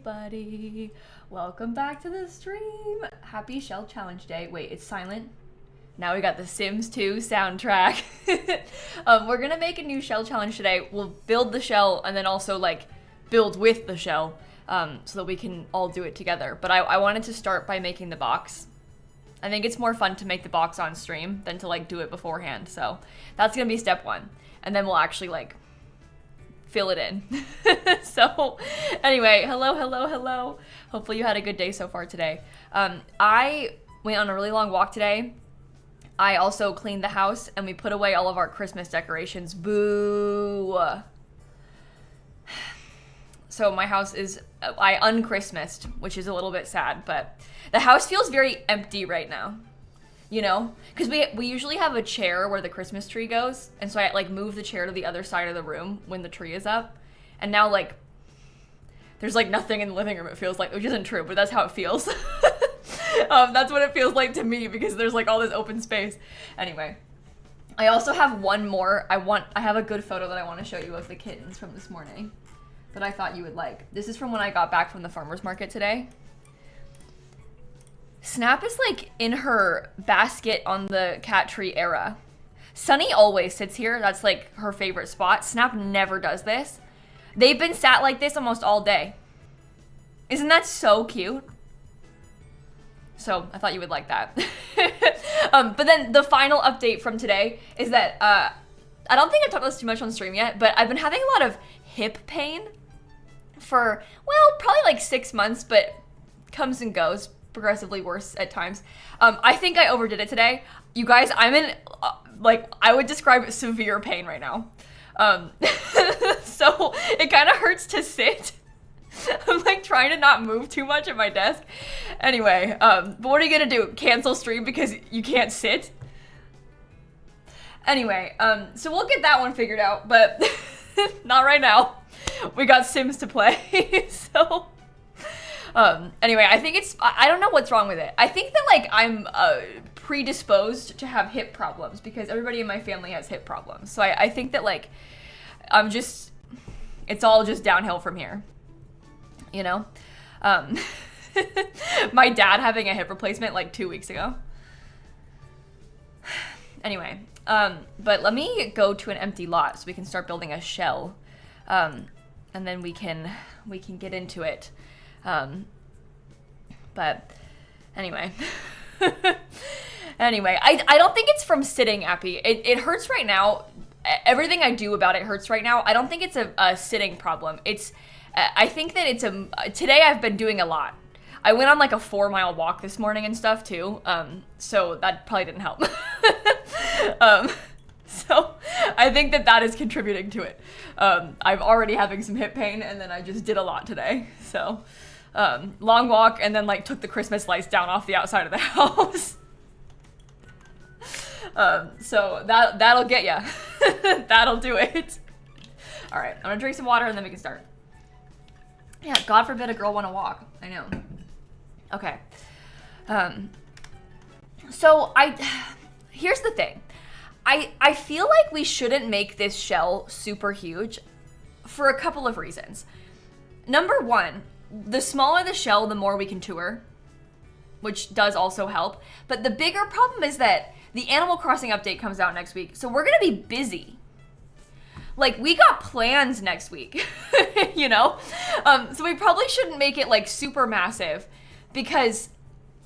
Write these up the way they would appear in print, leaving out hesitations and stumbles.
Buddy, welcome back to the stream. Happy shell challenge day. Wait, it's silent. Now we got the Sims 2 soundtrack. We're gonna make a new shell challenge today. We'll build the shell and then also like build with the shell so that we can all do it together. But I wanted to start by making the box. I think it's more fun to make the box on stream than to like do it beforehand. So that's gonna be step one. And then we'll actually like fill it in. So anyway, hello. Hopefully you had a good day so far today. I went on a really long walk today. I also cleaned the house and we put away all of our Christmas decorations. Boo. So my house is, I un-Christmased, which is a little bit sad, but the house feels very empty right now. You know, because we usually have a chair where the Christmas tree goes, and so I like move the chair to the other side of the room when the tree is up, and now like there's like nothing in the living room, it feels like, which isn't true, but that's how it feels. That's what it feels like to me because there's like all this open space. Anyway, I also have one more. I have a good photo that I want to show you of the kittens from this morning that I thought you would like. This is from when I got back from the farmer's market today. Snap is like in her basket on the cat tree era. Sunny always sits here. That's like her favorite spot. Snap never does this. They've been sat like this almost all day. Isn't that so cute? So I thought you would like that. But then the final update from today is that I don't think I've talked about this too much on stream yet, but I've been having a lot of hip pain for, well, probably like 6 months, but comes and goes. Progressively worse at times. I think I overdid it today. You guys, I'm in, like, I would describe it severe pain right now. So it kind of hurts to sit. I'm like trying to not move too much at my desk. Anyway, but what are you gonna do? Cancel stream because you can't sit? Anyway, so we'll get that one figured out, but not right now. We got Sims to play, so... Anyway, I think I don't know what's wrong with it. I think that like I'm predisposed to have hip problems because everybody in my family has hip problems. So I think that like it's all just downhill from here, you know? My dad having a hip replacement like 2 weeks ago. Anyway, but let me go to an empty lot so we can start building a shell. And then we can get into it. But anyway, I don't think it's from sitting, Appy. It hurts right now. Everything I do about it hurts right now. I don't think it's a sitting problem. I think that today I've been doing a lot. I went on like a 4-mile walk this morning and stuff too. So that probably didn't help. So I think that is contributing to it. I'm already having some hip pain and then I just did a lot today. So, long walk and then like took the Christmas lights down off the outside of the house. So that'll get ya. That'll do it. All right, I'm gonna drink some water and then we can start. Yeah, God forbid a girl want to walk. I know. Okay. So here's the thing. I feel like we shouldn't make this shell super huge for a couple of reasons. Number one, the smaller the shell, the more we can tour, which does also help. But the bigger problem is that the Animal Crossing update comes out next week, so we're gonna be busy. Like, we got plans next week, you know? So we probably shouldn't make it like super massive because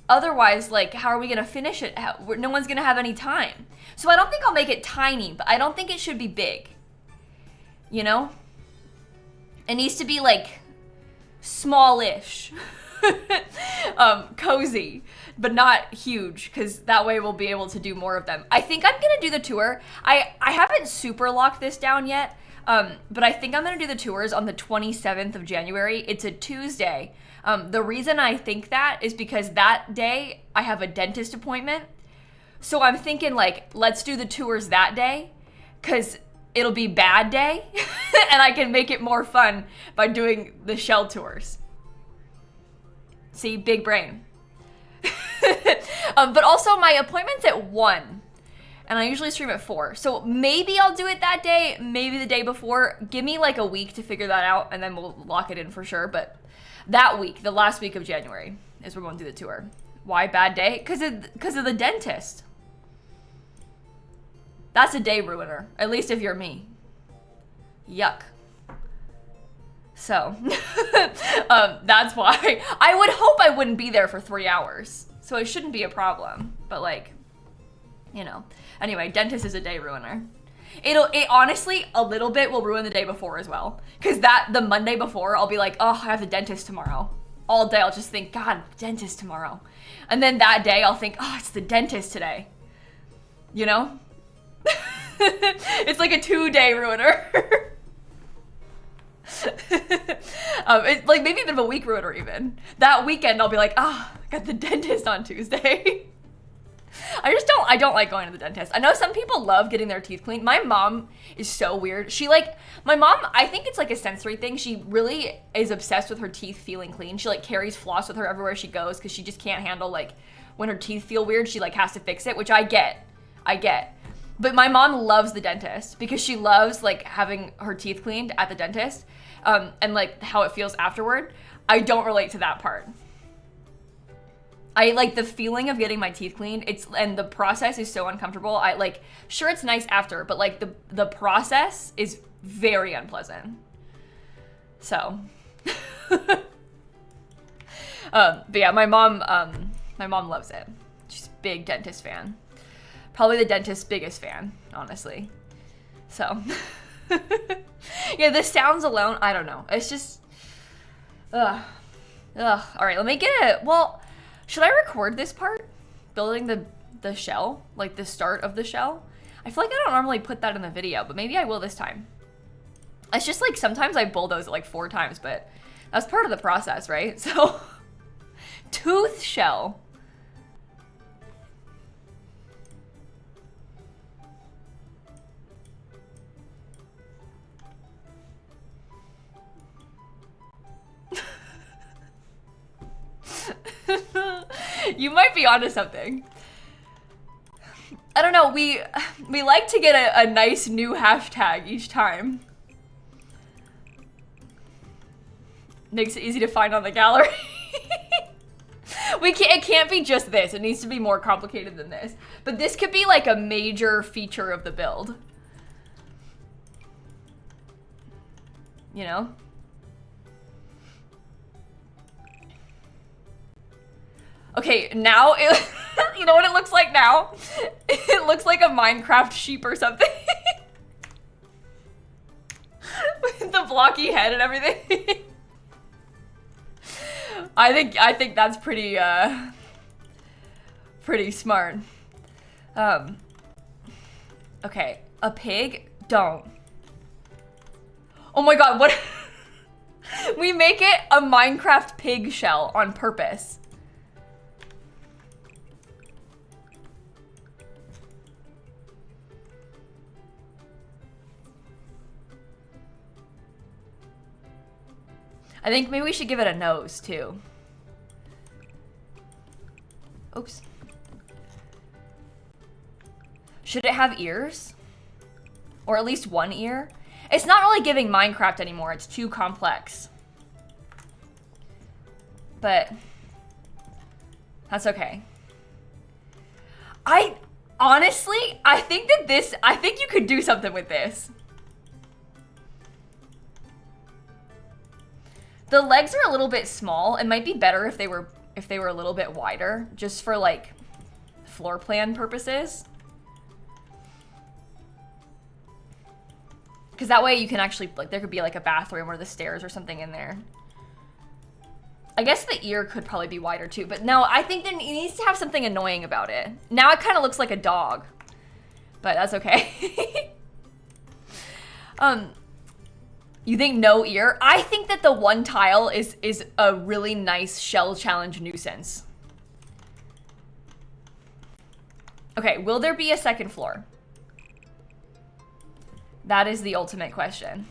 otherwise, like, how are we gonna finish it? No one's gonna have any time. So I don't think I'll make it tiny, but I don't think it should be big. You know? It needs to be like smallish, cozy, but not huge, because that way we'll be able to do more of them. I think I'm gonna do the tour. I haven't super locked this down yet, but I think I'm gonna do the tours on the 27th of January. It's a Tuesday. The reason I think that is because that day I have a dentist appointment. So I'm thinking like, let's do the tours that day because it'll be bad day and I can make it more fun by doing the shell tours. See, big brain. But also my appointment's at 1 and I usually stream at 4. So maybe I'll do it that day, maybe the day before. Give me like a week to figure that out and then we'll lock it in for sure. But That week, the last week of January, is we're going through the tour. Why bad day? Because of the dentist. That's a day ruiner, at least if you're me. Yuck. So, that's why. I would hope I wouldn't be there for 3 hours, so it shouldn't be a problem. But like, you know. Anyway, dentist is a day ruiner. It honestly, a little bit will ruin the day before as well. Because the Monday before, I'll be like, oh, I have the dentist tomorrow. All day, I'll just think, God, dentist tomorrow. And then that day, I'll think, oh, it's the dentist today. You know? It's like a 2-day ruiner. It's like maybe a bit of a week ruiner even. That weekend, I'll be like, I got the dentist on Tuesday. I don't like going to the dentist. I know some people love getting their teeth cleaned. My mom is so weird. My mom, I think it's like a sensory thing. She really is obsessed with her teeth feeling clean. She like carries floss with her everywhere she goes because she just can't handle like when her teeth feel weird, she like has to fix it, which I get. But my mom loves the dentist because she loves like having her teeth cleaned at the dentist and like how it feels afterward. I don't relate to that part. I like the feeling of getting my teeth cleaned. And the process is so uncomfortable. I like, sure, it's nice after, but like the process is very unpleasant. So, but yeah, my mom loves it. She's a big dentist fan. Probably the dentist's biggest fan, honestly. So, yeah, the sounds alone, I don't know. It's just, All right, let me get it. Well, should I record this part? Building the shell? Like the start of the shell? I feel like I don't normally put that in the video, but maybe I will this time. It's just like sometimes I bulldoze it like 4 times, but that's part of the process, right? So, tooth shell. You might be onto something. I don't know, we like to get a nice new hashtag each time. Makes it easy to find on the gallery. It can't be just this. It needs to be more complicated than this. But this could be like a major feature of the build. You know? Okay, now, you know what it looks like now? It looks like a Minecraft sheep or something. With the blocky head and everything. I think that's pretty smart. Okay, a pig? Don't. Oh my god, what? We make it a Minecraft pig shell on purpose. I think maybe we should give it a nose, too. Oops. Should it have ears? Or at least one ear? It's not really giving Minecraft anymore. It's too complex. But that's okay. Honestly, I think you could do something with this. The legs are a little bit small. It might be better if they were a little bit wider, just for like floor plan purposes. Because that way you can actually, like, there could be like a bathroom or the stairs or something in there. I guess the ear could probably be wider too, but no, I think it needs to have something annoying about it. Now it kind of looks like a dog, but that's okay. You think no ear? I think that the one tile is a really nice shell challenge nuisance. Okay, will there be a second floor? That is the ultimate question.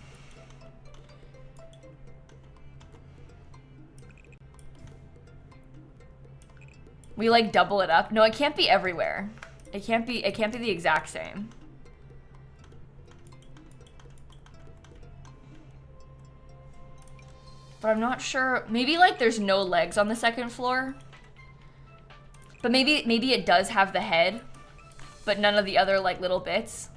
We like double it up. No, it can't be everywhere. It can't be the exact same. But I'm not sure. Maybe like there's no legs on the second floor. But maybe it does have the head, but none of the other like little bits.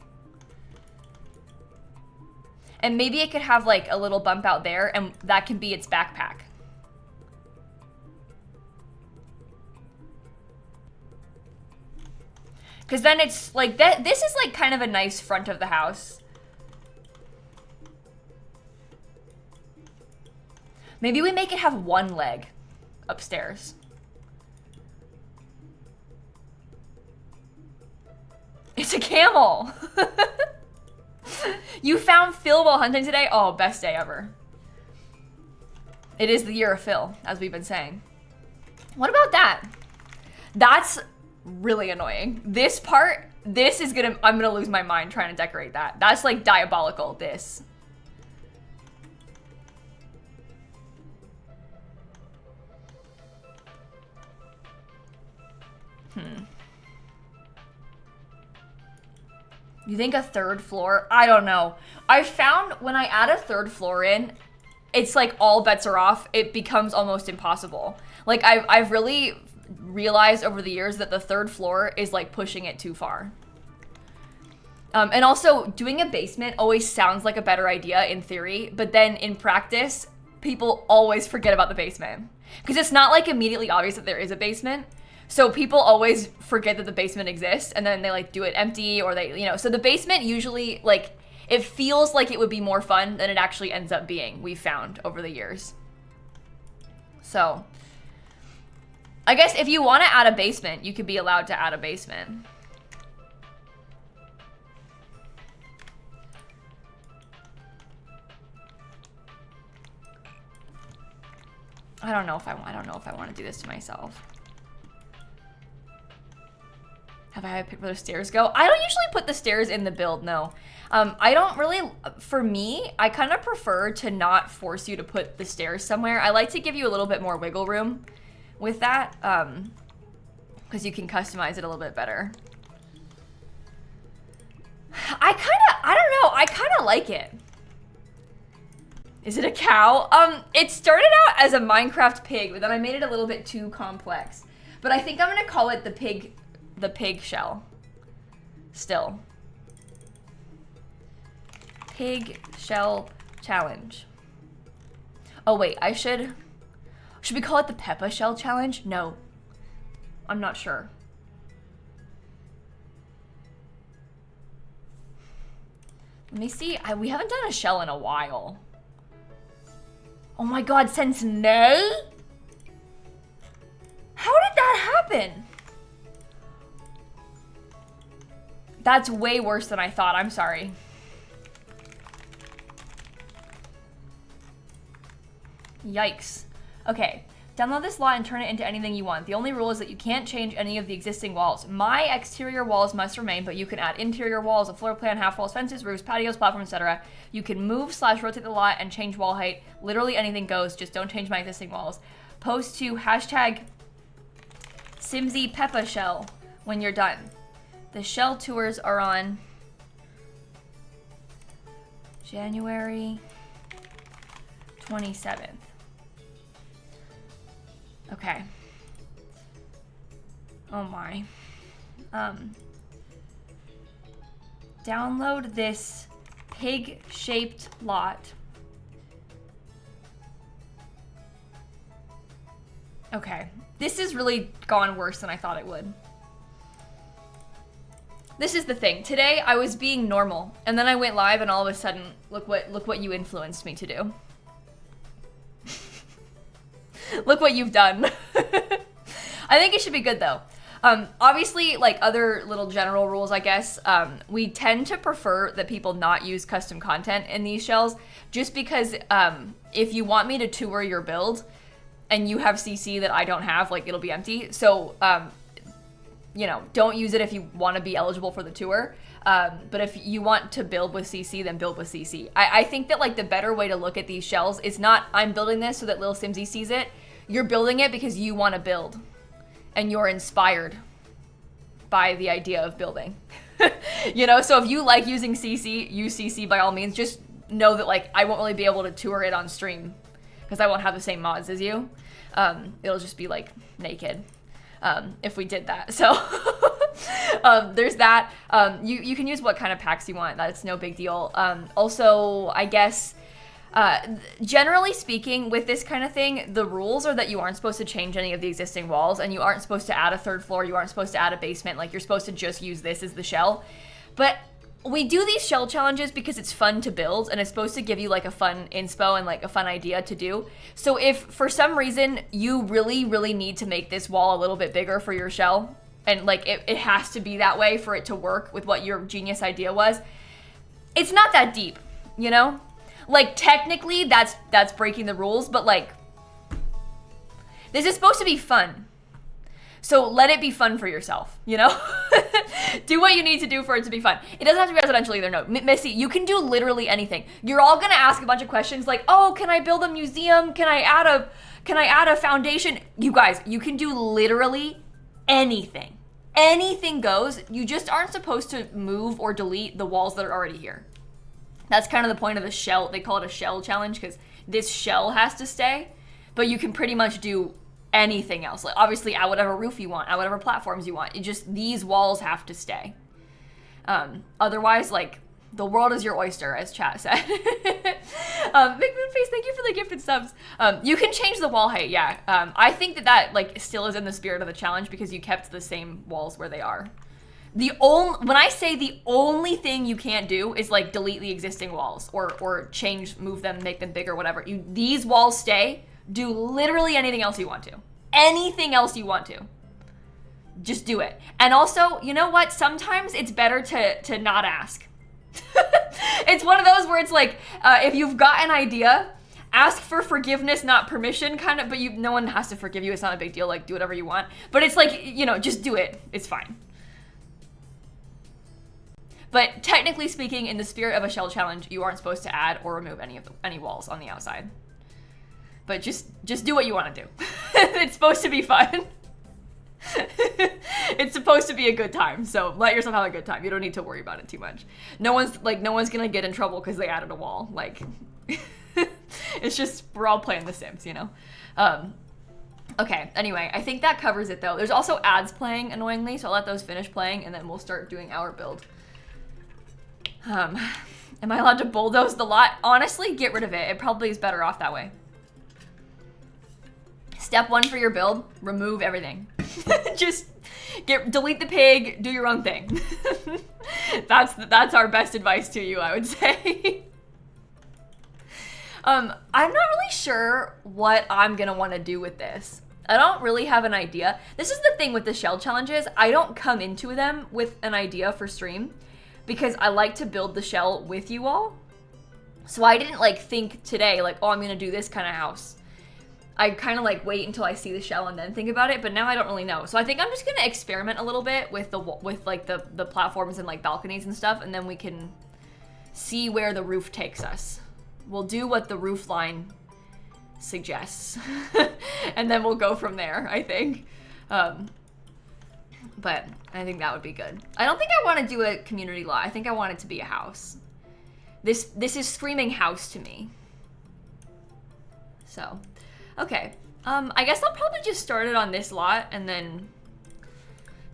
And maybe it could have like a little bump out there, and that can be its backpack. Because then it's like that. This is like kind of a nice front of the house. Maybe we make it have one leg upstairs. It's a camel. You found Phil while hunting today? Oh, best day ever. It is the year of Phil, as we've been saying. What about that? That's really annoying. This part, I'm gonna lose my mind trying to decorate that. That's like diabolical, this. You think a third floor? I don't know. I found when I add a third floor in, it's like all bets are off. It becomes almost impossible. Like I've really realized over the years that the third floor is like pushing it too far. And also doing a basement always sounds like a better idea in theory, but then in practice, people always forget about the basement. Because it's not like immediately obvious that there is a basement. So people always forget that the basement exists, and then they like do it empty, or they, you know, so the basement usually like, it feels like it would be more fun than it actually ends up being, we've found over the years. So I guess if you want to add a basement, you could be allowed to add a basement. I don't know if I want to do this to myself. Have I had to pick where the stairs go? I don't usually put the stairs in the build, no. I don't really, for me, I kind of prefer to not force you to put the stairs somewhere. I like to give you a little bit more wiggle room with that, because you can customize it a little bit better. I don't know, I kind of like it. Is it a cow? It started out as a Minecraft pig, but then I made it a little bit too complex. But I think I'm gonna call it the pig shell. Still. Pig shell challenge. Oh wait, should we call it the Peppa shell challenge? No. I'm not sure. Let me see. We haven't done a shell in a while. Oh my god, since May? How did that happen? That's way worse than I thought. I'm sorry. Yikes. Okay. Download this lot and turn it into anything you want. The only rule is that you can't change any of the existing walls. My exterior walls must remain, but you can add interior walls, a floor plan, half walls, fences, roofs, patios, platforms, etc. You can move/rotate the lot and change wall height. Literally anything goes. Just don't change my existing walls. Post to #Simsy Peppa Shell when you're done. The shell tours are on January 27th. Okay. Oh my. Download this pig-shaped lot. Okay. This has really gone worse than I thought it would. This is the thing. Today I was being normal, and then I went live, and all of a sudden, look what you influenced me to do. Look what you've done. I think it should be good though. Obviously, like other little general rules, I guess, we tend to prefer that people not use custom content in these shells, just because if you want me to tour your build and you have CC that I don't have, like it'll be empty. So, you know, don't use it if you want to be eligible for the tour. But if you want to build with CC, then build with CC. I think that like the better way to look at these shells is not I'm building this so that Lil Simsy sees it. You're building it because you want to build and you're inspired by the idea of building. You know, so if you like using CC, use CC by all means. Just know that like I won't really be able to tour it on stream because I won't have the same mods as you. It'll just be like naked if we did that. So there's that. You can use what kind of packs you want. That's no big deal. Also, I guess, generally speaking, with this kind of thing, the rules are that you aren't supposed to change any of the existing walls, and you aren't supposed to add a third floor. You aren't supposed to add a basement. Like, you're supposed to just use this as the shell. But we do these shell challenges because it's fun to build, and it's supposed to give you like a fun inspo and like a fun idea to do. So if for some reason you really, really need to make this wall a little bit bigger for your shell, and like it has to be that way for it to work with what your genius idea was, it's not that deep, you know? Like, technically that's breaking the rules, but like, this is supposed to be fun. So let it be fun for yourself, you know? Do what you need to do for it to be fun. It doesn't have to be residential either, no. Missy, you can do literally anything. You're all gonna ask a bunch of questions like, oh, can I build a museum? Can I add a foundation? You guys, you can do literally anything. Anything goes. You just aren't supposed to move or delete the walls that are already here. That's kind of the point of the shell. They call it a shell challenge because this shell has to stay, but you can pretty much do anything else. Like, obviously, add whatever roof you want, add whatever platforms you want. It just, these walls have to stay. Otherwise, like, the world is your oyster, as chat said. Big Moon Face, thank you for the gifted subs. You can change the wall height, yeah. I think that like still is in the spirit of the challenge because you kept the same walls where they are. When I say the only thing you can't do is like delete the existing walls or change, move them, make them bigger, whatever. These walls stay. Do literally anything else you want to. Anything else you want to. Just do it. And also, you know what? Sometimes it's better to not ask. It's one of those where it's like, if you've got an idea, ask for forgiveness, not permission, kind of, but no one has to forgive you. It's not a big deal. Like, do whatever you want. But it's like, you know, just do it. It's fine. But technically speaking, in the spirit of a shell challenge, you aren't supposed to add or remove any walls on the outside. But just do what you want to do. It's supposed to be fun. It's supposed to be a good time, so let yourself have a good time. You don't need to worry about it too much. No one's gonna get in trouble because they added a wall. Like, it's just, we're all playing The Sims, you know? Okay, anyway, I think that covers it though. There's also ads playing, annoyingly, so I'll let those finish playing and then we'll start doing our build. Am I allowed to bulldoze the lot? Honestly, get rid of it. It probably is better off that way. Step 1 for your build, remove everything. Just delete the pig, do your own thing. That's our best advice to you, I would say. I'm not really sure what I'm gonna want to do with this. I don't really have an idea. This is the thing with the shell challenges. I don't come into them with an idea for stream because I like to build the shell with you all. So I didn't like think today like, oh, I'm gonna do this kind of house. I kind of like wait until I see the shell and then think about it, but now I don't really know. So I think I'm just gonna experiment a little bit with the platforms and like balconies and stuff, and then we can see where the roof takes us. We'll do what the roof line suggests, and then we'll go from there, I think. But I think that would be good. I don't think I want to do a community lot. I think I want it to be a house. This is screaming house to me. So. Okay, I guess I'll probably just start it on this lot, and then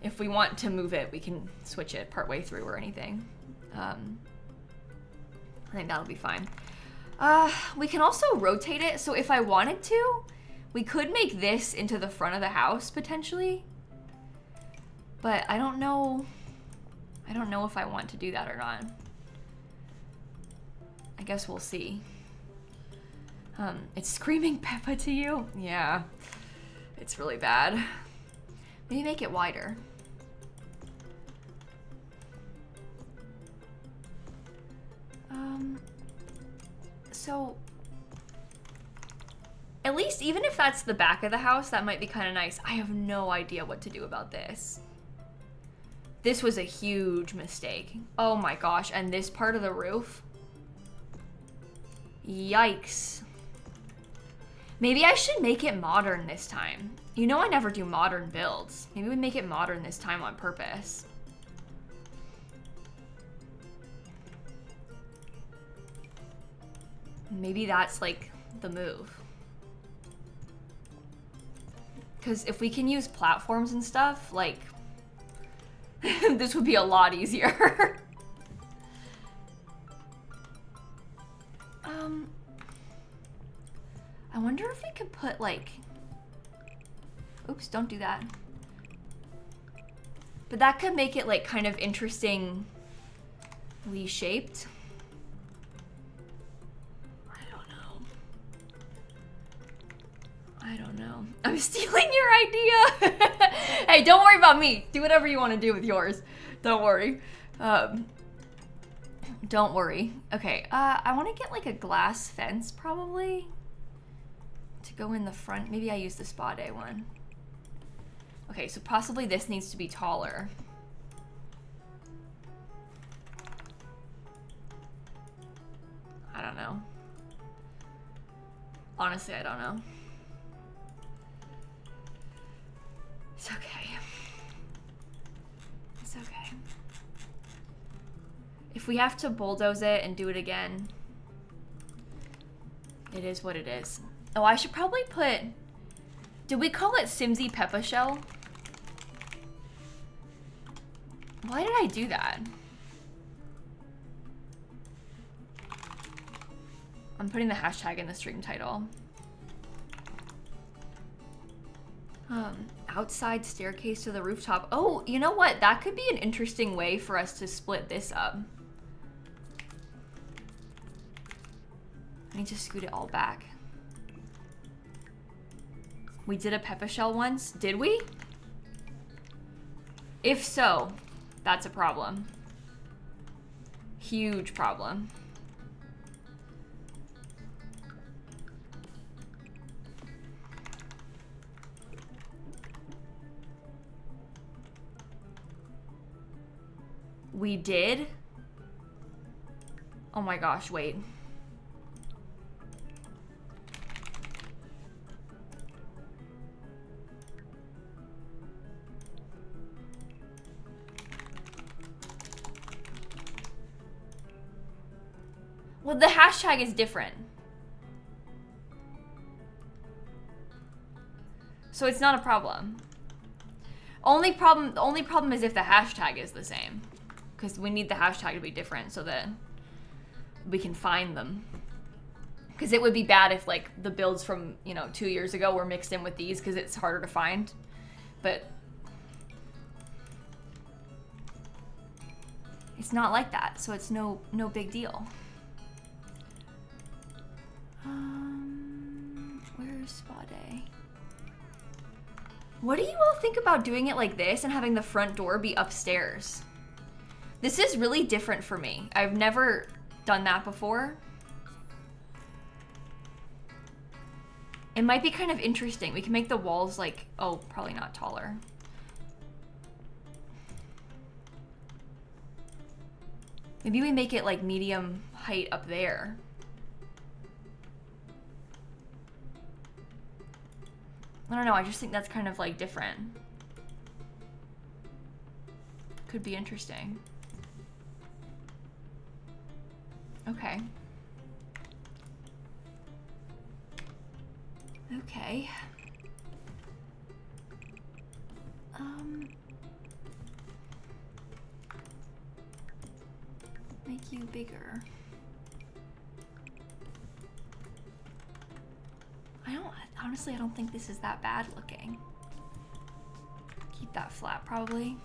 if we want to move it, we can switch it partway through or anything. I think that'll be fine. We can also rotate it, so if I wanted to, we could make this into the front of the house, potentially. But I don't know if I want to do that or not. I guess we'll see. It's screaming Peppa to you? Yeah, it's really bad. Maybe make it wider. So, at least even if that's the back of the house, that might be kind of nice. I have no idea what to do about this. This was a huge mistake. Oh my gosh, and this part of the roof? Yikes. Maybe I should make it modern this time. You know I never do modern builds. Maybe we make it modern this time on purpose. Maybe that's like the move. Because if we can use platforms and stuff, like, this would be a lot easier. I wonder if we could put like, oops, don't do that. But that could make it like kind of interestingly shaped. I don't know. I'm stealing your idea. Hey, don't worry about me. Do whatever you want to do with yours. Don't worry. Don't worry. Okay, I want to get like a glass fence probably to go in the front. Maybe I use the spa day one. Okay, so possibly this needs to be taller. I don't know. Honestly, I don't know. It's okay. It's okay. If we have to bulldoze it and do it again, it is what it is. Oh, I should probably put... Did we call it Simsy Peppa Shell? Why did I do that? I'm putting the hashtag in the stream title. Outside staircase to the rooftop. Oh, you know what? That could be an interesting way for us to split this up. I need to scoot it all back. We did a Peppa shell once, did we? If so, that's a problem. Huge problem. We did? Oh my gosh, wait. Well, the hashtag is different. So it's not a problem. The only problem is if the hashtag is the same. Because we need the hashtag to be different so that we can find them. Because it would be bad if like the builds from, 2 years ago were mixed in with these because it's harder to find. But it's not like that, so it's no big deal. Where's spa day? What do you all think about doing it like this and having the front door be upstairs? This is really different for me. I've never done that before. It might be kind of interesting. We can make the walls like, oh, probably not taller. Maybe we make it like medium height up there. I don't know, I just think that's kind of like different. Could be interesting. Okay. Okay. Make you bigger. Honestly, I don't think this is that bad looking. Keep that flat, probably.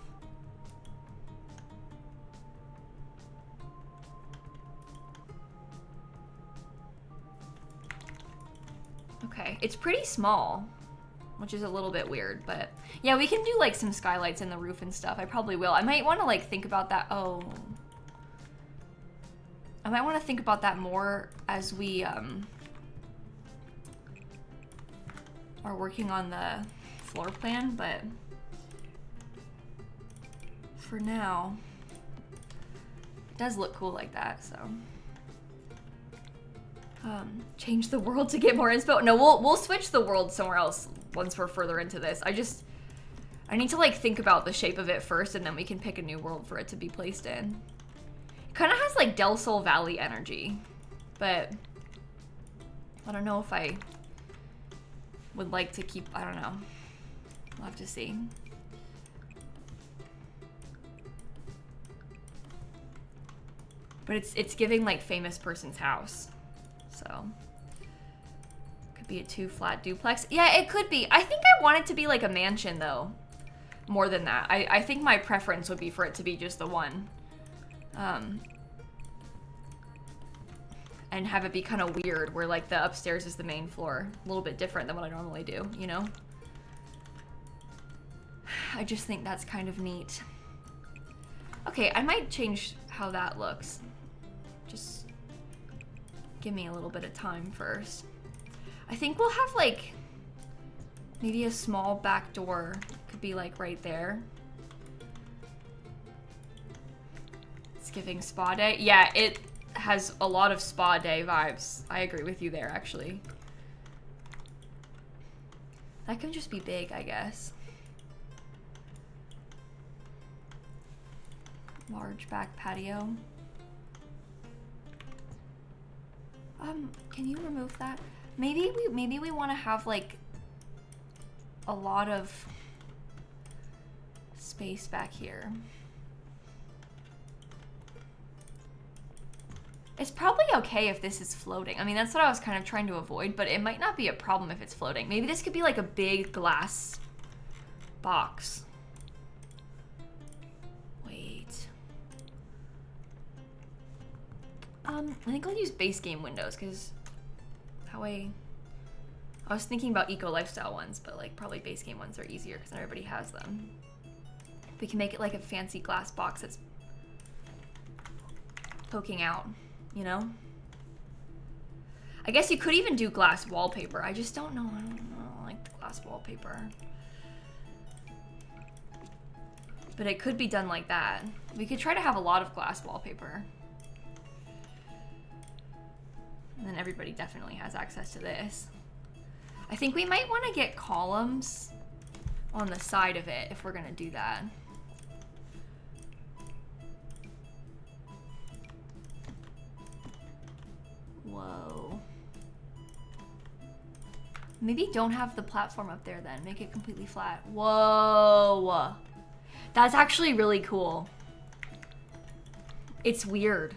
Okay, it's pretty small, which is a little bit weird, but yeah, we can do like some skylights in the roof and stuff. I probably will. I might want to like think about that. Oh. I might want to think about that more as we are working on the floor plan, but for now, it does look cool like that, so. Change the world to get more inspo. No, we'll switch the world somewhere else once we're further into this. I need to like think about the shape of it first, and then we can pick a new world for it to be placed in. It kind of has like Del Sol Valley energy, but I don't know if I would like to keep, I don't know. We'll have to see. But it's giving like famous person's house. So could be a 2-flat duplex. Yeah, it could be. I think I want it to be like a mansion though. More than that. I think my preference would be for it to be just the one. And have it be kind of weird where like the upstairs is the main floor. A little bit different than what I normally do, you know? I just think that's kind of neat. Okay, I might change how that looks. Just give me a little bit of time first. I think we'll have like maybe a small back door. Could be like right there. It's giving spa day. Yeah, it has a lot of spa day vibes. I agree with you there, actually. That can just be big, I guess. Large back patio. Can you remove that? Maybe we want to have like a lot of space back here. It's probably okay if this is floating. I mean, that's what I was kind of trying to avoid, but it might not be a problem if it's floating. Maybe this could be like a big glass box. Wait. I think I'll use base game windows because that way. I was thinking about eco lifestyle ones, but like probably base game ones are easier because not everybody has them. We can make it like a fancy glass box that's poking out, you know? I guess you could even do glass wallpaper. I just don't know. I don't like the glass wallpaper. But it could be done like that. We could try to have a lot of glass wallpaper. And then everybody definitely has access to this. I think we might want to get columns on the side of it if we're gonna do that. Whoa. Maybe don't have the platform up there then. Make it completely flat. Whoa. That's actually really cool. It's weird.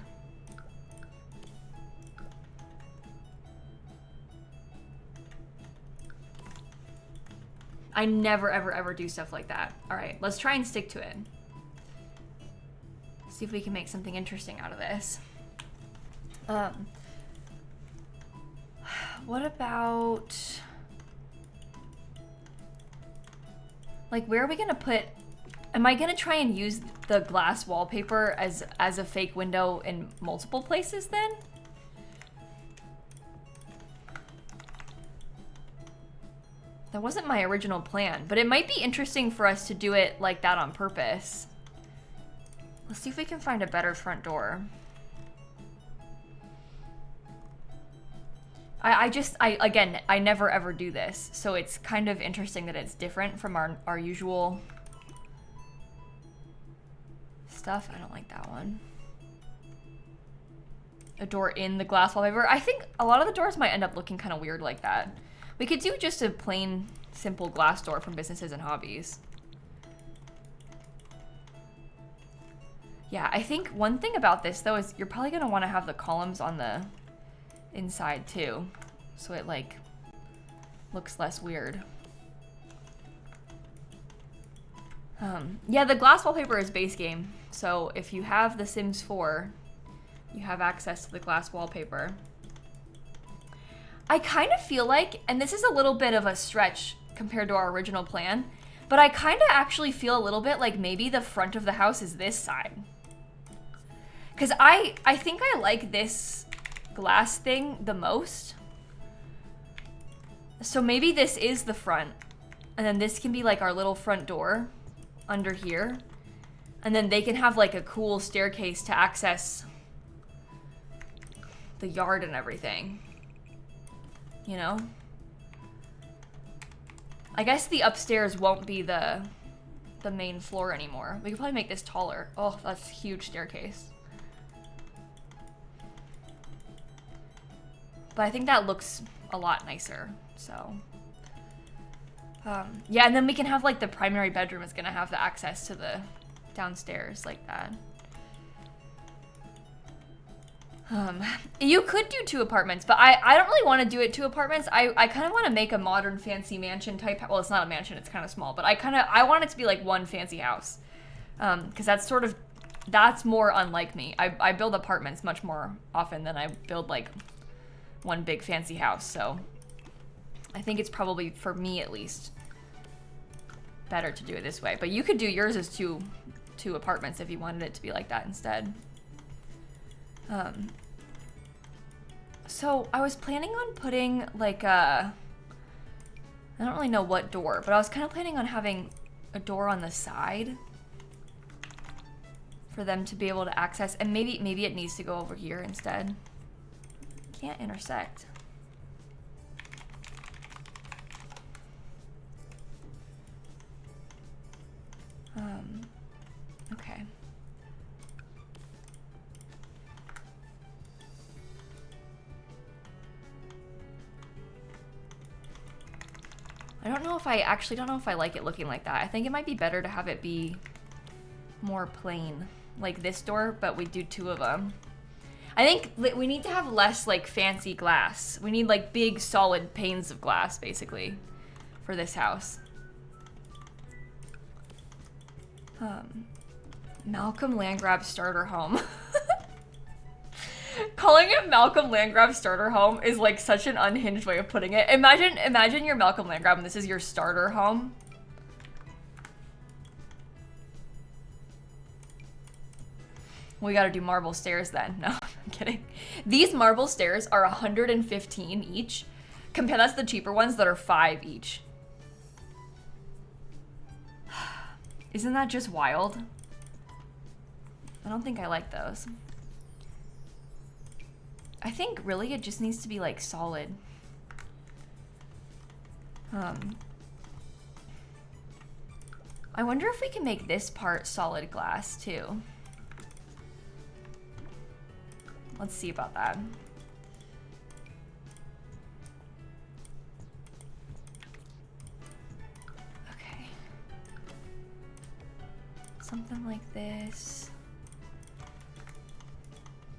I never, ever, ever do stuff like that. All right, let's try and stick to it. See if we can make something interesting out of this. What about... like, where are we gonna put... Am I gonna try and use the glass wallpaper as a fake window in multiple places then? That wasn't my original plan, but it might be interesting for us to do it like that on purpose. Let's see if we can find a better front door. I never ever do this, so it's kind of interesting that it's different from our usual stuff. I don't like that one. A door in the glass wallpaper. I think a lot of the doors might end up looking kind of weird like that. We could do just a plain, simple glass door from Businesses and Hobbies. Yeah, I think one thing about this, though, is you're probably going to want to have the columns on the inside, too. So it, like, looks less weird. Yeah, the glass wallpaper is base game. So if you have The Sims 4, you have access to the glass wallpaper. I kind of feel like, and this is a little bit of a stretch compared to our original plan, but I kind of actually feel a little bit like maybe the front of the house is this side. Because I think I like this glass thing the most. So maybe this is the front, and then this can be like our little front door under here. And then they can have like a cool staircase to access the yard and everything. You know? I guess the upstairs won't be the main floor anymore. We could probably make this taller. Oh, that's a huge staircase. But I think that looks a lot nicer, so. Yeah, and then we can have like the primary bedroom is gonna have the access to the downstairs like that. You could do 2 apartments, but I don't really want to do it 2 apartments. I kind of want to make a modern fancy mansion type. Well, it's not a mansion, it's kind of small, but I want it to be like one fancy house. Because that's more unlike me. I build apartments much more often than I build like one big fancy house. So I think it's probably, for me at least, better to do it this way. But you could do yours as two apartments if you wanted it to be like that instead. So I was planning on putting like I don't really know what door, but I was kind of planning on having a door on the side for them to be able to access, and maybe it needs to go over here instead. Can't intersect. Okay. I don't know if I actually don't know if I like it looking like that. I think it might be better to have it be more plain, like this door, but we do 2 of them. I think we need to have less like fancy glass. We need like big solid panes of glass basically for this house. Malcolm Landgrab starter home. Calling it Malcolm Landgrab starter home is like such an unhinged way of putting it. Imagine you're Malcolm Landgrab and this is your starter home. We gotta do marble stairs then. No, I'm kidding. These marble stairs are 115 each. Compare that to the cheaper ones that are 5 each. Isn't that just wild? I don't think I like those. I think really it just needs to be like solid. I wonder if we can make this part solid glass too. Let's see about that. Okay. Something like this.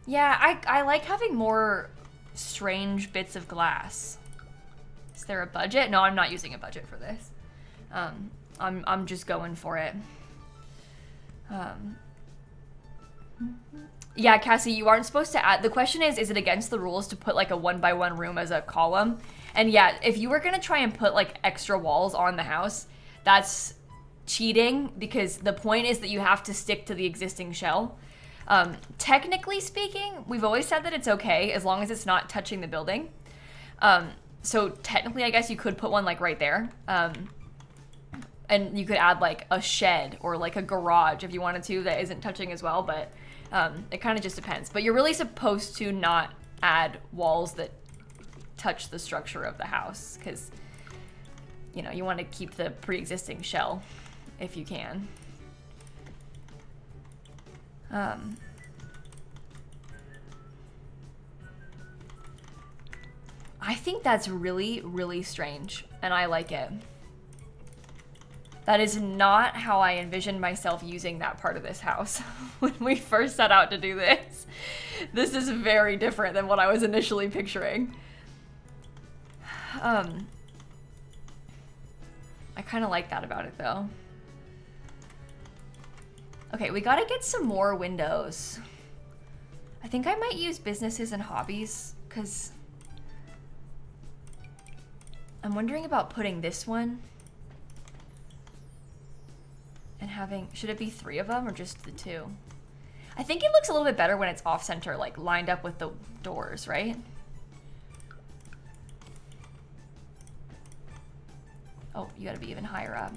Yeah, I like having more strange bits of glass. Is there a budget? No, I'm not using a budget for this. I'm just going for it. Yeah, Cassie, you aren't supposed to add. The question is it against the rules to put like a 1x1 room as a column? And yeah, if you were gonna try and put like extra walls on the house, that's cheating because the point is that you have to stick to the existing shell. Technically speaking, we've always said that it's okay as long as it's not touching the building. So technically, I guess you could put one like right there. And you could add like a shed or like a garage if you wanted to that isn't touching as well, but it kind of just depends. But you're really supposed to not add walls that touch the structure of the house because, you know, you want to keep the pre-existing shell if you can. I think that's really, really strange, and I like it. That is not how I envisioned myself using that part of this house when we first set out to do this. This is very different than what I was initially picturing. I kind of like that about it, though. Okay, we gotta get some more windows. I think I might use businesses and hobbies, because I'm wondering about putting this one and having, should it be 3 of them or just the 2? I think it looks a little bit better when it's off center, like lined up with the doors, right? Oh, you gotta be even higher up.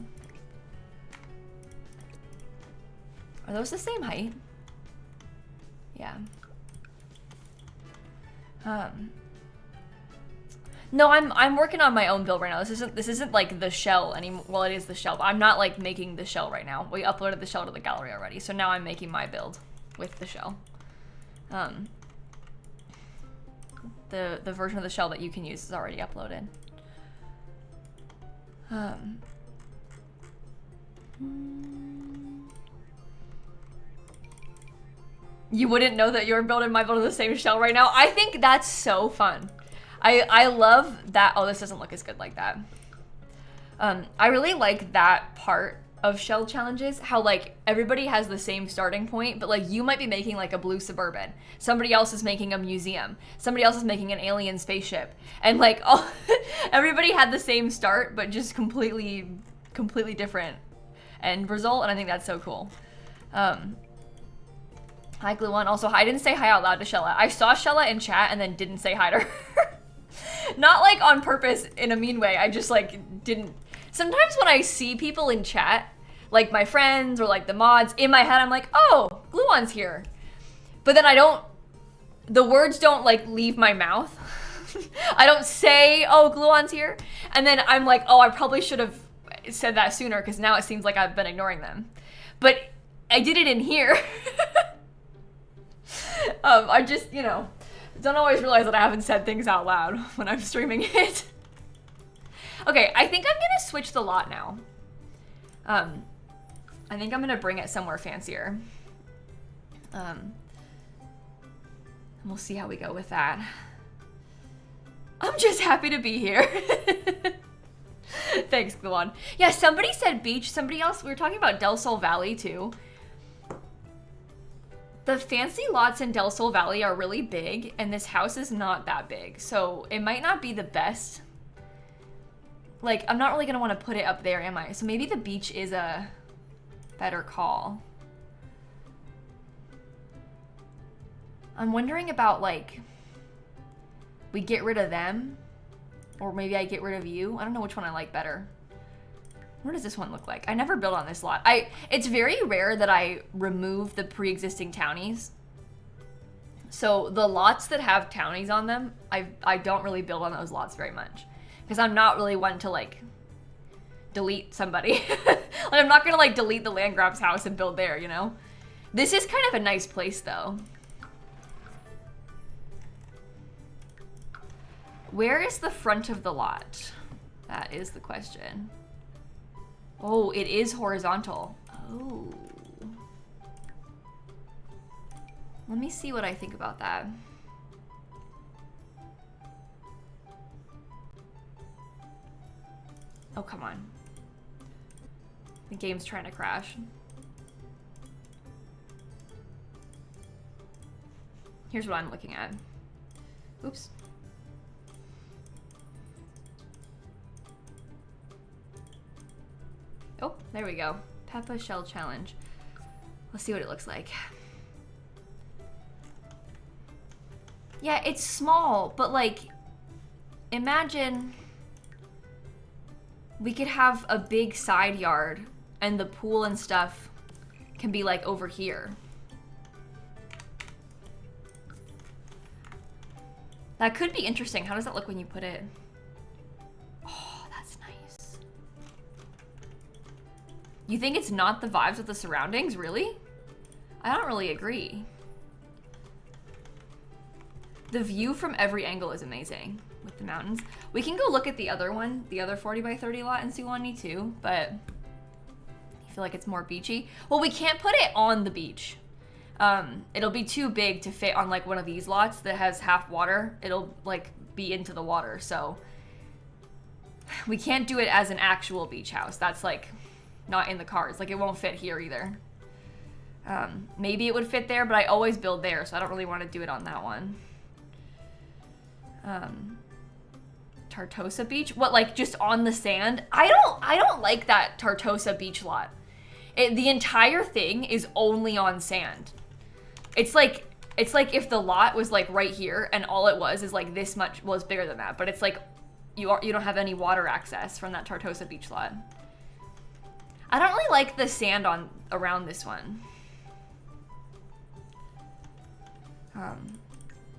Are those the same height? Yeah. No, I'm working on my own build right now. This isn't like the shell anymore. Well, it is the shell, but I'm not like making the shell right now. We uploaded the shell to the gallery already, so now I'm making my build with the shell. The version of the shell that you can use is already uploaded. Um, you wouldn't know that you're building my build of the same shell right now. I think that's so fun. I love that. Oh, this doesn't look as good like that. I really like that part of shell challenges, how like everybody has the same starting point, but like you might be making like a blue Suburban, somebody else is making a museum, somebody else is making an alien spaceship, and like all everybody had the same start but just completely different end result, and I think that's so cool. Hi Glue One. Also, I didn't say hi out loud to Shella. I saw Shella in chat and then didn't say hi to her. Not like on purpose in a mean way. I just like didn't. Sometimes when I see people in chat, like my friends or like the mods, in my head I'm like, oh, Glue One's here. But then the words don't like leave my mouth. I don't say, oh, Glue One's here. And then I'm like, oh, I probably should have said that sooner because now it seems like I've been ignoring them. But I did it in here. I just, don't always realize that I haven't said things out loud when I'm streaming it. Okay, I think I'm gonna switch the lot now. I think I'm gonna bring it somewhere fancier. And we'll see how we go with that. I'm just happy to be here. Thanks, Gluon. Yeah, somebody said beach. Somebody else, we were talking about Del Sol Valley too. The fancy lots in Del Sol Valley are really big, and this house is not that big, so it might not be the best. Like, I'm not really gonna want to put it up there, am I? So maybe the beach is a better call. I'm wondering about, like, we get rid of them, or maybe I get rid of you. I don't know which one I like better. What does this one look like? I never built on this lot. It's very rare that I remove the pre-existing townies. So the lots that have townies on them, I don't really build on those lots very much. Because I'm not really one to like delete somebody. Like, I'm not gonna like delete the land grab's house and build there, This is kind of a nice place though. Where is the front of the lot? That is the question. Oh, it is horizontal. Oh. Let me see what I think about that. Oh, come on. The game's trying to crash. Here's what I'm looking at. Oops. Oh, there we go. Peppa Shell Challenge. Let's see what it looks like. Yeah, it's small, but like, imagine we could have a big side yard and the pool and stuff can be like over here. That could be interesting. How does that look when you put it? Oh, that's nice. You think it's not the vibes of the surroundings, really? I don't really agree. The view from every angle is amazing with the mountains. We can go look at the other one, the other 40 by 30 lot in Suwannee too, but I feel like it's more beachy. Well, we can't put it on the beach. It'll be too big to fit on like one of these lots that has half water. It'll like be into the water, so we can't do it as an actual beach house. That's like not in the cards. Like it won't fit here either. Maybe it would fit there, but I always build there, so I don't really want to do it on that one. Tartosa Beach? What, like just on the sand? I don't like that Tartosa Beach lot. The entire thing is only on sand. It's like if the lot was like right here and all it was is like this much, well, it's bigger than that, but it's like you don't have any water access from that Tartosa Beach lot. I don't really like the sand around this one.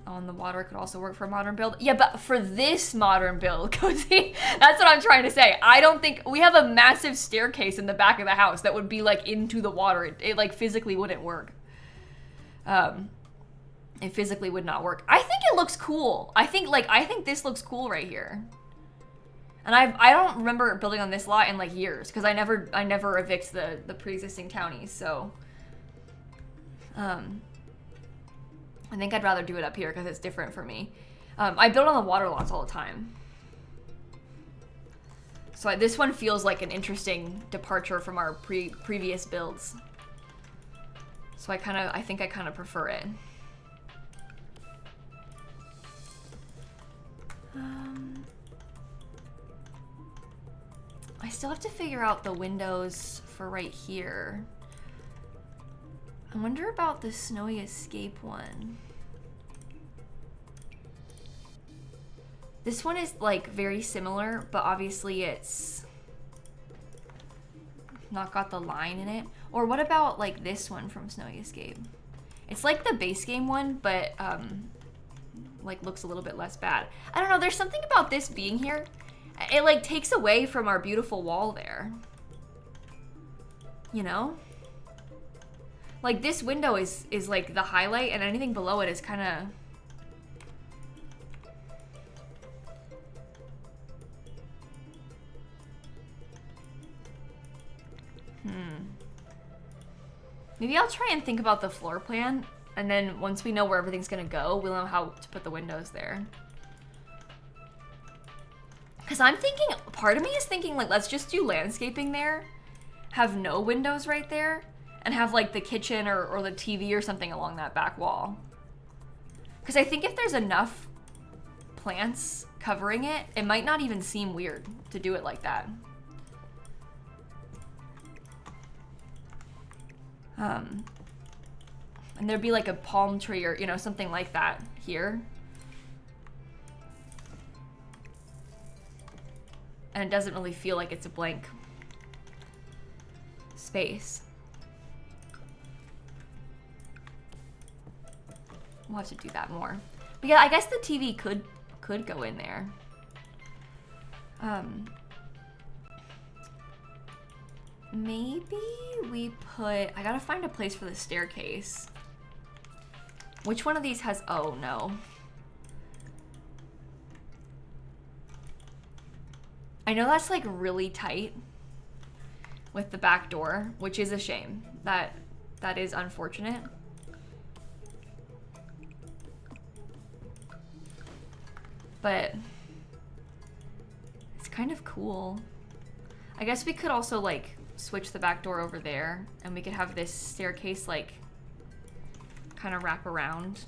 On the water could also work for a modern build. Yeah, but for this modern build, Cozy, that's what I'm trying to say. I don't think we have a massive staircase in the back of the house that would be like into the water. It like physically wouldn't work. It physically would not work. I think it looks cool. I think this looks cool right here. And I don't remember building on this lot in like years because I never evict the pre-existing townies, so I think I'd rather do it up here because it's different for me. I build on the water lots all the time. So this one feels like an interesting departure from our previous builds. So I think I kind of prefer it. I still have to figure out the windows for right here. I wonder about the snowy escape one. This one is like very similar, but obviously it's not got the line in it. Or what about like this one from Snowy Escape? It's like the base game one, but like looks a little bit less bad. I don't know, there's something about this being here. It like takes away from our beautiful wall there. You know? Like this window is like the highlight, and anything below it is kind of... Maybe I'll try and think about the floor plan, and then once we know where everything's gonna go, we'll know how to put the windows there. Because I'm thinking, part of me is thinking like, let's just do landscaping there, have no windows right there, and have like the kitchen or the TV or something along that back wall. Because I think if there's enough plants covering it, it might not even seem weird to do it like that. And there'd be like a palm tree or, you know, something like that here. And it doesn't really feel like it's a blank space. We'll have to do that more. But yeah, I guess the TV could go in there. Maybe we put... I gotta find a place for the staircase. Which one of these has... Oh, no. I know that's like really tight with the back door, which is a shame. That is unfortunate. But it's kind of cool. I guess we could also like switch the back door over there, and we could have this staircase like kind of wrap around,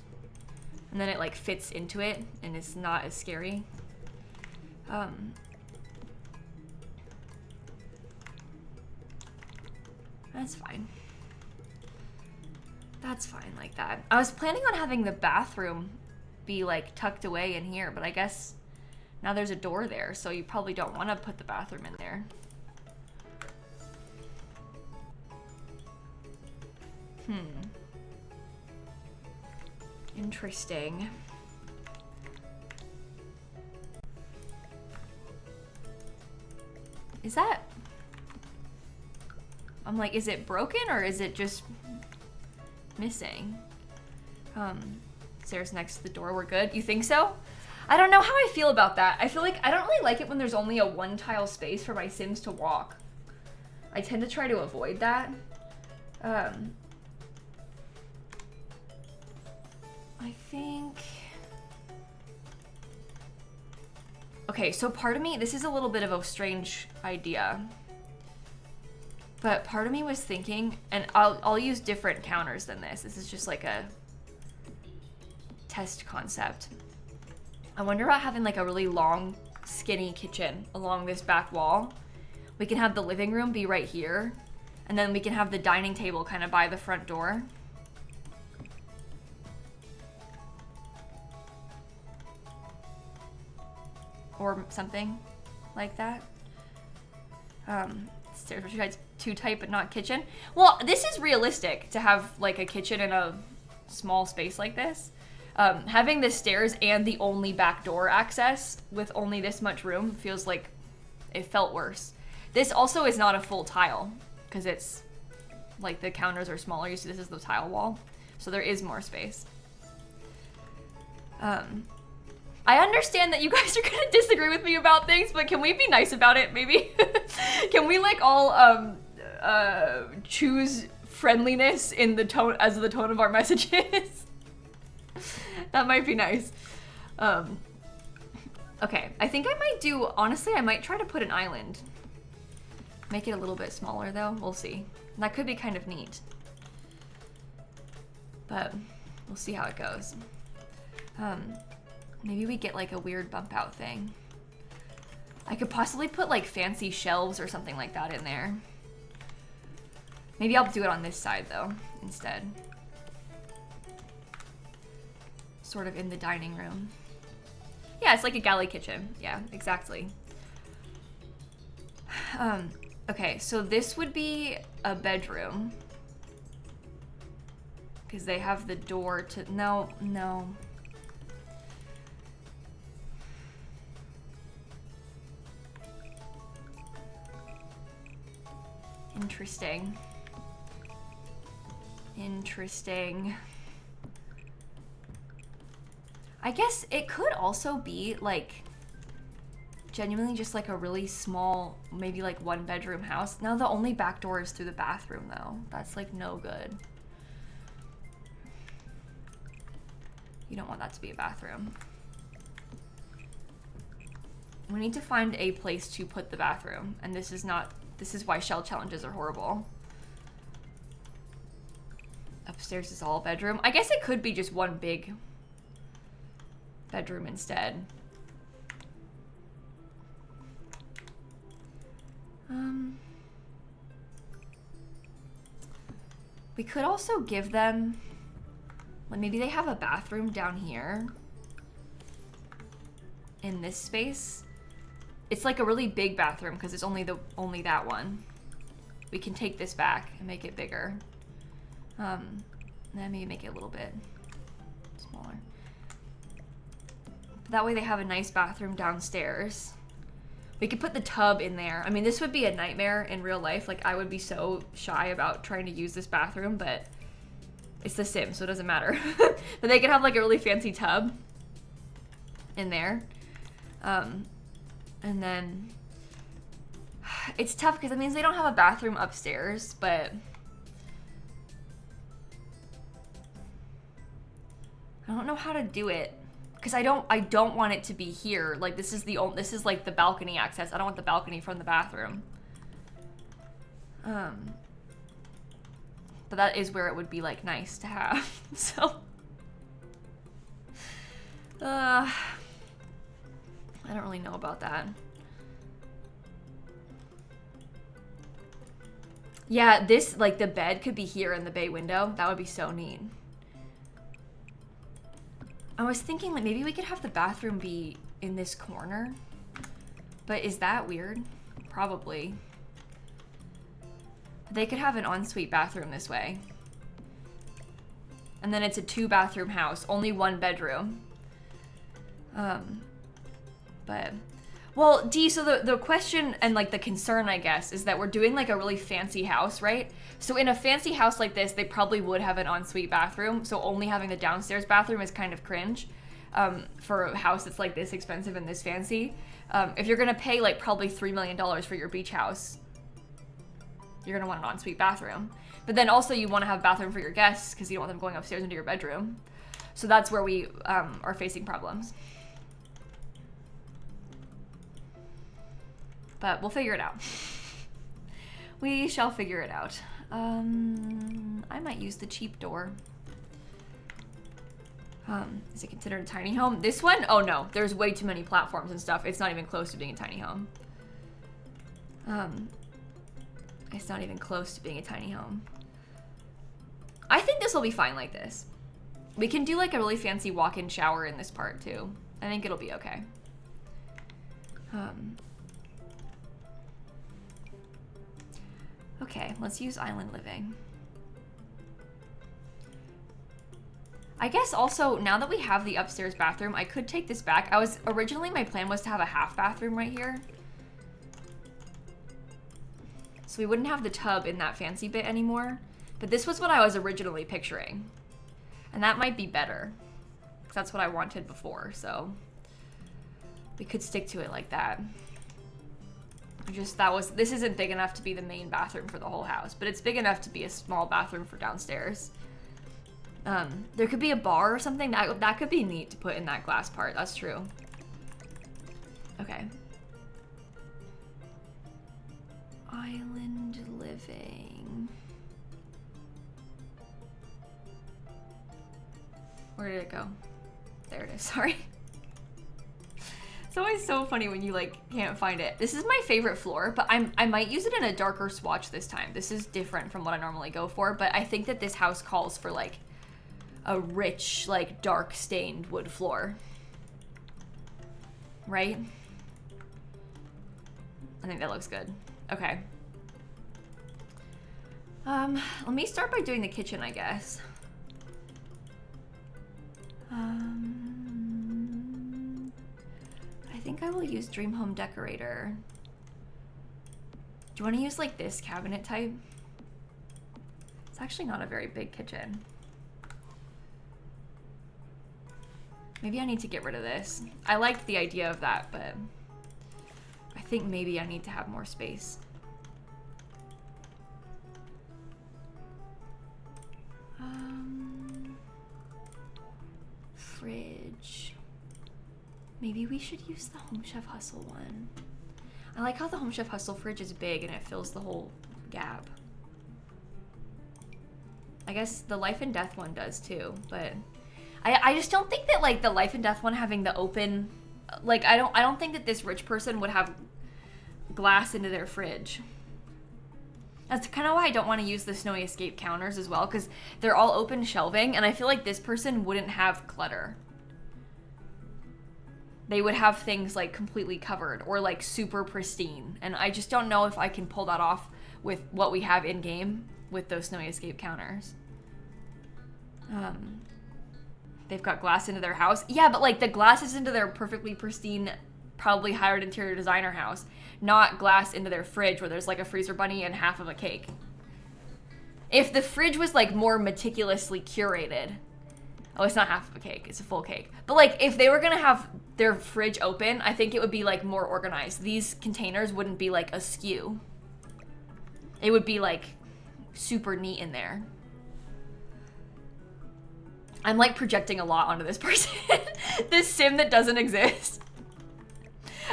and then it like fits into it and it's not as scary. That's fine. That's fine like that. I was planning on having the bathroom be like tucked away in here, but I guess now there's a door there, so you probably don't want to put the bathroom in there. Interesting. Is that... I'm like, is it broken or is it just missing? Stairs next to the door, we're good? You think so? I don't know how I feel about that. I feel like I don't really like it when there's only a one tile space for my Sims to walk. I tend to try to avoid that. I think... Okay, so part of me, this is a little bit of a strange idea, but part of me was thinking, and I'll use different counters than this. This is just like a test concept. I wonder about having like a really long, skinny kitchen along this back wall. We can have the living room be right here, and then we can have the dining table kind of by the front door. Or something like that. Stairs were too tight, but not kitchen. Well, this is realistic to have like a kitchen in a small space like this. Having the stairs and the only back door access with only this much room feels like it felt worse. This also is not a full tile because it's like the counters are smaller. You see this is the tile wall. So there is more space. I understand that you guys are gonna disagree with me about things, but can we be nice about it, maybe? Can we like all choose friendliness in the tone as the tone of our messages? That might be nice. Okay, I think I might do, honestly, I might try to put an island. Make it a little bit smaller though, we'll see. That could be kind of neat. But we'll see how it goes. Maybe we get like a weird bump out thing. I could possibly put like fancy shelves or something like that in there. Maybe I'll do it on this side though, instead. Sort of in the dining room. Yeah, it's like a galley kitchen. Yeah, exactly. Okay, so this would be a bedroom. Because they have the door to, no. Interesting. I guess it could also be like genuinely just like a really small, maybe like 1-bedroom house. Now the only back door is through the bathroom though. That's like no good. You don't want that to be a bathroom. We need to find a place to put the bathroom, and this is why shell challenges are horrible. Upstairs is all bedroom. I guess it could be just one big bedroom instead. We could also give them, like maybe they have a bathroom down here in this space. It's like a really big bathroom because it's only that one. We can take this back and make it bigger. Then maybe make it a little bit smaller. That way they have a nice bathroom downstairs. We could put the tub in there. I mean, this would be a nightmare in real life. Like, I would be so shy about trying to use this bathroom, but it's The Sims, so it doesn't matter. But they could have like a really fancy tub in there. And then it's tough because it means they don't have a bathroom upstairs, but I don't know how to do it. Because I don't want it to be here. Like this is like the balcony access. I don't want the balcony from the bathroom. But that is where it would be like nice to have. So I don't really know about that. Yeah, this like the bed could be here in the bay window. That would be so neat. I was thinking like maybe we could have the bathroom be in this corner, but is that weird? Probably. They could have an ensuite bathroom this way. And then it's a 2-bathroom house, only 1 bedroom. But, well, Dee, so the question and like the concern, I guess, is that we're doing like a really fancy house, right? So in a fancy house like this, they probably would have an ensuite bathroom. So only having the downstairs bathroom is kind of cringe for a house that's like this expensive and this fancy. If you're gonna pay like probably $3 million for your beach house, you're gonna want an ensuite bathroom. But then also you wanna have a bathroom for your guests because you don't want them going upstairs into your bedroom. So that's where we are facing problems. But we'll figure it out. We shall figure it out. I might use the cheap door. Is it considered a tiny home? This one? Oh no, there's way too many platforms and stuff. It's not even close to being a tiny home. It's not even close to being a tiny home. I think this will be fine like this. We can do like a really fancy walk-in shower in this part too. I think it'll be okay. Okay, let's use island living. I guess also, now that we have the upstairs bathroom, I could take this back. Originally my plan was to have a half bathroom right here. So we wouldn't have the tub in that fancy bit anymore. But this was what I was originally picturing. And that might be better. 'Cause that's what I wanted before, so. We could stick to it like that. This isn't big enough to be the main bathroom for the whole house, but it's big enough to be a small bathroom for downstairs. There could be a bar or something. That could be neat to put in that glass part. That's true. Okay. Island living. Where did it go? There it is, sorry. It's always so funny when you like can't find it. This is my favorite floor, but I might use it in a darker swatch this time. This is different from what I normally go for, but I think that this house calls for like a rich, like dark stained wood floor. Right? I think that looks good. Okay. Let me start by doing the kitchen, I guess. I think I will use Dream Home Decorator. Do you want to use like this cabinet type? It's actually not a very big kitchen. Maybe I need to get rid of this. I liked the idea of that, but I think maybe I need to have more space. Fridge. Maybe we should use the Home Chef Hustle one. I like how the Home Chef Hustle fridge is big and it fills the whole gap. I guess the Life and Death one does too, but I just don't think that like the Life and Death one having the open, like I don't think that this rich person would have glass into their fridge. That's kind of why I don't want to use the Snowy Escape counters as well, because they're all open shelving and I feel like this person wouldn't have clutter. They would have things like completely covered or like super pristine, and I just don't know if I can pull that off with what we have in game with those Snowy Escape counters. They've got glass into their house. Yeah, but like the glass is into their perfectly pristine, probably hired interior designer house, not glass into their fridge where there's like a freezer bunny and half of a cake. If the fridge was like more meticulously curated, oh, it's not half of a cake, it's a full cake. But like if they were gonna have their fridge open, I think it would be like more organized. These containers wouldn't be like askew. It would be like super neat in there. I'm like projecting a lot onto this person. This sim that doesn't exist.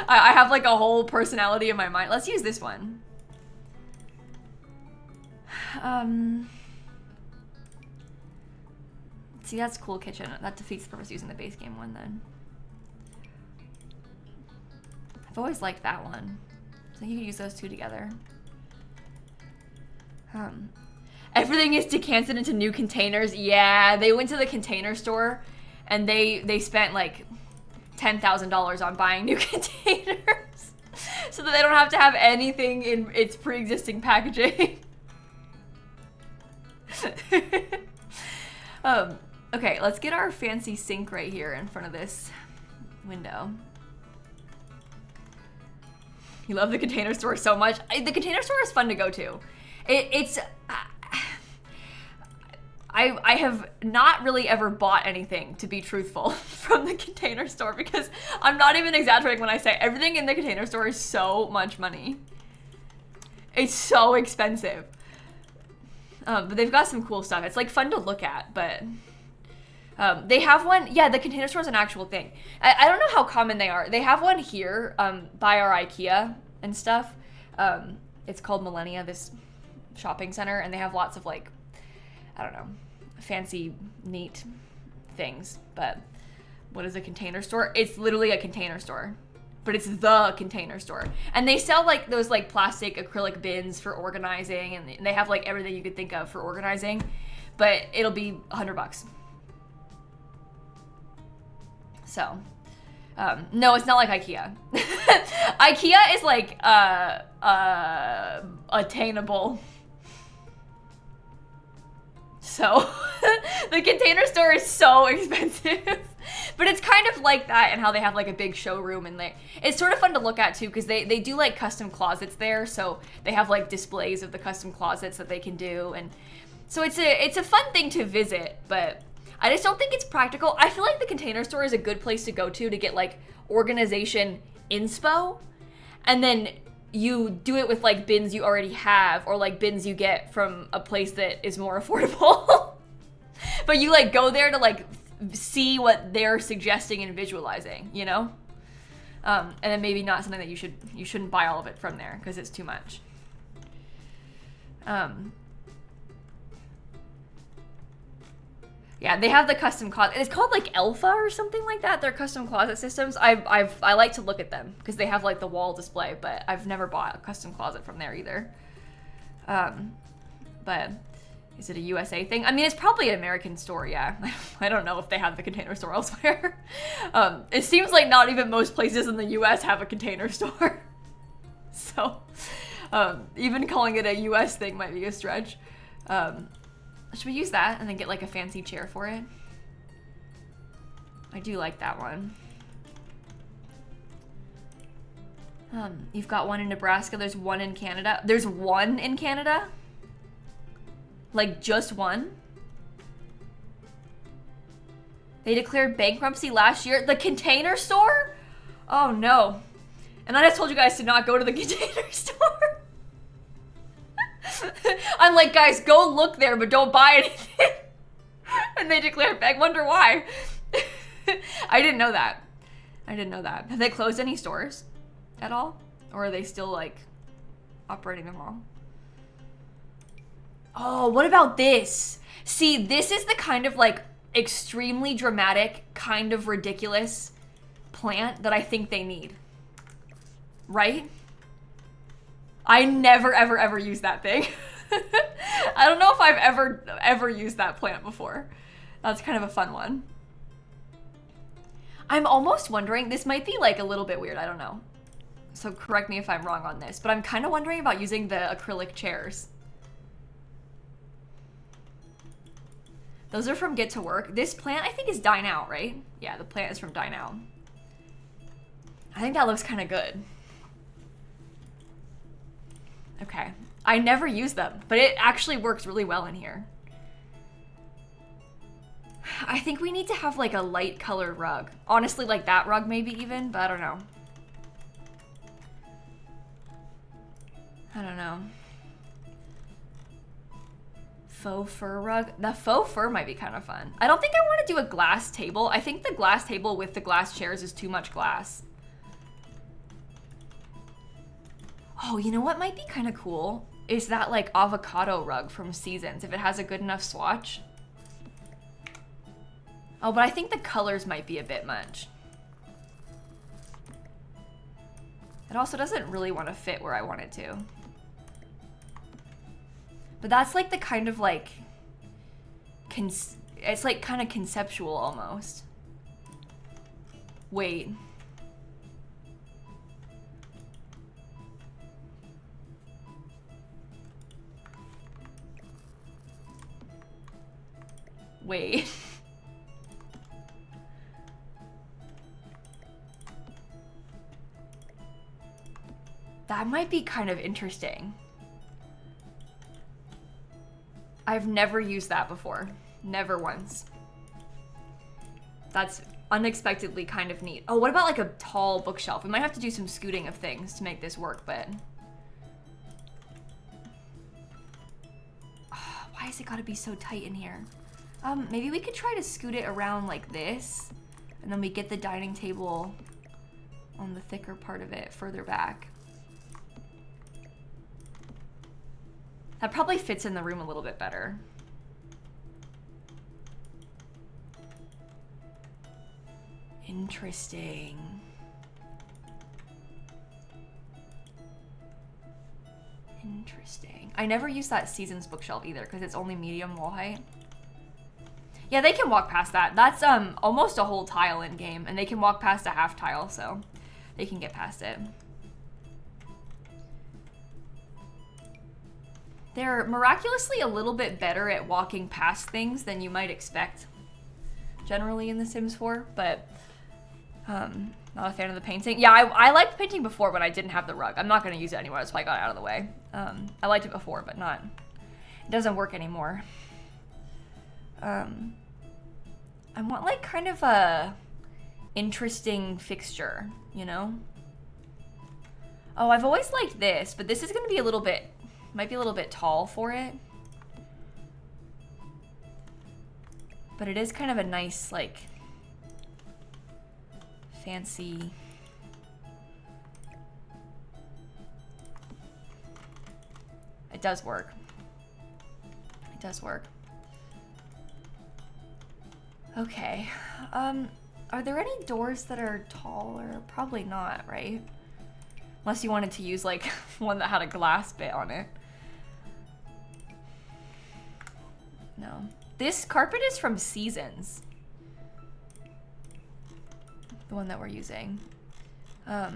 I have like a whole personality in my mind. Let's use this one. See, that's cool kitchen. That defeats the purpose of using the base game one then. I've always liked that one. So you could use those two together. Everything is decanted into new containers. Yeah, they went to the container store and they spent like $10,000 on buying new containers so that they don't have to have anything in its pre-existing packaging. Okay, let's get our fancy sink right here in front of this window. You love the container store so much. The container store is fun to go to. I have not really ever bought anything, to be truthful, from the container store, because I'm not even exaggerating when I say everything in the container store is so much money. It's so expensive. But they've got some cool stuff. It's like fun to look at, but they have one. Yeah, the container store is an actual thing. I don't know how common they are. They have one here by our IKEA and stuff. It's called Millennia, this shopping center, and they have lots of like, I don't know, fancy, neat things. But what is a container store? It's literally a container store, but it's the container store. And they sell like those like plastic acrylic bins for organizing, and they have like everything you could think of for organizing, but it'll be $100. So, no, it's not like IKEA. IKEA is like attainable. So the container store is so expensive, but it's kind of like that, and how they have like a big showroom, and it's sort of fun to look at too, because they do like custom closets there, so they have like displays of the custom closets that they can do, and so it's a fun thing to visit. But I just don't think it's practical. I feel like the Container Store is a good place to go to get like organization inspo, and then you do it with like bins you already have, or like bins you get from a place that is more affordable. But you like go there to like see what they're suggesting and visualizing, you know? And then maybe not something that you shouldn't buy all of it from there because it's too much. Yeah, they have the custom closet. It's called like Alpha or something like that. They're custom closet systems. I like to look at them because they have like the wall display, but I've never bought a custom closet from there either. But is it a USA thing? I mean, it's probably an American store, yeah. I don't know if they have the Container Store elsewhere. It seems like not even most places in the US have a Container Store. So even calling it a US thing might be a stretch. Should we use that and then get like a fancy chair for it? I do like that one. You've got one in Nebraska. There's one in Canada. There's one in Canada? Like just one? They declared bankruptcy last year. The Container Store? Oh no. And I just told you guys to not go to the Container Store. I'm like, guys, go look there, but don't buy anything. And they declared, I wonder why. I didn't know that. Have they closed any stores at all? Or are they still like operating them all? Oh, what about this? See, this is the kind of like extremely dramatic, kind of ridiculous plant that I think they need. Right? I never, ever use that thing. I don't know if I've ever used that plant before. That's kind of a fun one. I'm almost wondering, this might be like a little bit weird, I don't know. So correct me if I'm wrong on this, but I'm kind of wondering about using the acrylic chairs. Those are from Get to Work. This plant I think is Dine Out, right? Yeah, the plant is from Dine Out. I think that looks kind of good. Okay, I never use them, but it actually works really well in here. I think we need to have like a light colored rug. Honestly, like that rug maybe even, but I don't know. Faux fur rug. The faux fur might be kind of fun. I don't think I want to do a glass table. I think the glass table with the glass chairs is too much glass. Oh, you know what might be kind of cool? Is that like avocado rug from Seasons, if it has a good enough swatch. Oh, but I think the colors might be a bit much. It also doesn't really want to fit where I want it to. But that's like the kind of like, it's like kind of conceptual almost. Wait. Wait. That might be kind of interesting. I've never used that before. Never once. That's unexpectedly kind of neat. Oh, what about like a tall bookshelf? We might have to do some scooting of things to make this work, but... Oh, why has it gotta be so tight in here? Maybe we could try to scoot it around like this, and then we get the dining table on the thicker part of it further back. That probably fits in the room a little bit better. Interesting. Interesting. I never use that Seasons bookshelf either because it's only medium wall height. Yeah, they can walk past that. That's almost a whole tile in game, and they can walk past a half tile, so they can get past it. They're miraculously a little bit better at walking past things than you might expect generally in The Sims 4, but not a fan of the painting. Yeah, I liked the painting before, but I didn't have the rug. I'm not going to use it anymore. That's why I got it out of the way. I liked it before, but it doesn't work anymore. I want like kind of a interesting fixture, you know? Oh, I've always liked this, but this is gonna be a little bit, might be a little bit tall for it. But it is kind of a nice, like, fancy. It does work. It does work. Okay. Are there any doors that are taller? Probably not, right? Unless you wanted to use like one that had a glass bit on it. No. This carpet is from Seasons. The one that we're using. I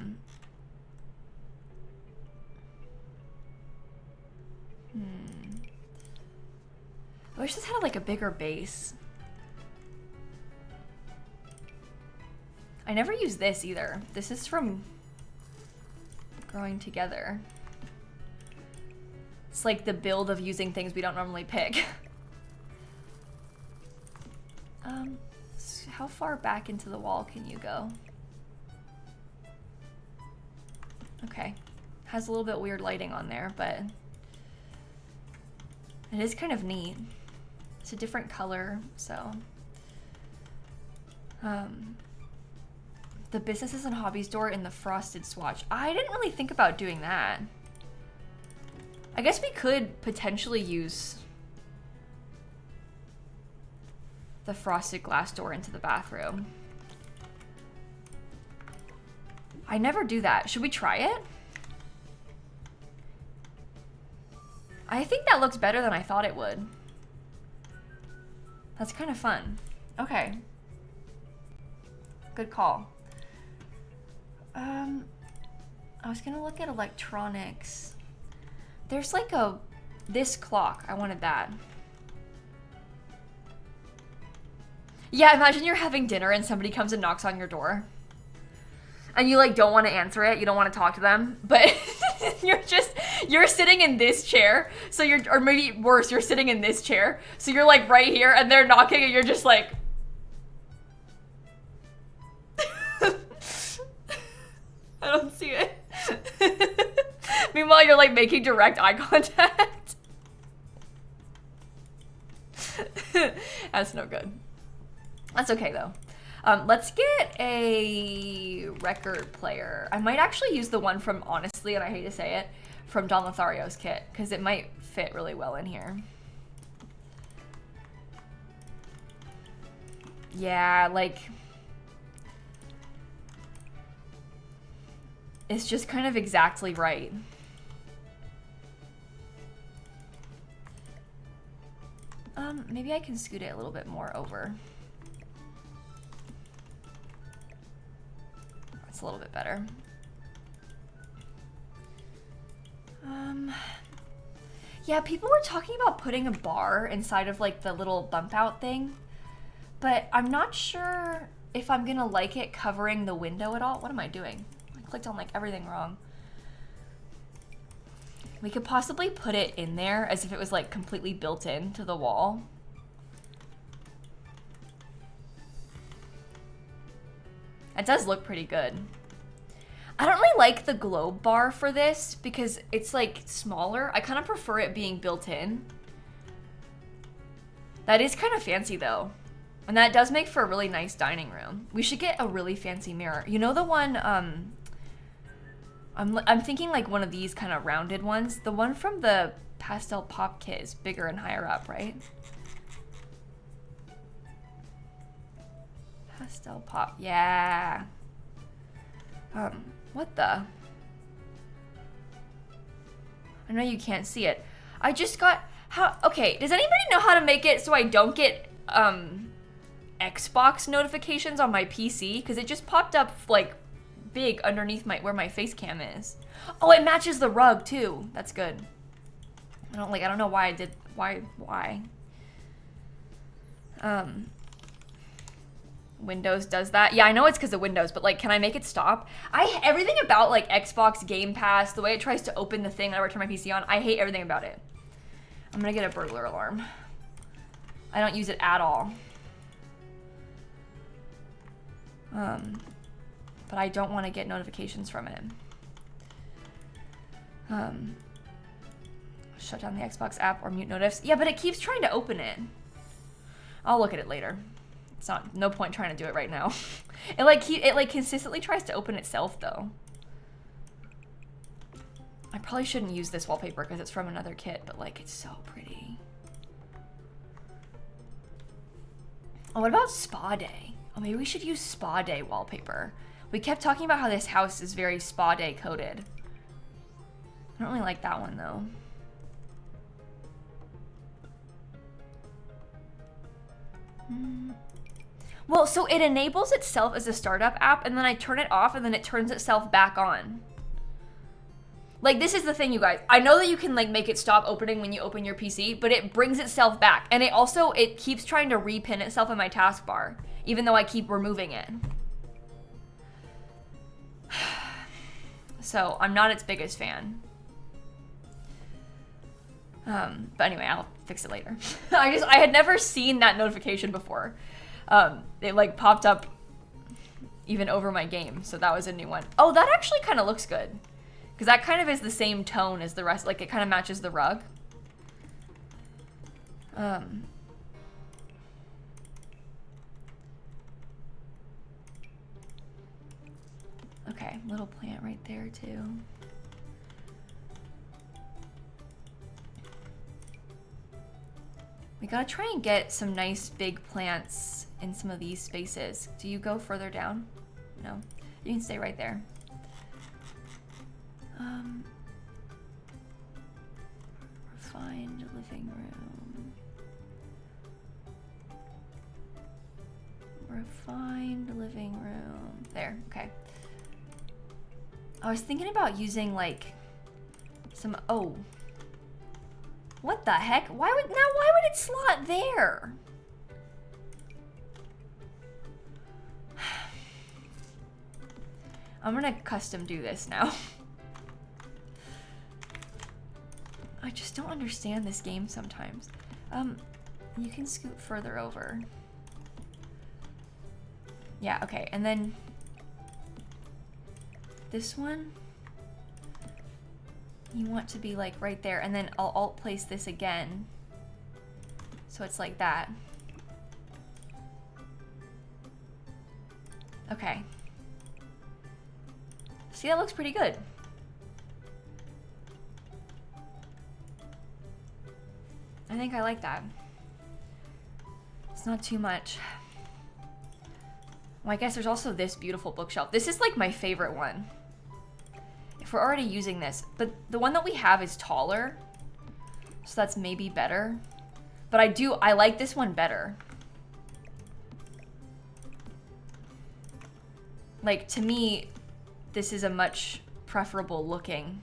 wish this had like a bigger base. I never use this either. This is from Growing Together. It's like the build of using things we don't normally pick. How far back into the wall can you go? Okay. Has a little bit weird lighting on there, but it is kind of neat. It's a different color, so. The businesses and hobbies door in the frosted swatch. I didn't really think about doing that. I guess we could potentially use the frosted glass door into the bathroom. I never do that. Should we try it? I think that looks better than I thought it would. That's kind of fun. Okay. Good call. I was gonna look at electronics. There's like this clock. I wanted that. Yeah, imagine you're having dinner and somebody comes and knocks on your door. And you like don't want to answer it. You don't want to talk to them, but you're sitting in this chair. So or maybe worse, you're sitting in this chair. So you're like right here and they're knocking and you're just like, I don't see it. Meanwhile, you're like making direct eye contact. That's no good. That's okay though. Let's get a record player. I might actually use the one from, honestly, and I hate to say it, from Don Lothario's kit, because it might fit really well in here. Yeah, like, it's just kind of exactly right. Maybe I can scoot it a little bit more over. That's a little bit better. Yeah, people were talking about putting a bar inside of like the little bump out thing, but I'm not sure if I'm gonna like it covering the window at all. What am I doing? I clicked on like everything wrong. We could possibly put it in there as if it was like completely built into the wall. It does look pretty good. I don't really like the globe bar for this because it's like smaller. I kind of prefer it being built in. That is kind of fancy though. And that does make for a really nice dining room. We should get a really fancy mirror. You know the one, I'm thinking like one of these kind of rounded ones. The one from the Pastel Pop kit is bigger and higher up, right? Pastel Pop, yeah. What the? I know you can't see it. I just got, okay, does anybody know how to make it so I don't get, Xbox notifications on my PC? Because it just popped up, like, big underneath where my face cam is. Oh, it matches the rug, too. That's good. I don't know why I did, why? Windows does that. Yeah, I know it's because of Windows, but like, can I make it stop? Everything about like Xbox Game Pass, the way it tries to open the thing whenever I turn my PC on, I hate everything about it. I'm gonna get a burglar alarm. I don't use it at all. But I don't want to get notifications from it. Shut down the Xbox app or mute notifs. Yeah, but it keeps trying to open it. I'll look at it later. It's not, no point trying to do it right now. It like consistently tries to open itself though. I probably shouldn't use this wallpaper because it's from another kit, but like it's so pretty. Oh, what about Spa Day? Oh, maybe we should use Spa Day wallpaper. We kept talking about how this house is very Spa Day coded. I don't really like that one though. Well, so it enables itself as a startup app and then I turn it off and then it turns itself back on. Like, this is the thing, you guys. I know that you can like make it stop opening when you open your PC, but it brings itself back. And it keeps trying to repin itself in my taskbar, even though I keep removing it. So I'm not its biggest fan. But anyway, I'll fix it later. I had never seen that notification before. It like popped up even over my game, so that was a new one. Oh, that actually kind of looks good. Because that kind of is the same tone as the rest, like it kind of matches the rug. Okay, little plant right there too. We gotta try and get some nice big plants in some of these spaces. Do you go further down? No, you can stay right there. Refined living room. Refined living room. There, okay. I was thinking about using like some, oh. What the heck? Why would it slot there? I'm gonna custom do this now. I just don't understand this game sometimes. You can scoot further over. Yeah, okay, and then this one, you want to be like right there, and then I'll alt place this again. So it's like that. Okay. See, that looks pretty good. I think I like that. It's not too much. Well, I guess there's also this beautiful bookshelf. This is like my favorite one. If we're already using this, but the one that we have is taller, so that's maybe better. But I like this one better. Like, to me, this is a much preferable looking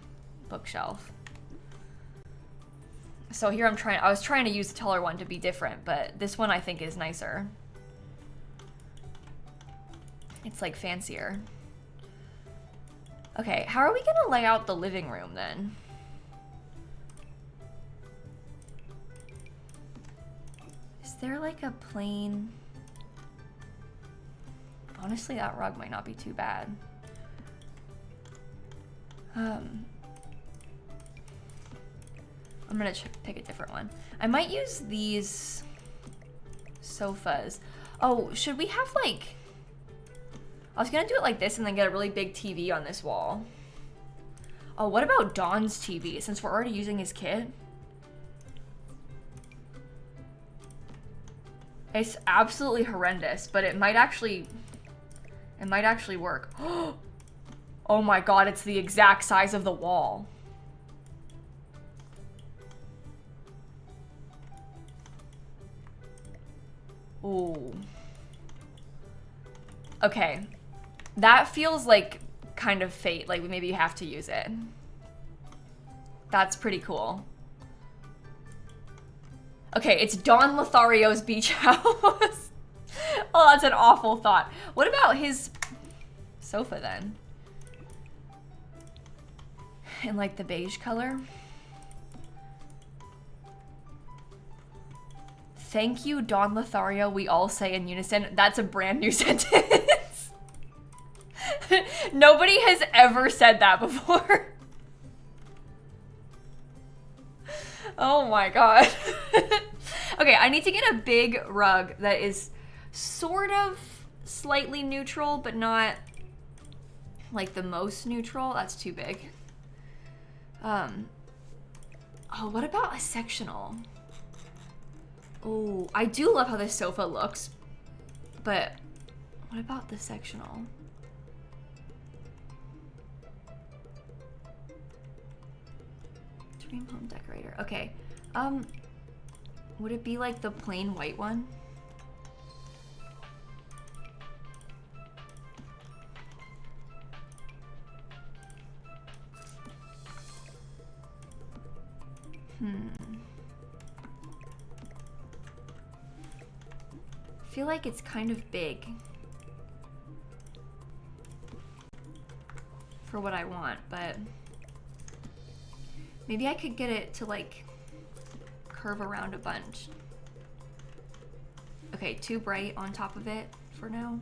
bookshelf. So here I was trying to use the taller one to be different, but this one I think is nicer. It's like fancier. Okay, how are we gonna lay out the living room then? Is there like a plain... Honestly, that rug might not be too bad. I'm gonna pick a different one. I might use these sofas. Oh, should we have like... I was gonna do it like this and then get a really big TV on this wall. Oh, what about Dawn's TV, since we're already using his kit? It's absolutely horrendous, but it might actually work. Oh my god, it's the exact size of the wall. Ooh. Okay. That feels like kind of fate, like maybe you have to use it. That's pretty cool. Okay, it's Don Lothario's beach house. Oh, that's an awful thought. What about his sofa then? In like the beige color? Thank you, Don Lothario, we all say in unison. That's a brand new sentence. Nobody has ever said that before. Oh my god. Okay, I need to get a big rug that is sort of slightly neutral, but not like the most neutral. That's too big. Oh, what about a sectional? Oh, I do love how this sofa looks, but what about the sectional? Dream home decorator. Okay. Would it be like the plain white one? I feel like it's kind of big for what I want, but maybe I could get it to like curve around a bunch. Okay, too bright on top of it for now.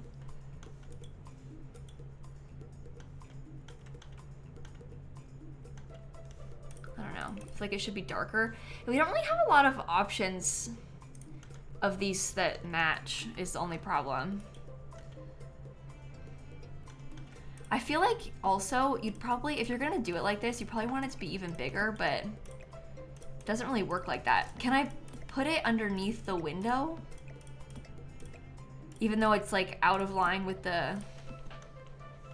I don't know. It's like it should be darker. And we don't really have a lot of options of these that match is the only problem. I feel like also you'd probably, if you're gonna do it like this, you probably want it to be even bigger, but it doesn't really work like that. Can I put it underneath the window? Even though it's like out of line with the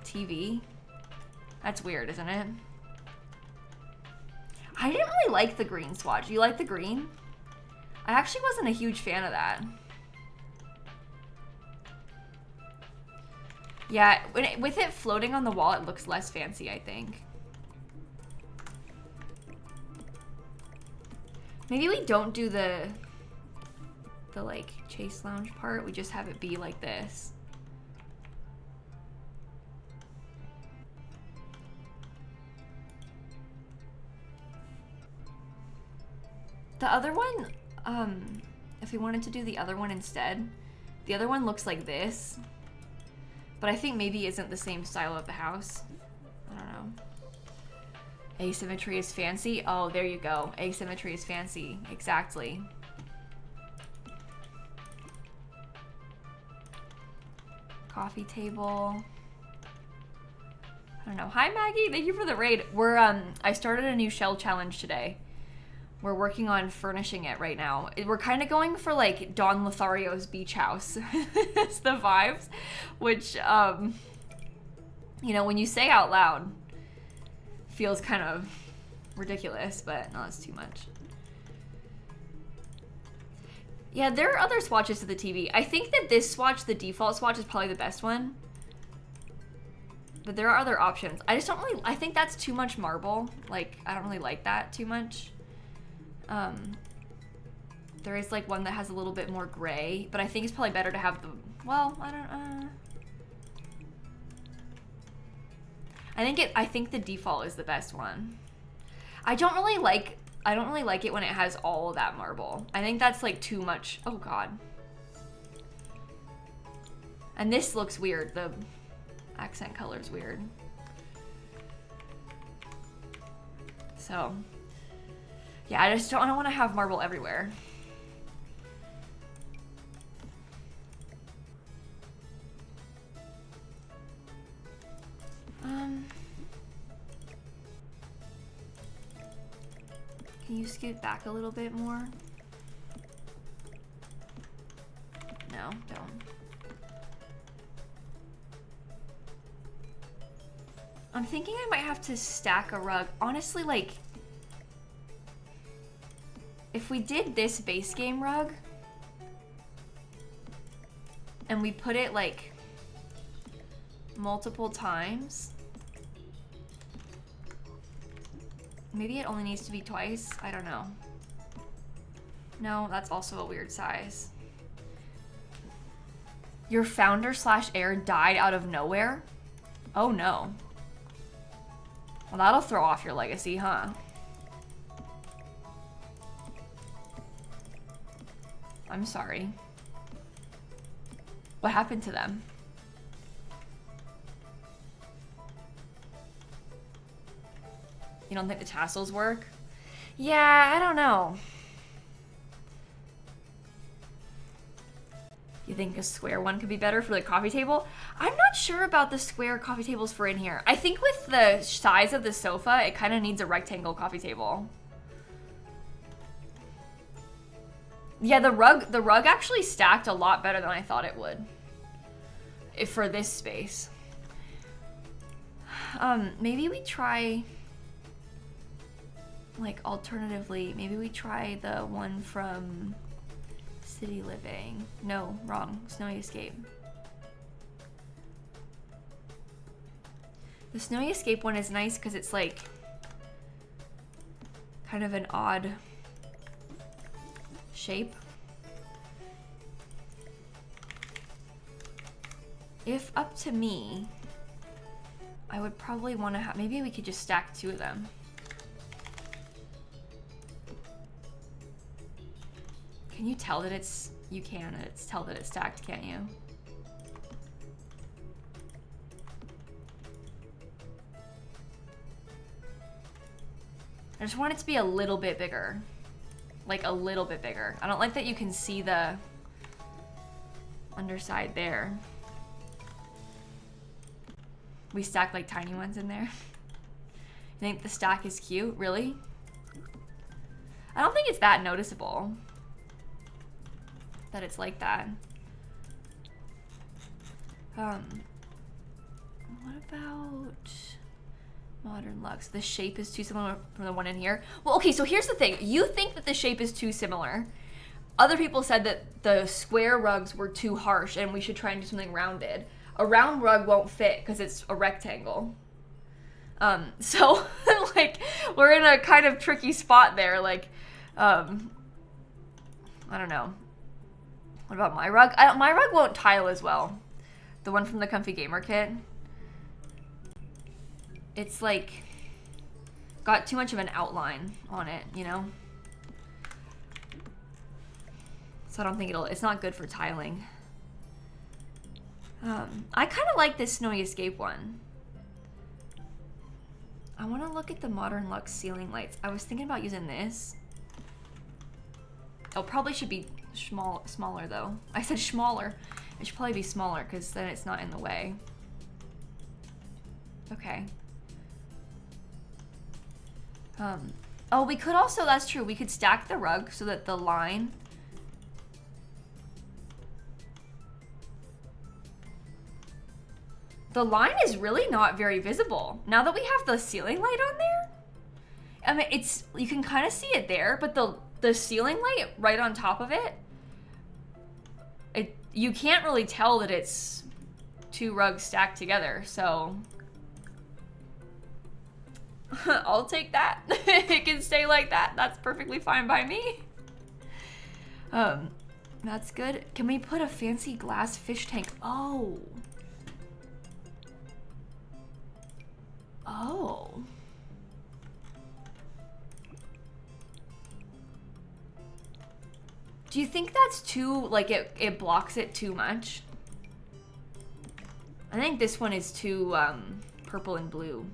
TV? That's weird, isn't it? I didn't really like the green swatch. You like the green? I actually wasn't a huge fan of that. Yeah, with it floating on the wall, it looks less fancy, I think. Maybe we don't do the like chase lounge part. We just have it be like this. The other one, if we wanted to do the other one instead, the other one looks like this, but I think maybe isn't the same style of the house. I don't know. Asymmetry is fancy. Oh, there you go. Asymmetry is fancy. Exactly. Coffee table. I don't know. Hi, Maggie. Thank you for the raid. I started a new shell challenge today. We're working on furnishing it right now. We're kind of going for like Don Lothario's beach house. It's the vibes, which, you know, when you say out loud, feels kind of ridiculous, but no, it's too much. Yeah, there are other swatches to the TV. I think that this swatch, the default swatch, is probably the best one. But there are other options. I just don't really, I think that's too much marble. Like, I don't really like that too much. There is like one that has a little bit more gray, but I think it's probably better to have the, well, I don't, I think the default is the best one. I don't really like it when it has all of that marble. I think that's like too much. Oh god. And this looks weird. The accent color is weird. So, yeah, I don't want to have marble everywhere. Can you scoot back a little bit more? No, don't. I'm thinking I might have to stack a rug. Honestly, like, if we did this base game rug and we put it like multiple times, maybe it only needs to be twice. I don't know. No, that's also a weird size. Your founder / heir died out of nowhere? Oh no. Well, that'll throw off your legacy, huh? I'm sorry. What happened to them? You don't think the tassels work? Yeah, I don't know. You think a square one could be better for the coffee table? I'm not sure about the square coffee tables for in here. I think with the size of the sofa, it kind of needs a rectangle coffee table. Yeah, the rug actually stacked a lot better than I thought it would. For this space. Maybe we try, like, alternatively, maybe we try the one from City Living. No, wrong. Snowy Escape. The Snowy Escape one is nice because it's like kind of an odd shape. If up to me, I would probably want to have, maybe we could just stack 2 of them. Can you tell that it's, you can, tell that it's stacked, can't you? I just want it to be a little bit bigger. Like a little bit bigger. I don't like that you can see the underside there. We stack like tiny ones in there. You think the stack is cute? Really? I don't think it's that noticeable that it's like that. What about Modern Luxe? The shape is too similar from the one in here. Well, okay, so here's the thing. You think that the shape is too similar. Other people said that the square rugs were too harsh and we should try and do something rounded. A round rug won't fit because it's a rectangle. So like we're in a kind of tricky spot there. Like, I don't know. What about my rug? My rug won't tile as well. The one from the Comfy Gamer kit. It's like got too much of an outline on it, you know? So I don't think it's not good for tiling. I kind of like this Snowy Escape one. I want to look at the Modern Luxe ceiling lights. I was thinking about using this. Oh, probably should be smaller though. I said smaller. It should probably be smaller because then it's not in the way. Okay. Oh, we could also, that's true, we could stack the rug so that the line is really not very visible. Now that we have the ceiling light on there, I mean, you can kind of see it there, but the ceiling light right on top of it, you can't really tell that it's 2 rugs stacked together, so I'll take that. It can stay like that. That's perfectly fine by me. That's good. Can we put a fancy glass fish tank? Oh. Oh. Do you think that's too, like it blocks it too much? I think this one is too purple and blue.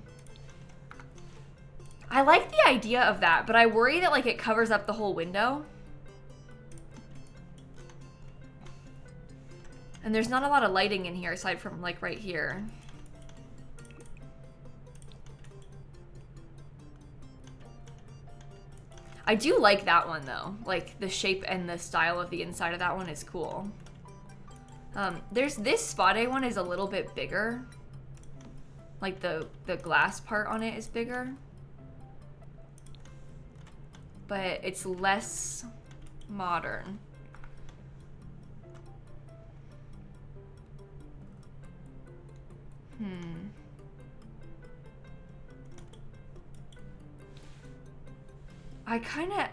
I like the idea of that, but I worry that like it covers up the whole window. And there's not a lot of lighting in here aside from like right here. I do like that one though. Like the shape and the style of the inside of that one is cool. There's this spade one is a little bit bigger. Like the glass part on it is bigger. But it's less modern.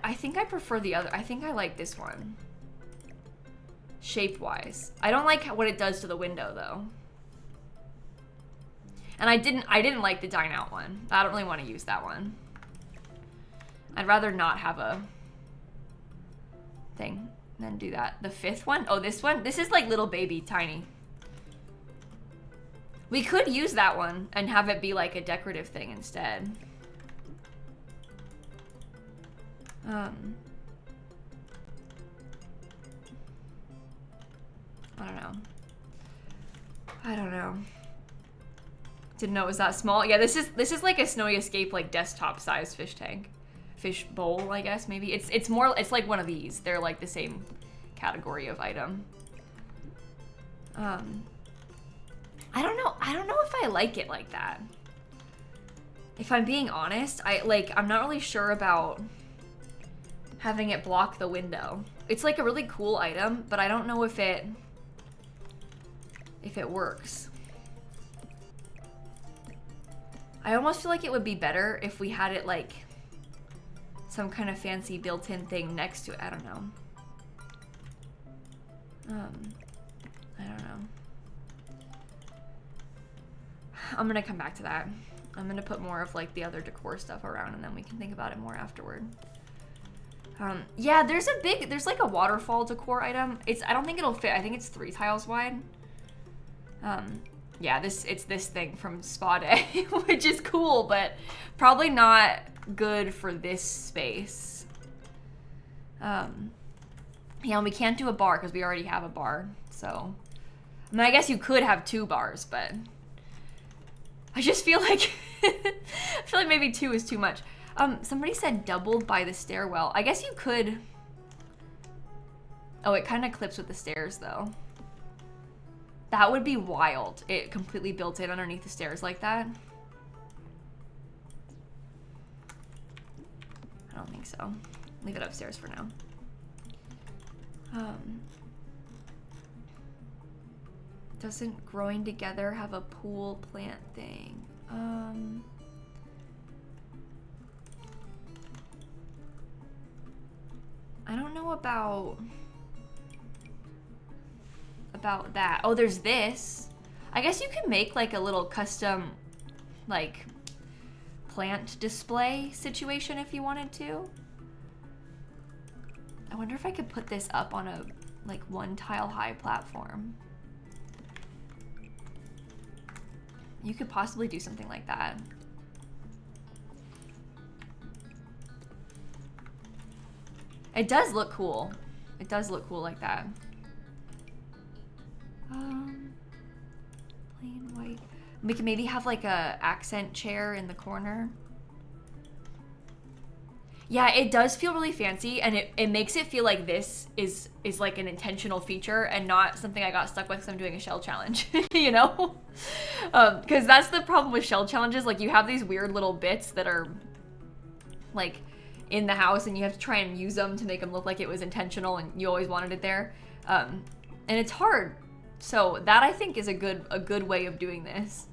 I think I prefer the other. I think I like this one. Shape-wise. I don't like what it does to the window though. And I didn't like the dine out one. I don't really want to use that one. I'd rather not have a thing than do that. The 5th one? Oh, this one? This is like little baby tiny. We could use that one and have it be like a decorative thing instead. I don't know. I don't know. Didn't know it was that small. Yeah, this is like a Snowy Escape, like desktop size fish tank. Fish bowl, I guess, maybe. It's more, it's like one of these. They're like the same category of item. I don't know if I like it like that. If I'm being honest, I'm not really sure about having it block the window. It's like a really cool item, but I don't know if it works. I almost feel like it would be better if we had it like some kind of fancy built-in thing next to it. I don't know. I don't know. I'm gonna come back to that. I'm gonna put more of like the other decor stuff around and then we can think about it more afterward. Yeah, there's like a waterfall decor item. I don't think it'll fit. I think it's 3 tiles wide. Yeah, it's this thing from Spa Day, which is cool, but probably not good for this space. Yeah, and we can't do a bar because we already have a bar. So, I mean, I guess you could have 2 bars, but I just feel like maybe 2 is too much. Somebody said doubled by the stairwell. I guess you could. Oh, it kind of clips with the stairs though. That would be wild. It completely built in underneath the stairs like that. I don't think so. Leave it upstairs for now. Doesn't growing together have a pool plant thing? I don't know about that. Oh, there's this. I guess you can make like a little custom like plant display situation if you wanted to. I wonder if I could put this up on a like 1 tile high platform. You could possibly do something like that. It does look cool. It does look cool like that. Plain white. We can maybe have like a accent chair in the corner. Yeah, it does feel really fancy, and it makes it feel like this is like an intentional feature and not something I got stuck with because I'm doing a shell challenge, you know? Because that's the problem with shell challenges. Like, you have these weird little bits that are like in the house, and you have to try and use them to make them look like it was intentional and you always wanted it there. And it's hard. So that, I think, is a good way of doing this.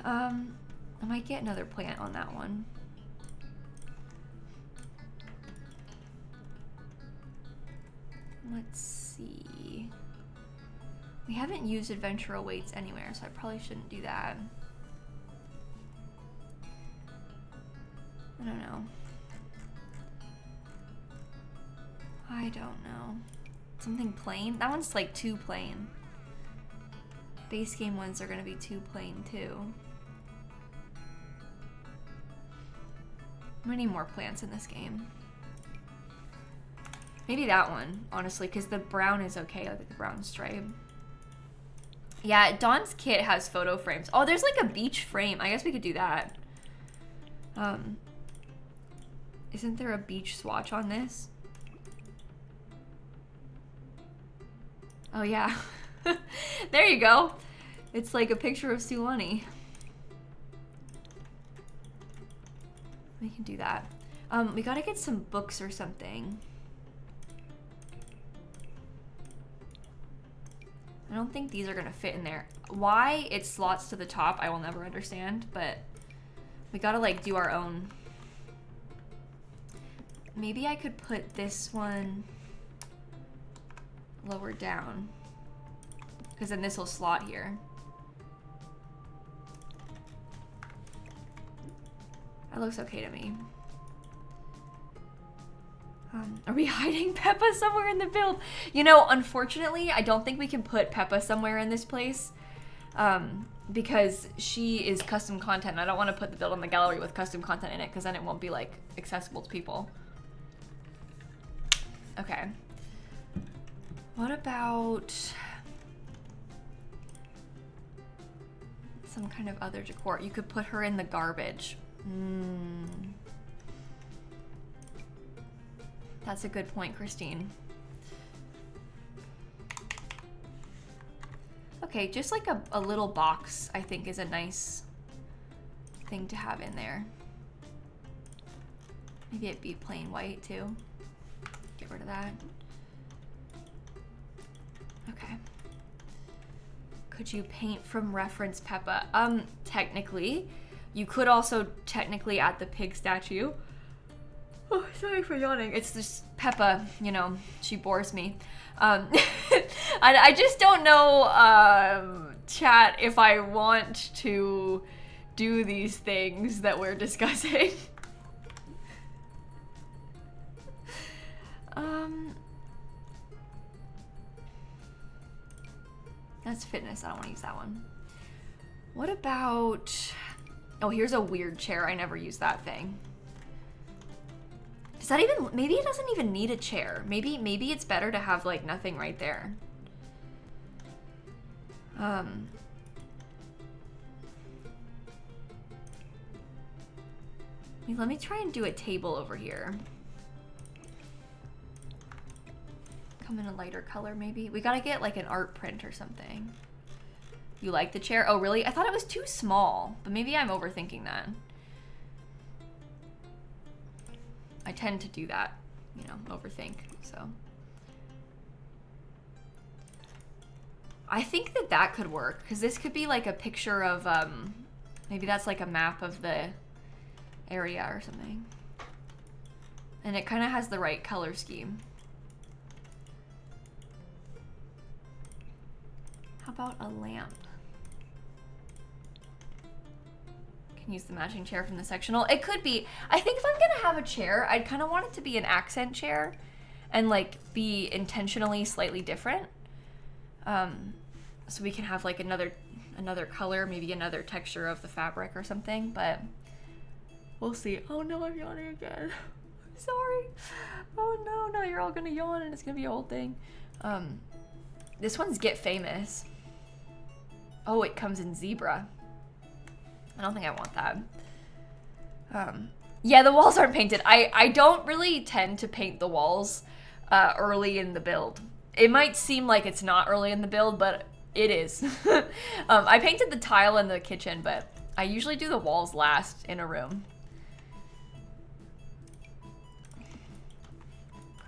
I might get another plant on that one. Let's see. We haven't used adventural weights anywhere, so I probably shouldn't do that. I don't know. I don't know. Something plain? That one's like too plain. Base game ones are gonna be too plain too. I'm gonna need more plants in this game. Maybe that one, honestly, because the brown is okay, like the brown stripe. Yeah, Dawn's kit has photo frames. Oh, there's like a beach frame. I guess we could do that. Isn't there a beach swatch on this? Oh yeah. There you go. It's like a picture of Sulani. We can do that. We gotta get some books or something. I don't think these are gonna fit in there. Why it slots to the top, I will never understand, but we gotta like do our own. Maybe I could put this one lower down, because then this will slot here. That looks okay to me. Are we hiding Peppa somewhere in the build? You know, unfortunately, I don't think we can put Peppa somewhere in this place. because she is custom content. And I don't want to put the build on the gallery with custom content in it because then it won't be like accessible to people. Okay. What about some kind of other decor? You could put her in the garbage. That's a good point, Christine. Okay, just like a little box, I think, is a nice thing to have in there. Maybe it'd be plain white too. Get rid of that. Okay. Could you paint from reference Peppa? Technically. You could also technically add the pig statue. Oh, sorry for yawning. It's just Peppa, you know, she bores me. I just don't know, chat, if I want to do these things that we're discussing. That's fitness. I don't want to use that one. What about... Oh, here's a weird chair. I never use that thing. Does that even... Maybe it doesn't even need a chair. Maybe it's better to have, like, nothing right there. Let me try and do a table over here. Come in a lighter color, maybe. We gotta get like an art print or something. You like the chair? Oh, really? I thought it was too small, but maybe I'm overthinking that. I tend to do that, you know, overthink, so. I think that that could work, because this could be like a picture of, maybe that's like a map of the area or something. And it kind of has the right color scheme. How about a lamp? Can use the matching chair from the sectional. It could be. I think if I'm gonna have a chair, I'd kind of want it to be an accent chair and like be intentionally slightly different. So we can have like another color, maybe another texture of the fabric or something, but we'll see. Oh no, I'm yawning again. I'm sorry. Oh no, now you're all gonna yawn and it's gonna be a whole thing. This one's Get Famous. Oh, it comes in zebra. I don't think I want that. Yeah, the walls aren't painted. I don't really tend to paint the walls early in the build. It might seem like it's not early in the build, but it is. I painted the tile in the kitchen, but I usually do the walls last in a room.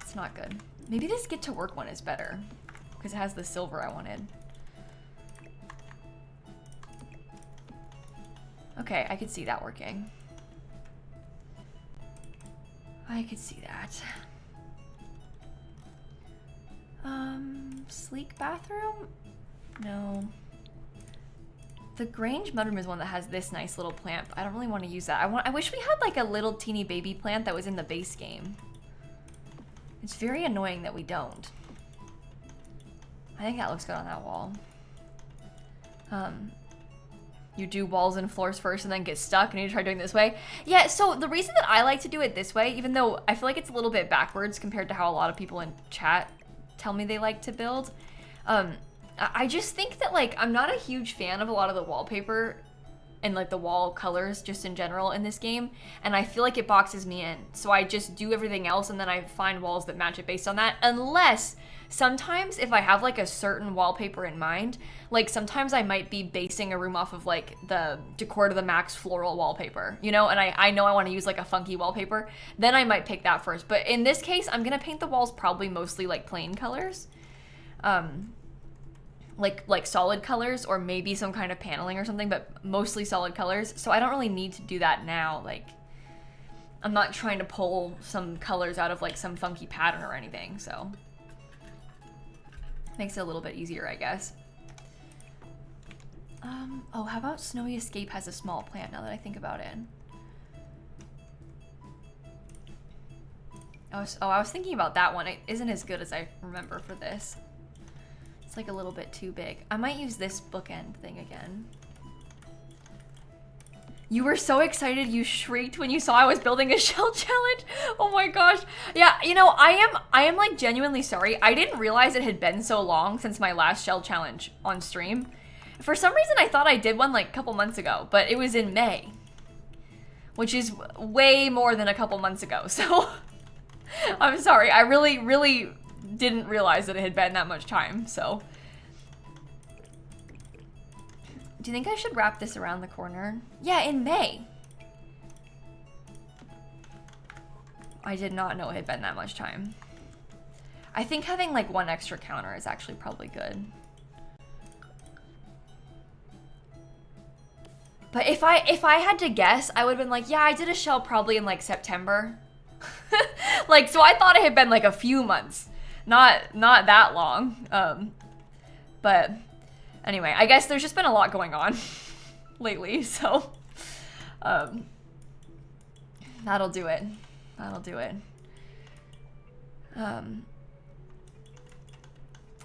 It's not good. Maybe this Get to Work one is better because it has the silver I wanted. Okay, I could see that working. I could see that. Sleek bathroom? No. The Grange mudroom is one that has this nice little plant. I don't really want to use that. I wish we had like a little teeny baby plant that was in the base game. It's very annoying that we don't. I think that looks good on that wall. You do walls and floors first and then get stuck and you try doing it this way. Yeah, so the reason that I like to do it this way, even though I feel like it's a little bit backwards compared to how a lot of people in chat tell me they like to build, I just think that like I'm not a huge fan of a lot of the wallpaper and like the wall colors just in general in this game, and I feel like it boxes me in. So I just do everything else and then I find walls that match it based on that, unless sometimes if I have like a certain wallpaper in mind, like sometimes I might be basing a room off of like the Decor to the Max floral wallpaper, you know, and I know I want to use like a funky wallpaper, then I might pick that first. But in this case, I'm gonna paint the walls probably mostly like plain colors. Like solid colors or maybe some kind of paneling or something, but mostly solid colors. So I don't really need to do that now. Like I'm not trying to pull some colors out of like some funky pattern or anything, so makes it a little bit easier, I guess. Oh, how about Snowy Escape has a small plant now that I think about it. I was thinking about that one. It isn't as good as I remember for this. like a little bit too big. I might use this bookend thing again. You were so excited you shrieked when you saw I was building a shell challenge. Oh my gosh. Yeah, you know, I am like genuinely sorry. I didn't realize it had been so long since my last shell challenge on stream. For some reason I thought I did one like a couple months ago, but it was in May, which is way more than a couple months ago. So I'm sorry. I really didn't realize that it had been that much time. So do you think I should wrap this around the corner? Yeah, in May. I did not know it had been that much time. I think having like one extra counter is actually probably good. But if I had to guess, I would have been like, yeah, I did a shell probably in like September. Like, so I thought it had been like a few months, not that long. But anyway, I guess there's just been a lot going on lately, so that'll do it. That'll do it.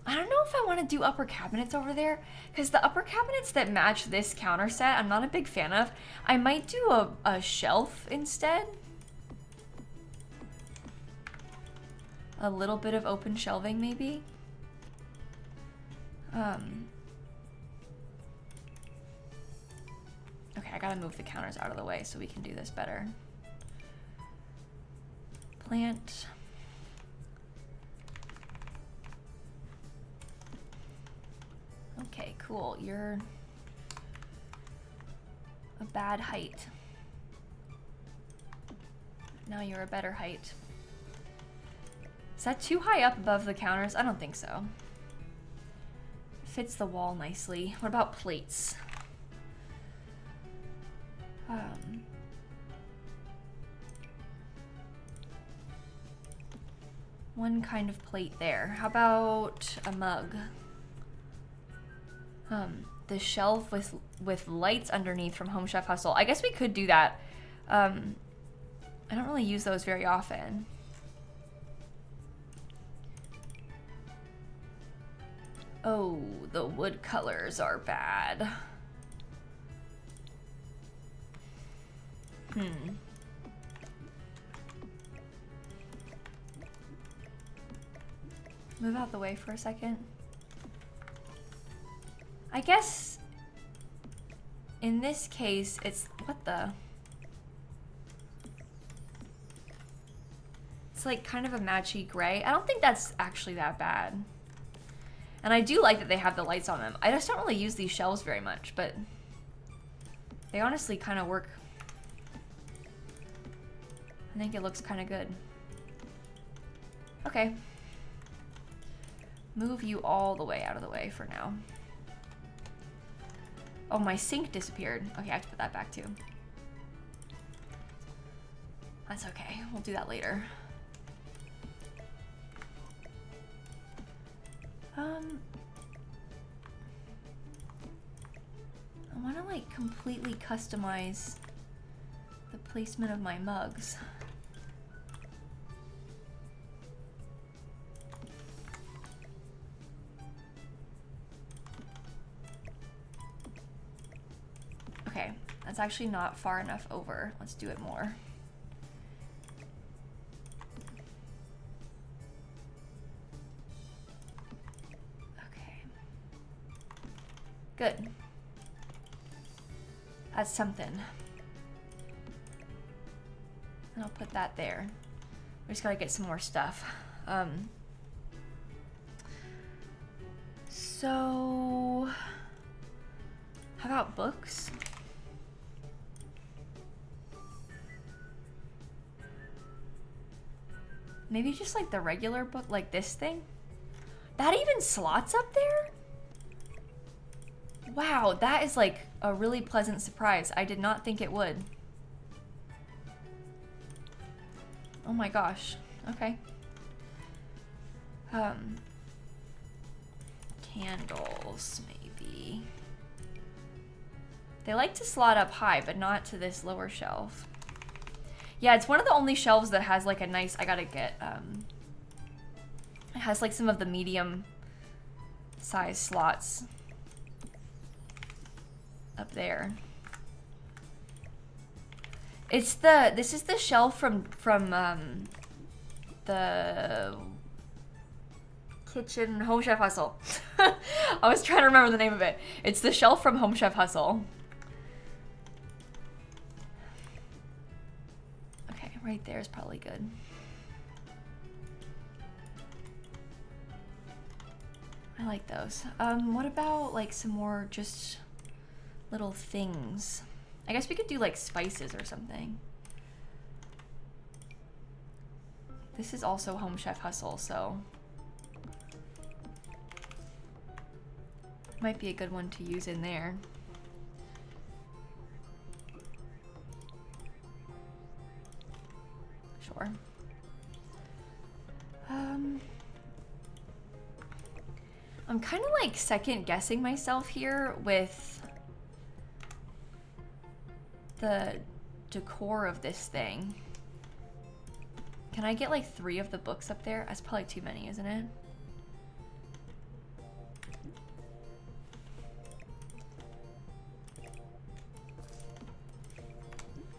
I don't know if I want to do upper cabinets over there, because the upper cabinets that match this counter set, I'm not a big fan of. I might do a shelf instead. A little bit of open shelving, maybe. Okay, I gotta move the counters out of the way so we can do this better. Plant. Okay, cool. You're a bad height. Now you're a better height. Is that too high up above the counters? I don't think so. Fits the wall nicely. What about plates? One kind of plate there. How about a mug? The shelf with lights underneath from Home Chef Hustle. I guess we could do that. I don't really use those very often. Oh, the wood colors are bad. Move out the way for a second. I guess in this case, it's what the? It's like kind of a matchy gray. I don't think that's actually that bad. And I do like that they have the lights on them. I just don't really use these shelves very much, but they honestly kind of work. I think it looks kind of good. Okay. Move you all the way out of the way for now. Oh, my sink disappeared. Okay, I have to put that back too. That's okay. We'll do that later. I want to like completely customize the placement of my mugs. Okay, that's actually not far enough over. Let's do it more. Okay. Good. That's something. And I'll put that there. We just gotta get some more stuff. So, how about books? Maybe just like the regular book, like this thing? That even slots up there? Wow, that is like a really pleasant surprise. I did not think it would. Oh my gosh. Okay. Candles, maybe. They like to slot up high, but not to this lower shelf. Yeah, it's one of the only shelves that has like a nice, I gotta get, it has like some of the medium size slots up there. This is the shelf from the kitchen Home Chef Hustle. I was trying to remember the name of it. It's the shelf from Home Chef Hustle. Okay, right there is probably good. I like those. What about like some more just little things? I guess we could do like spices or something. This is also Home Chef Hustle, so might be a good one to use in there. Sure. I'm kind of like second guessing myself here with the decor of this thing. Can I get like 3 of the books up there? That's probably too many, isn't it?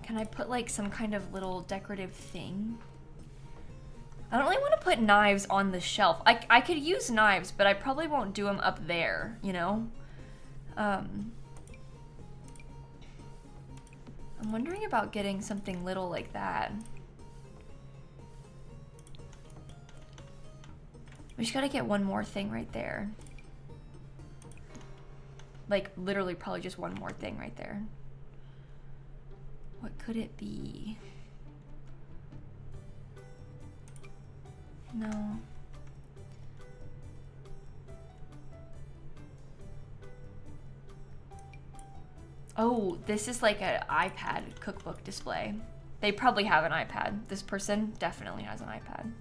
Can I put like some kind of little decorative thing? I don't really want to put knives on the shelf. I could use knives, but I probably won't do them up there, you know? I'm wondering about getting something little like that. We just gotta get one more thing right there. Like, literally probably just one more thing right there. What could it be? No. Oh, this is like an iPad cookbook display. They probably have an iPad. This person definitely has an iPad.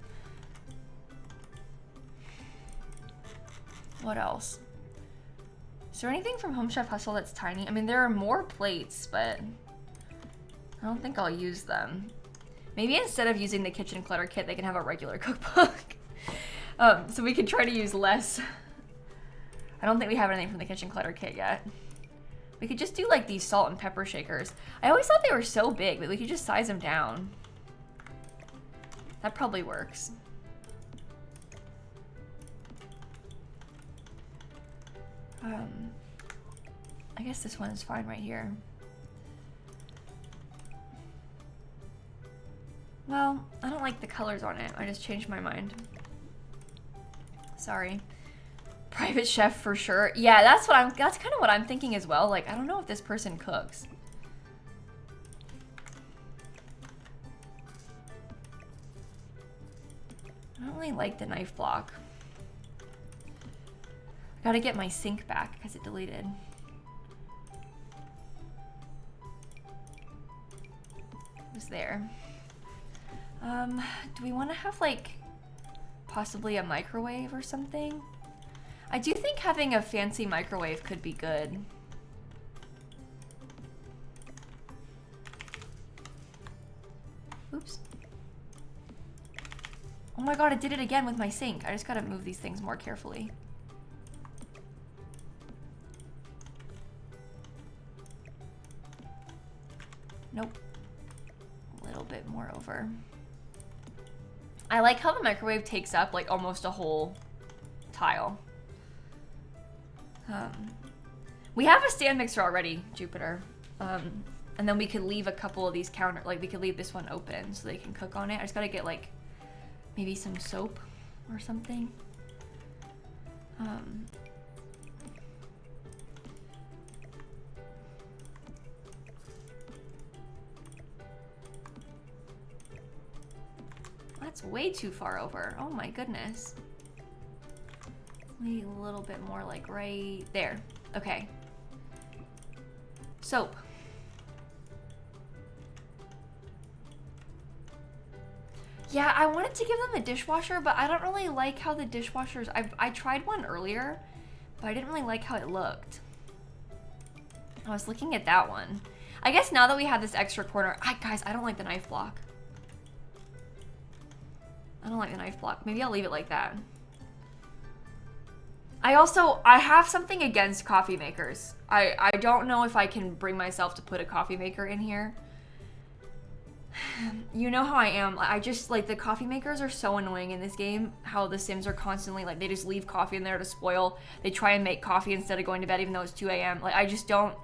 What else? Is there anything from Home Chef Hustle that's tiny? I mean, there are more plates, but I don't think I'll use them. Maybe instead of using the kitchen clutter kit, they can have a regular cookbook. So we can try to use less. I don't think we have anything from the kitchen clutter kit yet. We could just do like these salt and pepper shakers. I always thought they were so big, but we could just size them down. That probably works. I guess this one is fine right here. Well, I don't like the colors on it. I just changed my mind. Sorry. Private chef for sure. Yeah, that's kind of what I'm thinking as well. Like, I don't know if this person cooks. I don't really like the knife block. I gotta get my sink back because it deleted. It was there. Do we want to have like possibly a microwave or something? I do think having a fancy microwave could be good. Oops. Oh my god, I did it again with my sink. I just gotta move these things more carefully. Nope. A little bit more over. I like how the microwave takes up like almost a whole tile. We have a stand mixer already, Jupiter. And then we could leave a couple of these we could leave this one open so they can cook on it. I just gotta get like maybe some soap or something. That's way too far over. Oh my goodness. Maybe a little bit more like right there. Okay. Soap. Yeah, I wanted to give them a dishwasher, but I don't really like how the dishwashers... I tried one earlier, but I didn't really like how it looked. I was looking at that one. I guess now that we have this extra corner... guys, I don't like the knife block. I don't like the knife block. Maybe I'll leave it like that. I have something against coffee makers. I don't know if I can bring myself to put a coffee maker in here. You know how I am. I just, like, the coffee makers are so annoying in this game. How the Sims are constantly, like, they just leave coffee in there to spoil. They try and make coffee instead of going to bed even though it's 2 a.m. Like, I just don't...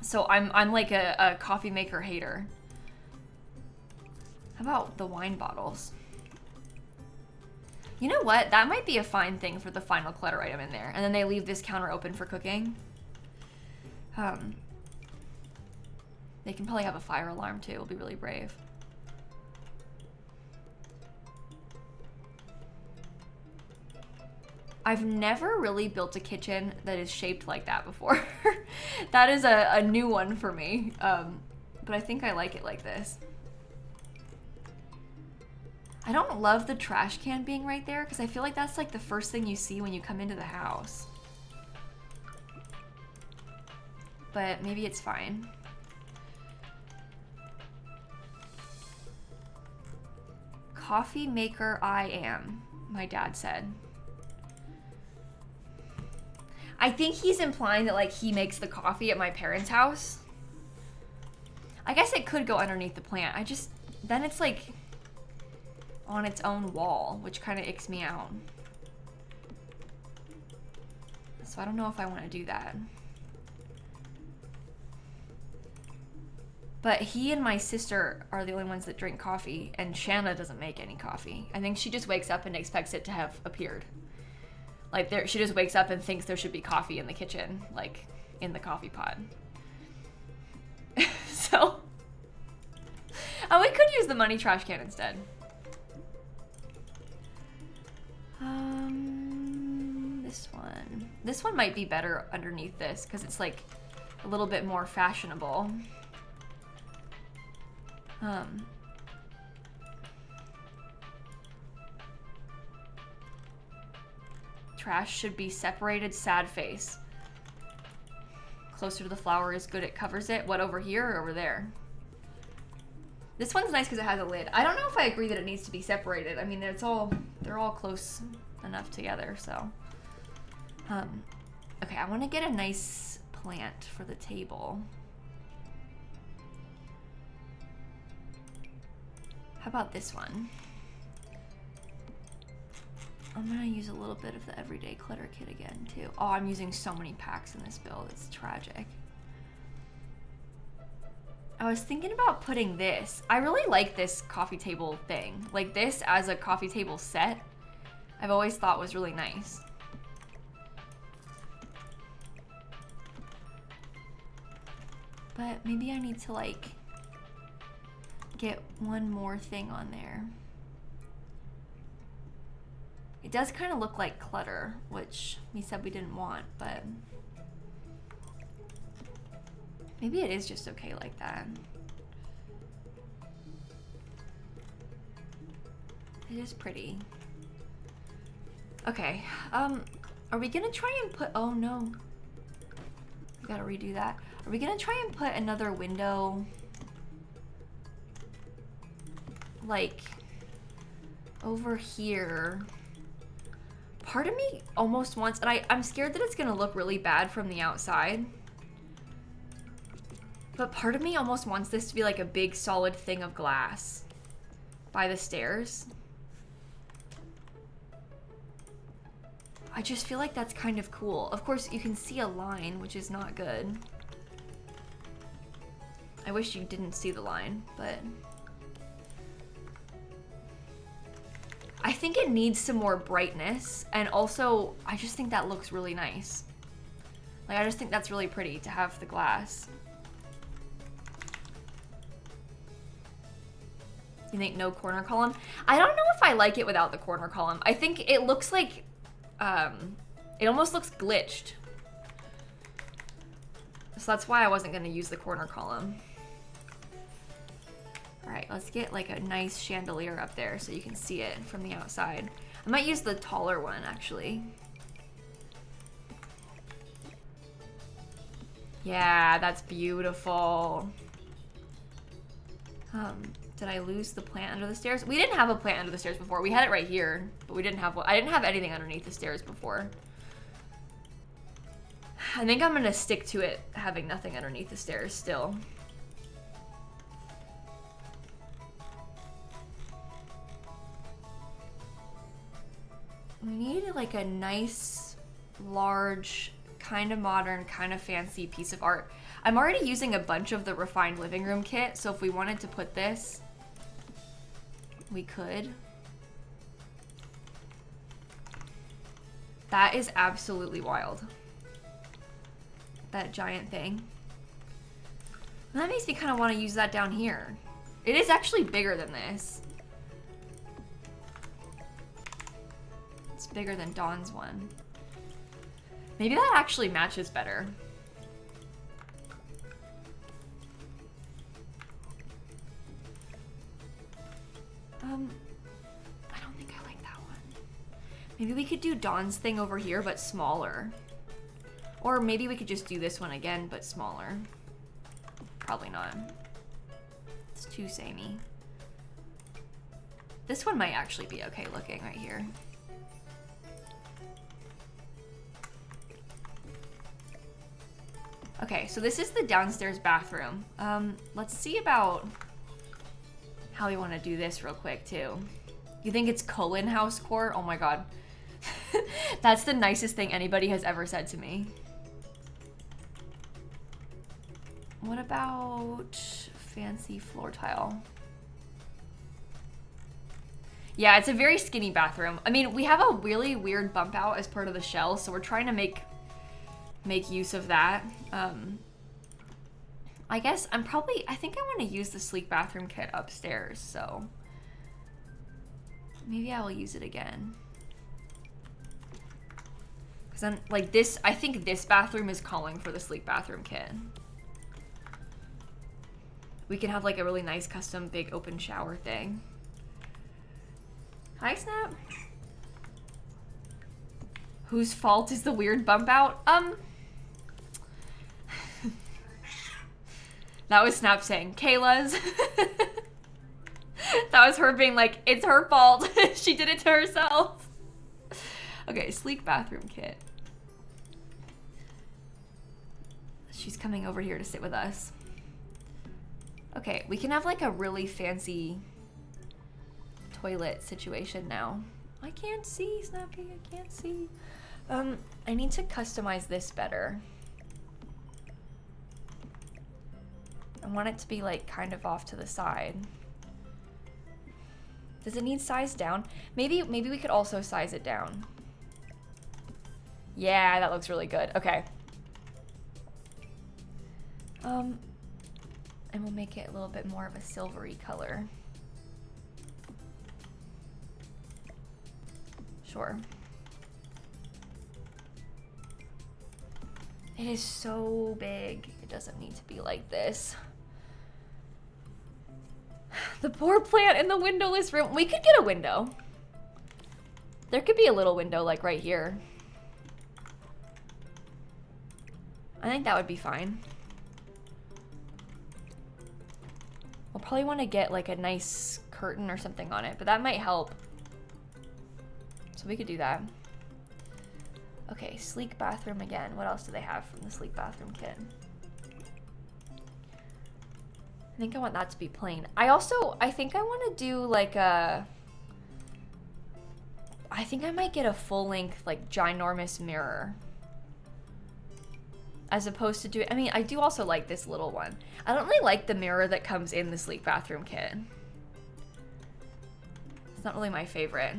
So I'm like a coffee maker hater. How about the wine bottles? You know what? That might be a fine thing for the final clutter item in there. And then they leave this counter open for cooking. They can probably have a fire alarm too. It'll be really brave. I've never really built a kitchen that is shaped like that before. That is a new one for me. But I think I like it like this. I don't love the trash can being right there because I feel like that's like the first thing you see when you come into the house. But maybe it's fine. Coffee maker I am, my dad said. I think he's implying that, like, he makes the coffee at my parents' house. I guess it could go underneath the plant. Then it's like on its own wall, which kind of icks me out. So I don't know if I want to do that. But he and my sister are the only ones that drink coffee, and Shanna doesn't make any coffee. I think she just wakes up and expects it to have appeared. Like, she just wakes up and thinks there should be coffee in the kitchen, like, in the coffee pot. So, we could use the money trash can instead. This one. This one might be better underneath this, because it's, like, a little bit more fashionable. Trash should be separated, sad face. Closer to the flower is good, it covers it. What, over here or over there? This one's nice because it has a lid. I don't know if I agree that it needs to be separated. I mean, they're all close enough together, so. Okay, I want to get a nice plant for the table. How about this one? I'm gonna use a little bit of the Everyday Clutter Kit again, too. Oh, I'm using so many packs in this build. It's tragic. I was thinking about putting this. I really like this coffee table thing. Like, this as a coffee table set, I've always thought was really nice. But maybe I need to, like, get one more thing on there. It does kind of look like clutter, which we said we didn't want, but maybe it is just okay like that. It is pretty. Okay, are we gonna try and put, oh no. We gotta redo that. Are we gonna try and put another window, like, over here? Part of me almost wants, and I'm scared that it's gonna look really bad from the outside, but part of me almost wants this to be like a big solid thing of glass by the stairs. I just feel like that's kind of cool. Of course, you can see a line, which is not good. I wish you didn't see the line, but I think it needs some more brightness, and also I just think that looks really nice. Like, I just think that's really pretty to have the glass. You think no corner column? I don't know if I like it without the corner column. I think it looks like, it almost looks glitched. So that's why I wasn't gonna use the corner column. All right, let's get like a nice chandelier up there so you can see it from the outside. I might use the taller one, actually. Yeah, that's beautiful. Did I lose the plant under the stairs? We didn't have a plant under the stairs before. We had it right here, but we didn't have one. I didn't have anything underneath the stairs before. I think I'm gonna stick to it having nothing underneath the stairs still. We need like a nice, large, kind of modern, kind of fancy piece of art. I'm already using a bunch of the refined living room kit, so if we wanted to put this, we could. That is absolutely wild. That giant thing. That makes me kind of want to use that down here. It is actually bigger than this. It's bigger than Dawn's one. Maybe that actually matches better. I don't think I like that one. Maybe we could do Dawn's thing over here, but smaller. Or maybe we could just do this one again, but smaller. Probably not. It's too samey. This one might actually be okay looking right here. Okay, so this is the downstairs bathroom. Let's see about how we want to do this real quick too. You think it's Cullen house core? Oh my god. That's the nicest thing anybody has ever said to me. What about fancy floor tile? Yeah, it's a very skinny bathroom. I mean, we have a really weird bump out as part of the shell, so we're trying to make use of that. I guess I think I want to use the sleek bathroom kit upstairs, so maybe I will use it again. Because then, like this, I think this bathroom is calling for the sleek bathroom kit. We can have like a really nice custom big open shower thing. Hi, Snap. Whose fault is the weird bump out? That was Snap saying, Kayla's. That was her being like, it's her fault. She did it to herself. Okay, sleek bathroom kit. She's coming over here to sit with us. Okay, we can have like a really fancy toilet situation now. I can't see, Snappy, I can't see. I need to customize this better. I want it to be like kind of off to the side. Does it need size down? Maybe we could also size it down. Yeah, that looks really good. Okay. And we'll make it a little bit more of a silvery color. Sure. It is so big. It doesn't need to be like this. The poor plant in the windowless room. We could get a window. There could be a little window like right here. I think that would be fine. We'll probably want to get like a nice curtain or something on it, but that might help. So we could do that. Okay, sleek bathroom again. What else do they have from the sleek bathroom kit? I think I want that to be plain. I think I want to do like a... I think I might get a full-length, like, ginormous mirror. As opposed to doing... I mean, I do also like this little one. I don't really like the mirror that comes in the sleek bathroom kit. It's not really my favorite.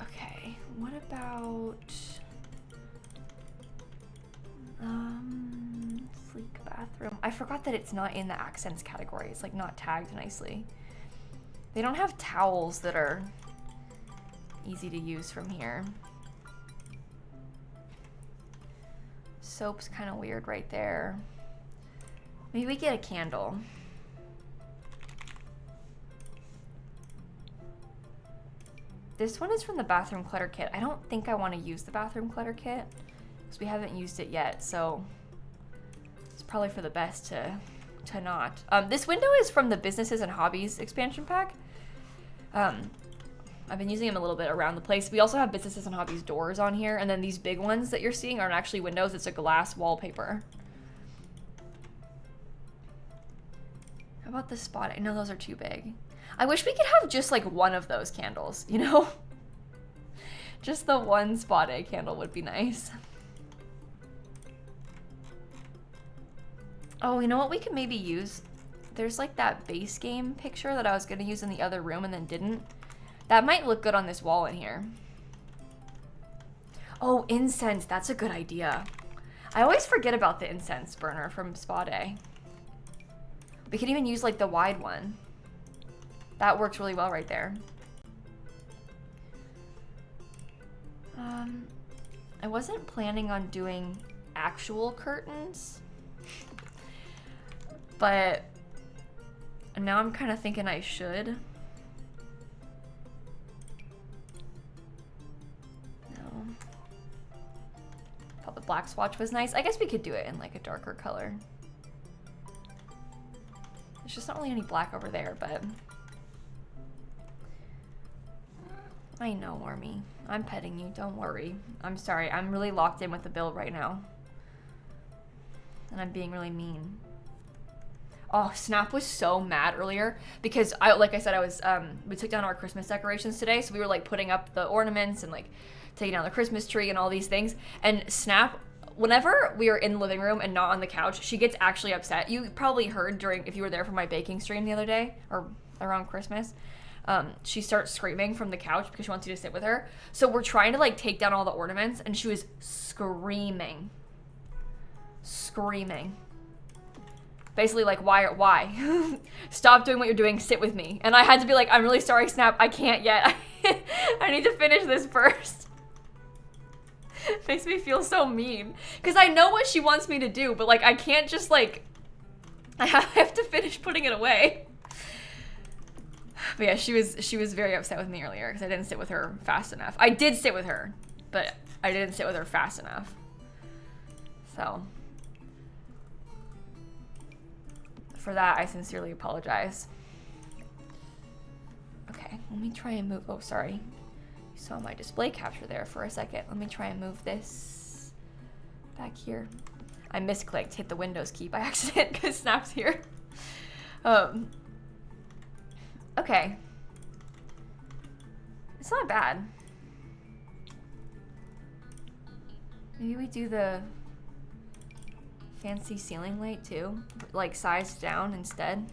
Okay, what about... sleek bathroom. I forgot that it's not in the accents category. It's like not tagged nicely. They don't have towels that are easy to use from here. Soap's kind of weird right there. Maybe we get a candle. This one is from the bathroom clutter kit. I don't think I want to use the bathroom clutter kit because we haven't used it yet, so probably for the best to not. This window is from the Businesses and Hobbies expansion pack. I've been using them a little bit around the place. We also have Businesses and Hobbies doors on here, and then these big ones that you're seeing aren't actually windows, it's a glass wallpaper. How about the spot? I know those are too big. I wish we could have just like one of those candles, you know? Just the one spot A candle would be nice. Oh, you know what we could maybe use? There's like that base game picture that I was gonna use in the other room and then didn't. That might look good on this wall in here. Oh, incense, that's a good idea. I always forget about the incense burner from Spot A. We could even use like the wide one. That works really well right there. I wasn't planning on doing actual curtains, but now I'm kind of thinking I should. No. Thought the black swatch was nice. I guess we could do it in like a darker color. There's just not really any black over there, but I know, Wormy. I'm petting you, don't worry. I'm sorry, I'm really locked in with the build right now. And I'm being really mean. Oh, Snap was so mad earlier because like I said, we took down our Christmas decorations today. So we were like putting up the ornaments and like taking down the Christmas tree and all these things. And Snap, whenever we are in the living room and not on the couch, she gets actually upset. You probably heard if you were there for my baking stream the other day or around Christmas. She starts screaming from the couch because she wants you to sit with her. So we're trying to like take down all the ornaments and she was screaming. Basically like, why? Stop doing what you're doing, sit with me. And I had to be like, I'm really sorry, Snap, I can't yet. I need to finish this first. Makes me feel so mean. Because I know what she wants me to do, but like I can't just like, I have to finish putting it away. But yeah, she was very upset with me earlier because I didn't sit with her fast enough. I did sit with her, but I didn't sit with her fast enough. So for that, I sincerely apologize. Okay, let me try and move. Oh, sorry. You saw my display capture there for a second. Let me try and move this back here. I misclicked, hit the Windows key by accident because Snap's here. Okay. It's not bad. Maybe we do the fancy ceiling light too, like sized down instead.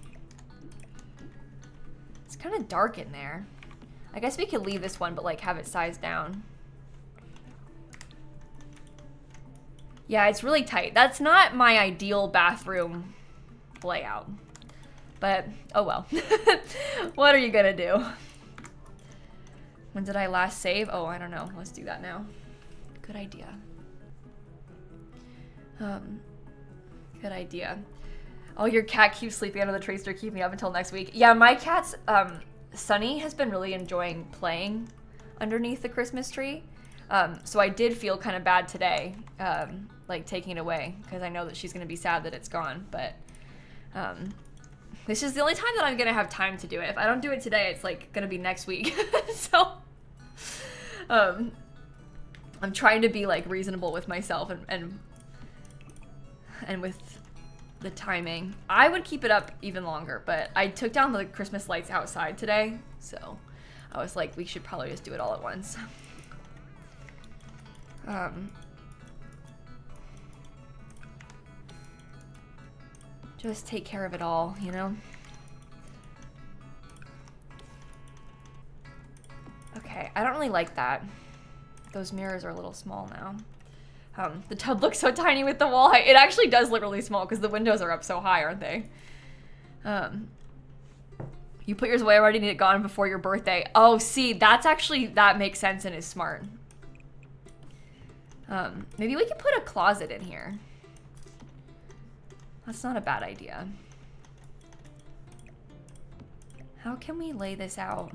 It's kind of dark in there. I guess we could leave this one, but like have it sized down. Yeah, it's really tight. That's not my ideal bathroom layout. But, oh well. What are you gonna do? When did I last save? Oh, I don't know. Let's do that now. Good idea. Good idea. Oh, your cat keeps sleeping under the tree, so keep me up until next week. Yeah, my cat's, Sunny has been really enjoying playing underneath the Christmas tree. So I did feel kind of bad today, like taking it away, because I know that she's gonna be sad that it's gone, but, this is the only time that I'm gonna have time to do it. If I don't do it today, it's like gonna be next week. So, I'm trying to be like reasonable with myself and with the timing. I would keep it up even longer, but I took down the Christmas lights outside today, so I was like, we should probably just do it all at once. Just take care of it all, you know? Okay, I don't really like that. Those mirrors are a little small now. The tub looks so tiny with the wall height. It actually does look really small because the windows are up so high, aren't they? You put yours away already, need it gone before your birthday. Oh, see, that makes sense and is smart. Maybe we could put a closet in here. That's not a bad idea. How can we lay this out?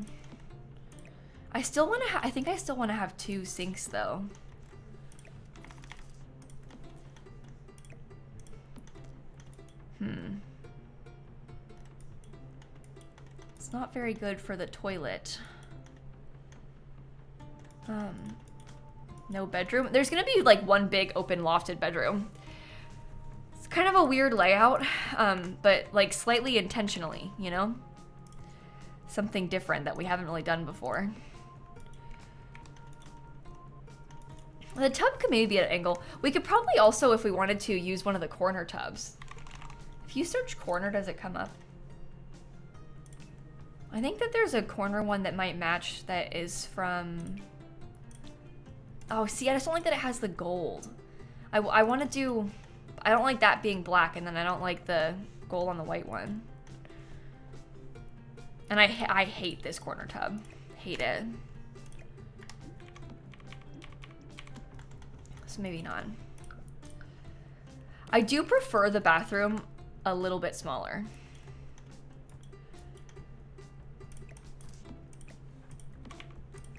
I still want to I think I still want to have 2 sinks though. It's not very good for the toilet. No bedroom. There's gonna be like one big open lofted bedroom. It's kind of a weird layout, but like slightly intentionally, you know? Something different that we haven't really done before. The tub could maybe be at an angle. We could probably also, if we wanted to, use one of the corner tubs. If you search corner, does it come up? I think that there's a corner one that might match that is from... Oh, see, I just don't like that it has the gold. I want to do... I don't like that being black, and then I don't like the gold on the white one. And I hate this corner tub. Hate it. So maybe not. I do prefer the bathroom a little bit smaller.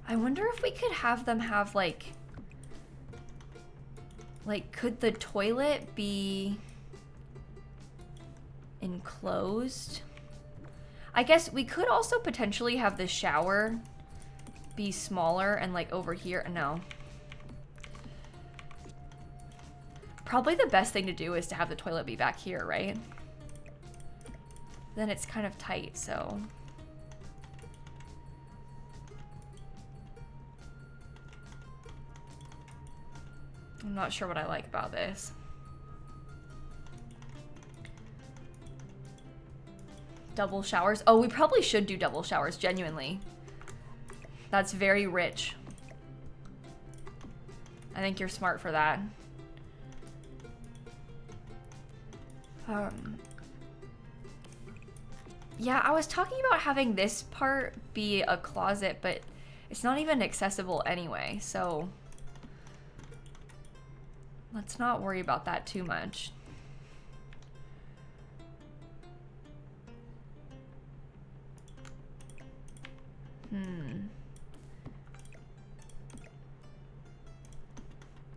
I wonder if we could have them have like, could the toilet be enclosed? I guess we could also potentially have the shower be smaller and like over here. No. Probably the best thing to do is to have the toilet be back here, right? Then it's kind of tight, so. I'm not sure what I like about this. Double showers. Oh, we probably should do double showers, genuinely. That's very rich. I think you're smart for that. Yeah, I was talking about having this part be a closet, but it's not even accessible anyway, so let's not worry about that too much.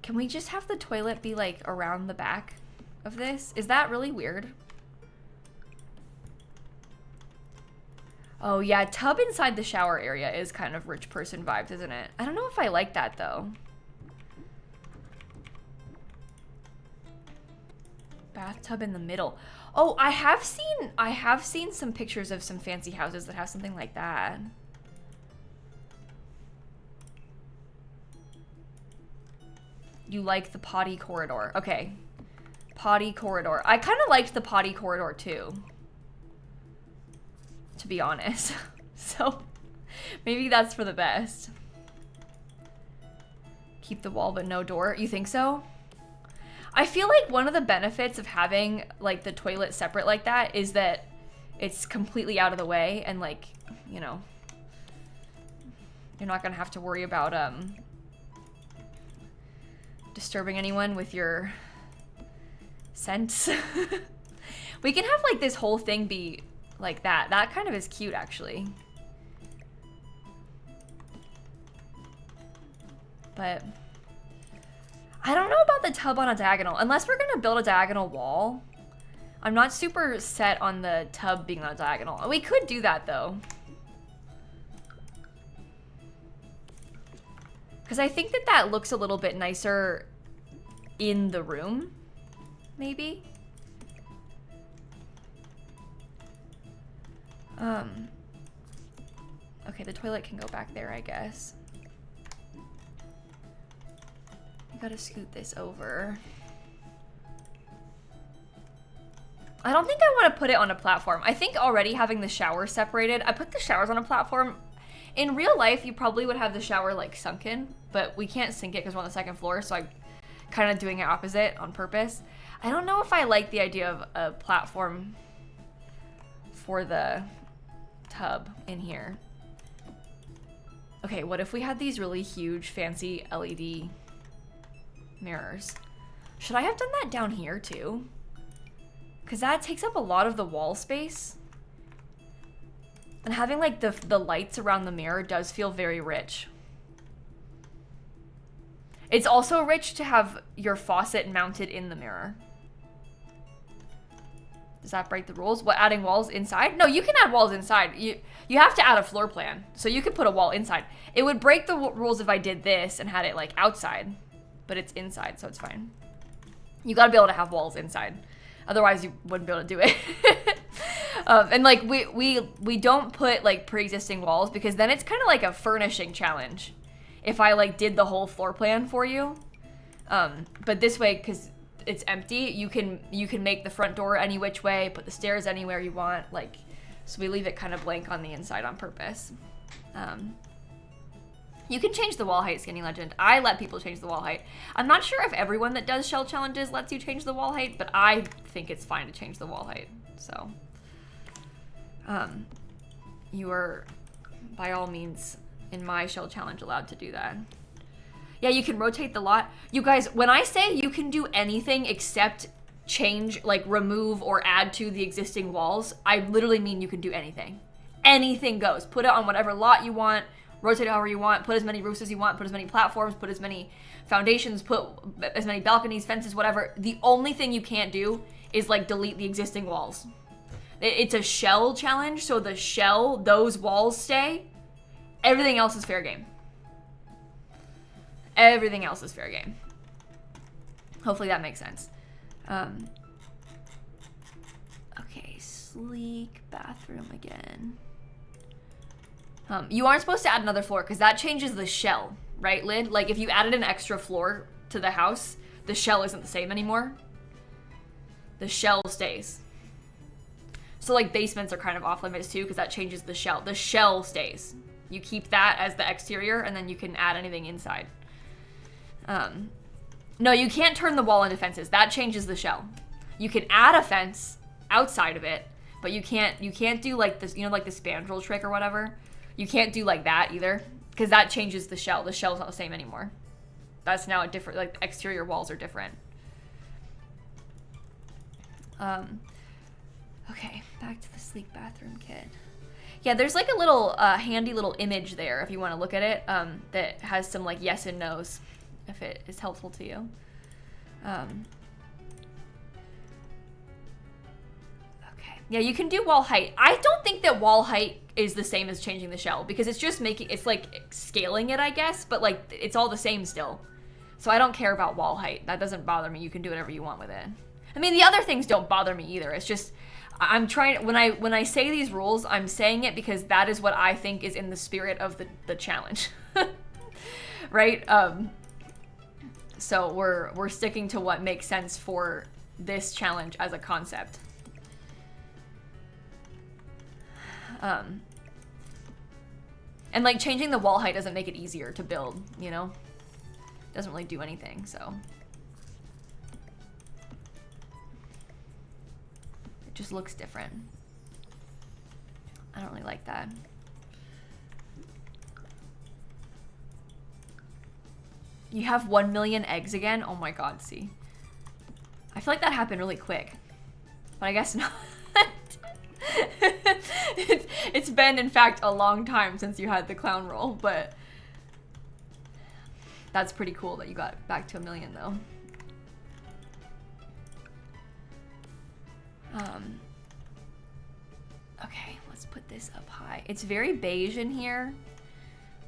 Can we just have the toilet be like around the back of this? Is that really weird? Oh yeah, tub inside the shower area is kind of rich person vibes, isn't it? I don't know if I like that though. Bathtub in the middle. Oh, I have seen some pictures of some fancy houses that have something like that. You like the potty corridor. Okay. Potty corridor. I kind of liked the potty corridor too, to be honest. So maybe that's for the best. Keep the wall but no door. You think so? I feel like one of the benefits of having like the toilet separate like that is that it's completely out of the way and like, you know, you're not gonna have to worry about disturbing anyone with your scents. We can have like this whole thing be like that. That kind of is cute actually. But I don't know about the tub on a diagonal. Unless we're gonna build a diagonal wall. I'm not super set on the tub being on a diagonal. We could do that though. Because I think that that looks a little bit nicer in the room, maybe. Okay, the toilet can go back there, I guess. I gotta scoot this over. I don't think I want to put it on a platform. I think already having the shower separated, I put the showers on a platform. In real life, you probably would have the shower like sunken, but we can't sink it because we're on the second floor, so I'm kind of doing it opposite on purpose. I don't know if I like the idea of a platform for the tub in here. Okay, what if we had these really huge, fancy LED mirrors? Should I have done that down here too? Because that takes up a lot of the wall space. And having like the lights around the mirror does feel very rich. It's also rich to have your faucet mounted in the mirror. Does that break the rules? What, adding walls inside? No, you can add walls inside. You have to add a floor plan. So you could put a wall inside. It would break the rules if I did this and had it like outside, but it's inside, so it's fine. You gotta be able to have walls inside. Otherwise you wouldn't be able to do it. And like we don't put like pre-existing walls because then it's kind of like a furnishing challenge. If I like did the whole floor plan for you. But this way, cause it's empty, you can make the front door any which way, put the stairs anywhere you want, like, so we leave it kind of blank on the inside on purpose. You can change the wall height, Skinny Legend. I let people change the wall height. I'm not sure if everyone that does shell challenges lets you change the wall height, but I think it's fine to change the wall height. So, you are, by all means, in my shell challenge, allowed to do that. Yeah, you can rotate the lot. You guys, when I say you can do anything except change, like remove or add to the existing walls, I literally mean you can do anything. Anything goes. Put it on whatever lot you want, rotate it however you want, put as many roofs as you want, put as many platforms, put as many foundations, put as many balconies, fences, whatever. The only thing you can't do is like delete the existing walls. It's a shell challenge, so the shell, those walls stay. Everything else is fair game. Everything else is fair game. Hopefully that makes sense. Okay, sleek bathroom again. You aren't supposed to add another floor because that changes the shell, right, Lid? Like if you added an extra floor to the house, the shell isn't the same anymore. The shell stays. So like basements are kind of off limits too because that changes the shell. The shell stays. You keep that as the exterior and then you can add anything inside. No, you can't turn the wall into fences. That changes the shell. You can add a fence outside of it, but you can't do like this, you know, like the spandrel trick or whatever. You can't do like that either because that changes the shell. The shell's not the same anymore. That's now a different, like exterior walls are different. Okay, back to the sleek bathroom kit. Yeah, there's like a little handy little image there if you want to look at it that has some like yes and no's if it is helpful to you. Okay, yeah, you can do wall height. I don't think that wall height is the same as changing the shell because it's just it's like scaling it, I guess, but like it's all the same still. So I don't care about wall height. That doesn't bother me. You can do whatever you want with it. I mean, the other things don't bother me either. It's just I'm trying, when I say these rules, I'm saying it because that is what I think is in the spirit of the challenge. Right? So we're sticking to what makes sense for this challenge as a concept. And like changing the wall height doesn't make it easier to build, you know? Doesn't really do anything, so. It just looks different. I don't really like that. You have 1 million eggs again? Oh my god, see. I feel like that happened really quick. But I guess not. It's been, in fact, a long time since you had the clown roll, but that's pretty cool that you got back to 1 million, though. Okay, let's put this up high. It's very beige in here,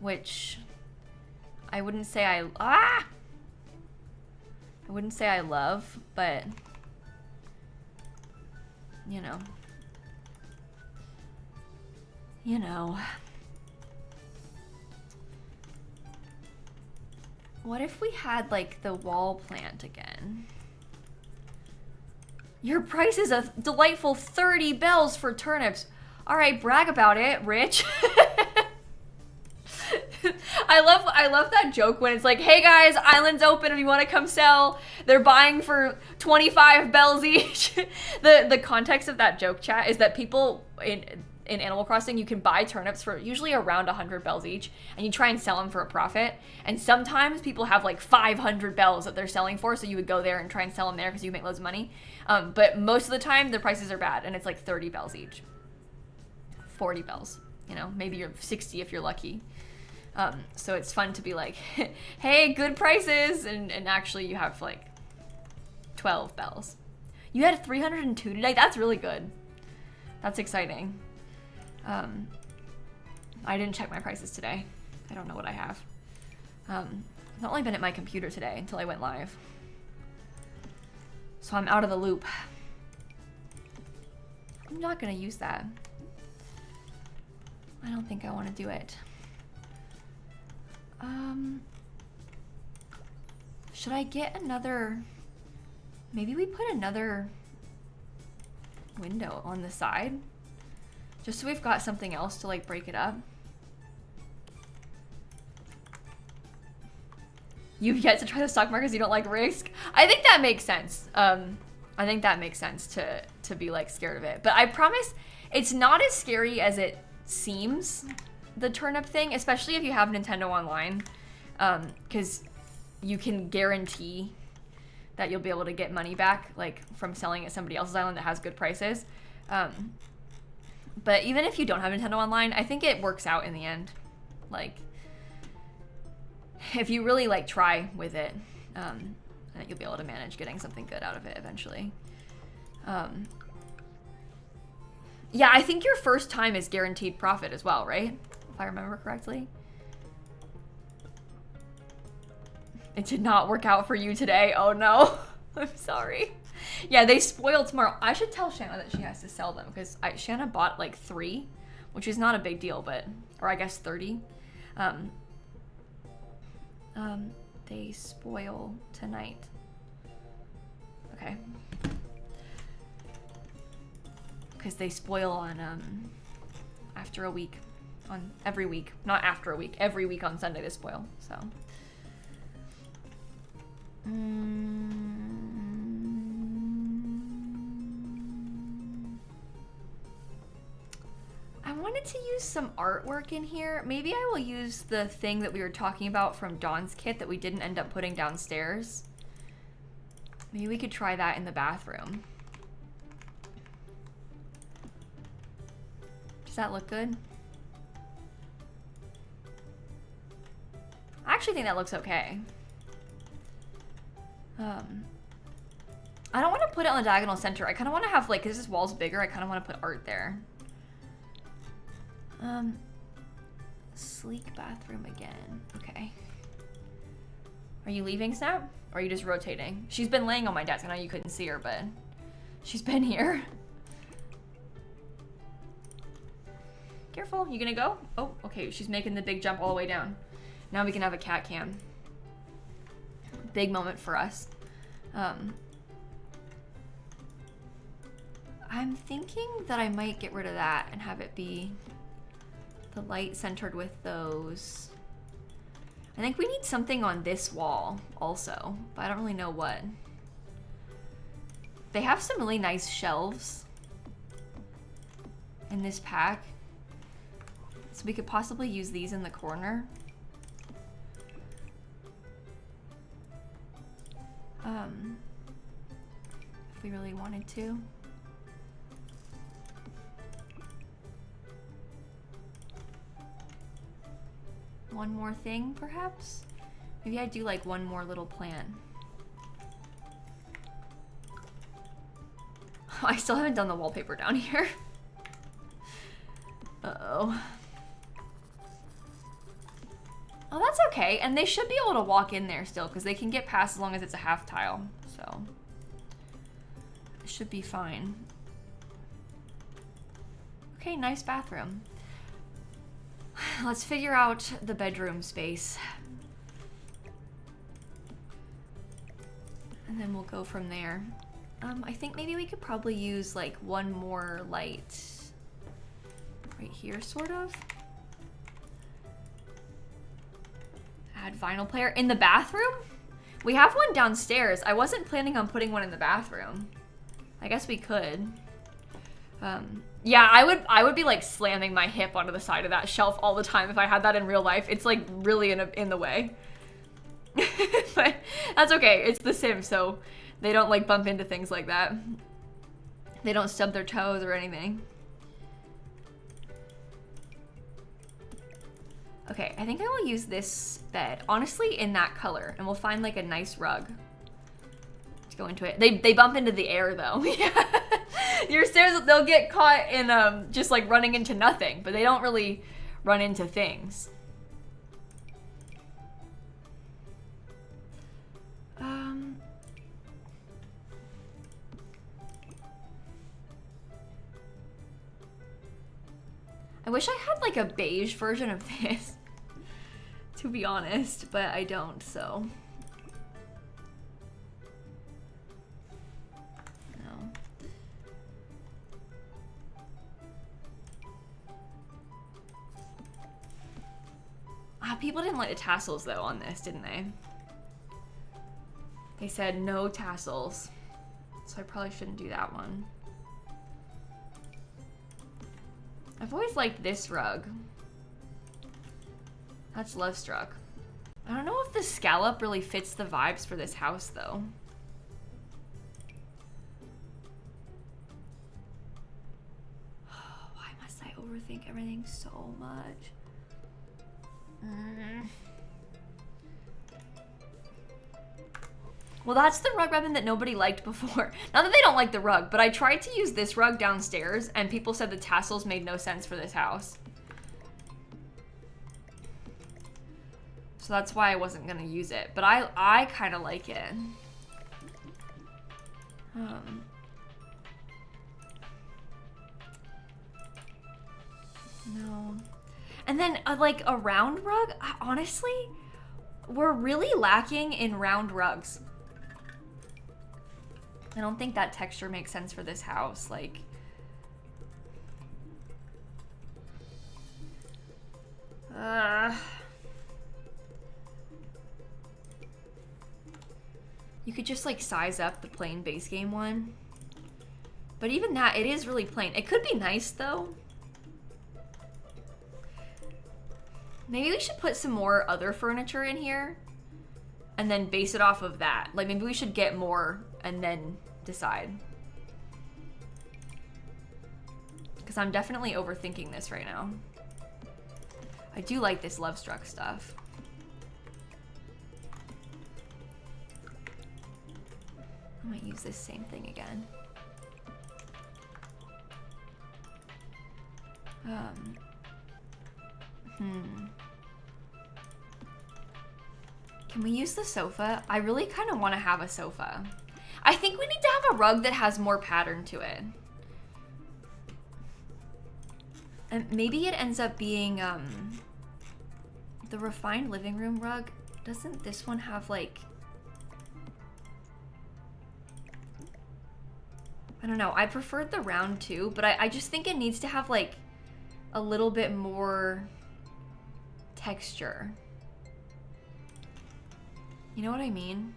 which I wouldn't say I wouldn't say I love, but you know. You know. What if we had like the wall plant again? Your price is a delightful 30 bells for turnips. All right, brag about it, Rich. I love that joke when it's like, hey guys, island's open if you want to come sell. They're buying for 25 bells each. The context of that joke, chat, is that people in Animal Crossing, you can buy turnips for usually around 100 bells each, and you try and sell them for a profit. And sometimes people have like 500 bells that they're selling for, so you would go there and try and sell them there because you make loads of money. But most of the time, the prices are bad, and it's like 30 bells each. 40 bells, you know, maybe you're 60 if you're lucky. So it's fun to be like, hey, good prices, and actually you have like 12 bells. You had 302 today? That's really good. That's exciting. I didn't check my prices today. I don't know what I have. I've only been at my computer today until I went live. So I'm out of the loop. I'm not gonna use that. I don't think I want to do it. Should I get another... Maybe we put another window on the side? Just so we've got something else to like break it up. You've yet to try the stock market, you don't like risk. I think that makes sense. I think that makes sense to be like scared of it. But I promise it's not as scary as it seems, the turnip thing, especially if you have Nintendo Online, because you can guarantee that you'll be able to get money back like from selling at somebody else's island that has good prices. But even if you don't have Nintendo Online, I think it works out in the end. Like, if you really like try with it, I think you'll be able to manage getting something good out of it eventually. Yeah, I think your first time is guaranteed profit as well, right? If I remember correctly. It did not work out for you today. Oh no, I'm sorry. Yeah, they spoil tomorrow. I should tell Shanna that she has to sell them because Shanna bought like 3, which is not a big deal, but, or I guess 30. They spoil tonight. Okay. Because they spoil on, after a week. On every week. Not after a week. Every week on Sunday they spoil, so. I wanted to use some artwork in here. Maybe I will use the thing that we were talking about from Dawn's kit that we didn't end up putting downstairs. Maybe we could try that in the bathroom. Does that look good? I actually think that looks okay. I don't want to put it on the diagonal center. I kind of want to have, like, because this wall's bigger, I kind of want to put art there. Sleek bathroom again. Okay. Are you leaving, Snap? Or are you just rotating? She's been laying on my desk. I know you couldn't see her, but she's been here. Careful, you gonna go? Oh, okay, she's making the big jump all the way down. Now we can have a cat cam. Big moment for us. I'm thinking that I might get rid of that and have it be the light centered with those. I think we need something on this wall also, but I don't really know what. They have some really nice shelves in this pack. So we could possibly use these in the corner. If we really wanted to. One more thing, perhaps? Maybe I do like one more little plant. I still haven't done the wallpaper down here. Uh-oh. Oh, that's okay. And they should be able to walk in there still because they can get past as long as it's a half tile. So it should be fine. Okay, nice bathroom. Let's figure out the bedroom space. And then we'll go from there. I think maybe we could probably use like one more light right here, sort of. Add vinyl player in the bathroom? We have one downstairs. I wasn't planning on putting one in the bathroom. I guess we could. Yeah, I would be like slamming my hip onto the side of that shelf all the time if I had that in real life. It's like really in the way. But that's okay. It's The Sims, so they don't like bump into things like that. They don't stub their toes or anything. Okay, I think I will use this bed, honestly, in that color, and we'll find like a nice rug to go into it. They bump into the air though. Yeah. Your stairs, they'll get caught in just like running into nothing, but they don't really run into things. I wish I had like a beige version of this, to be honest, but I don't, so. No. People didn't like the tassels though on this, didn't they? They said no tassels, so I probably shouldn't do that one. I've always liked this rug. That's Love Struck. I don't know if the scallop really fits the vibes for this house though. Why must I overthink everything so much? Well, that's the rug ribbon that nobody liked before. Not that they don't like the rug, but I tried to use this rug downstairs and people said the tassels made no sense for this house. So that's why I wasn't gonna use it, but I kind of like it. No. And then like a round rug, honestly, we're really lacking in round rugs. I don't think that texture makes sense for this house. Like, you could just like size up the plain base game one. But even that, it is really plain. It could be nice though. Maybe we should put some more other furniture in here and then base it off of that. Like maybe we should get more and then decide. Because I'm definitely overthinking this right now. I do like this Love Struck stuff. I might use this same thing again. Can we use the sofa? I really kind of want to have a sofa. I think we need to have a rug that has more pattern to it. And maybe it ends up being the refined living room rug. Doesn't this one have like, I don't know, I preferred the round too, but I just think it needs to have like a little bit more texture. You know what I mean?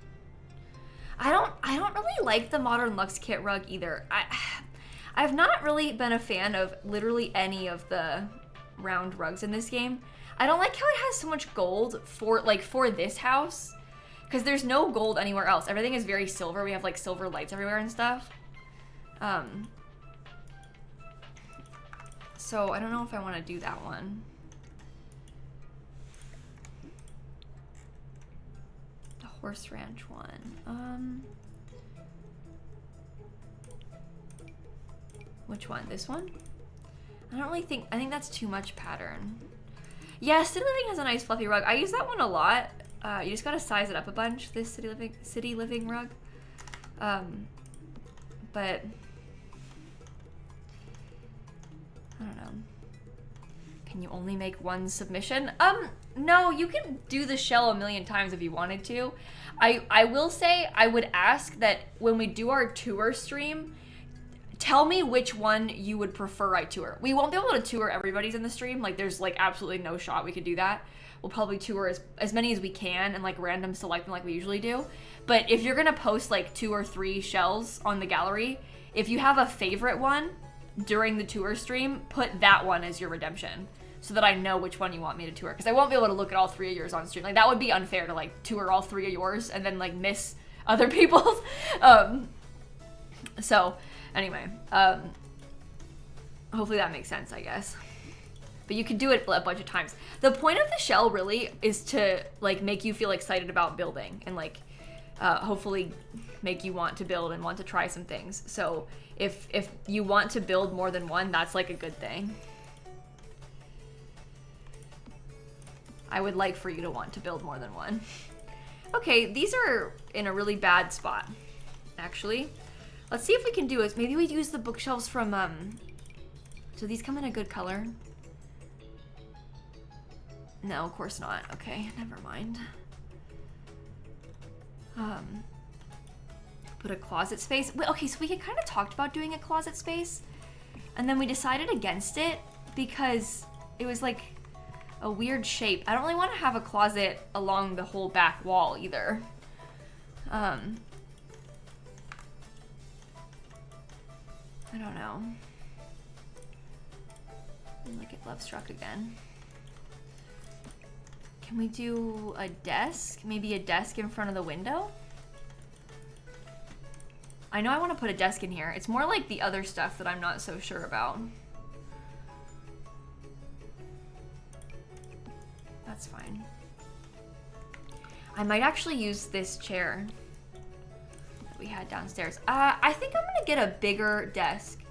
I don't really like the Modern Luxe Kit rug either. I've not really been a fan of literally any of the round rugs in this game. I don't like how it has so much gold for this house, because there's no gold anywhere else. Everything is very silver. We have like silver lights everywhere and stuff. So I don't know if I want to do that one. The Horse Ranch one. Which one? This one? I think that's too much pattern. Yeah, City Living has a nice fluffy rug. I use that one a lot. You just gotta size it up a bunch, this City Living rug. But I don't know. Can you only make one submission? No, you can do the shell a million times if you wanted to. I will say I would ask that when we do our tour stream, tell me which one you would prefer I tour. We won't be able to tour everybody's in the stream. Like there's like absolutely no shot we could do that. We'll probably tour as many as we can and like random select them like we usually do. But if you're gonna post like 2 or 3 shells on the gallery, if you have a favorite one during the tour stream, put that one as your redemption so that I know which one you want me to tour. Because I won't be able to look at all 3 of yours on stream. Like that would be unfair to like tour all 3 of yours and then like miss other people's. So anyway, hopefully that makes sense, I guess. But you can do it a bunch of times. The point of the shell really is to like make you feel excited about building and like hopefully make you want to build and want to try some things. So if you want to build more than one, that's like a good thing. I would like for you to want to build more than one. Okay, these are in a really bad spot, actually. Let's see if we can do it. Maybe we'd use the bookshelves from, so these come in a good color. No, of course not. Okay, never mind. Put a closet space. Okay, so we had kind of talked about doing a closet space, and then we decided against it because it was like a weird shape. I don't really want to have a closet along the whole back wall either. I don't know. Like it love struck again. Can we do a desk? Maybe a desk in front of the window? I know I want to put a desk in here. It's more like the other stuff that I'm not so sure about. That's fine. I might actually use this chair that we had downstairs. I think I'm gonna get a bigger desk.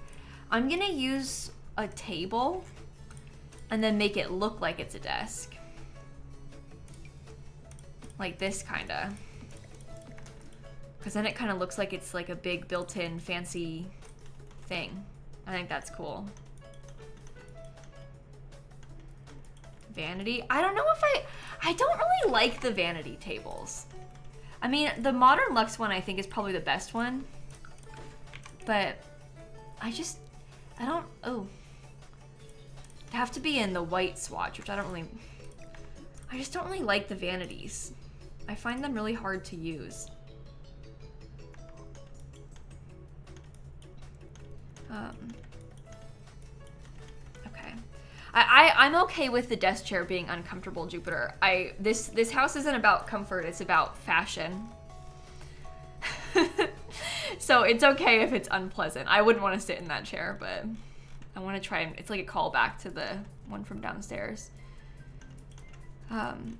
I'm gonna use a table and then make it look like it's a desk. Like this kinda. Because then it kind of looks like it's like a big built-in fancy thing. I think that's cool. Vanity. I don't know if I don't really like the vanity tables. I mean, the Modern Luxe one I think is probably the best one. But I don't, oh. It'd have to be in the white swatch, which I just don't really like the vanities. I find them really hard to use. Okay. I'm okay with the desk chair being uncomfortable, Jupiter. This house isn't about comfort, it's about fashion. So it's okay if it's unpleasant. I wouldn't want to sit in that chair, but I want to try and it's like a callback to the one from downstairs. Okay,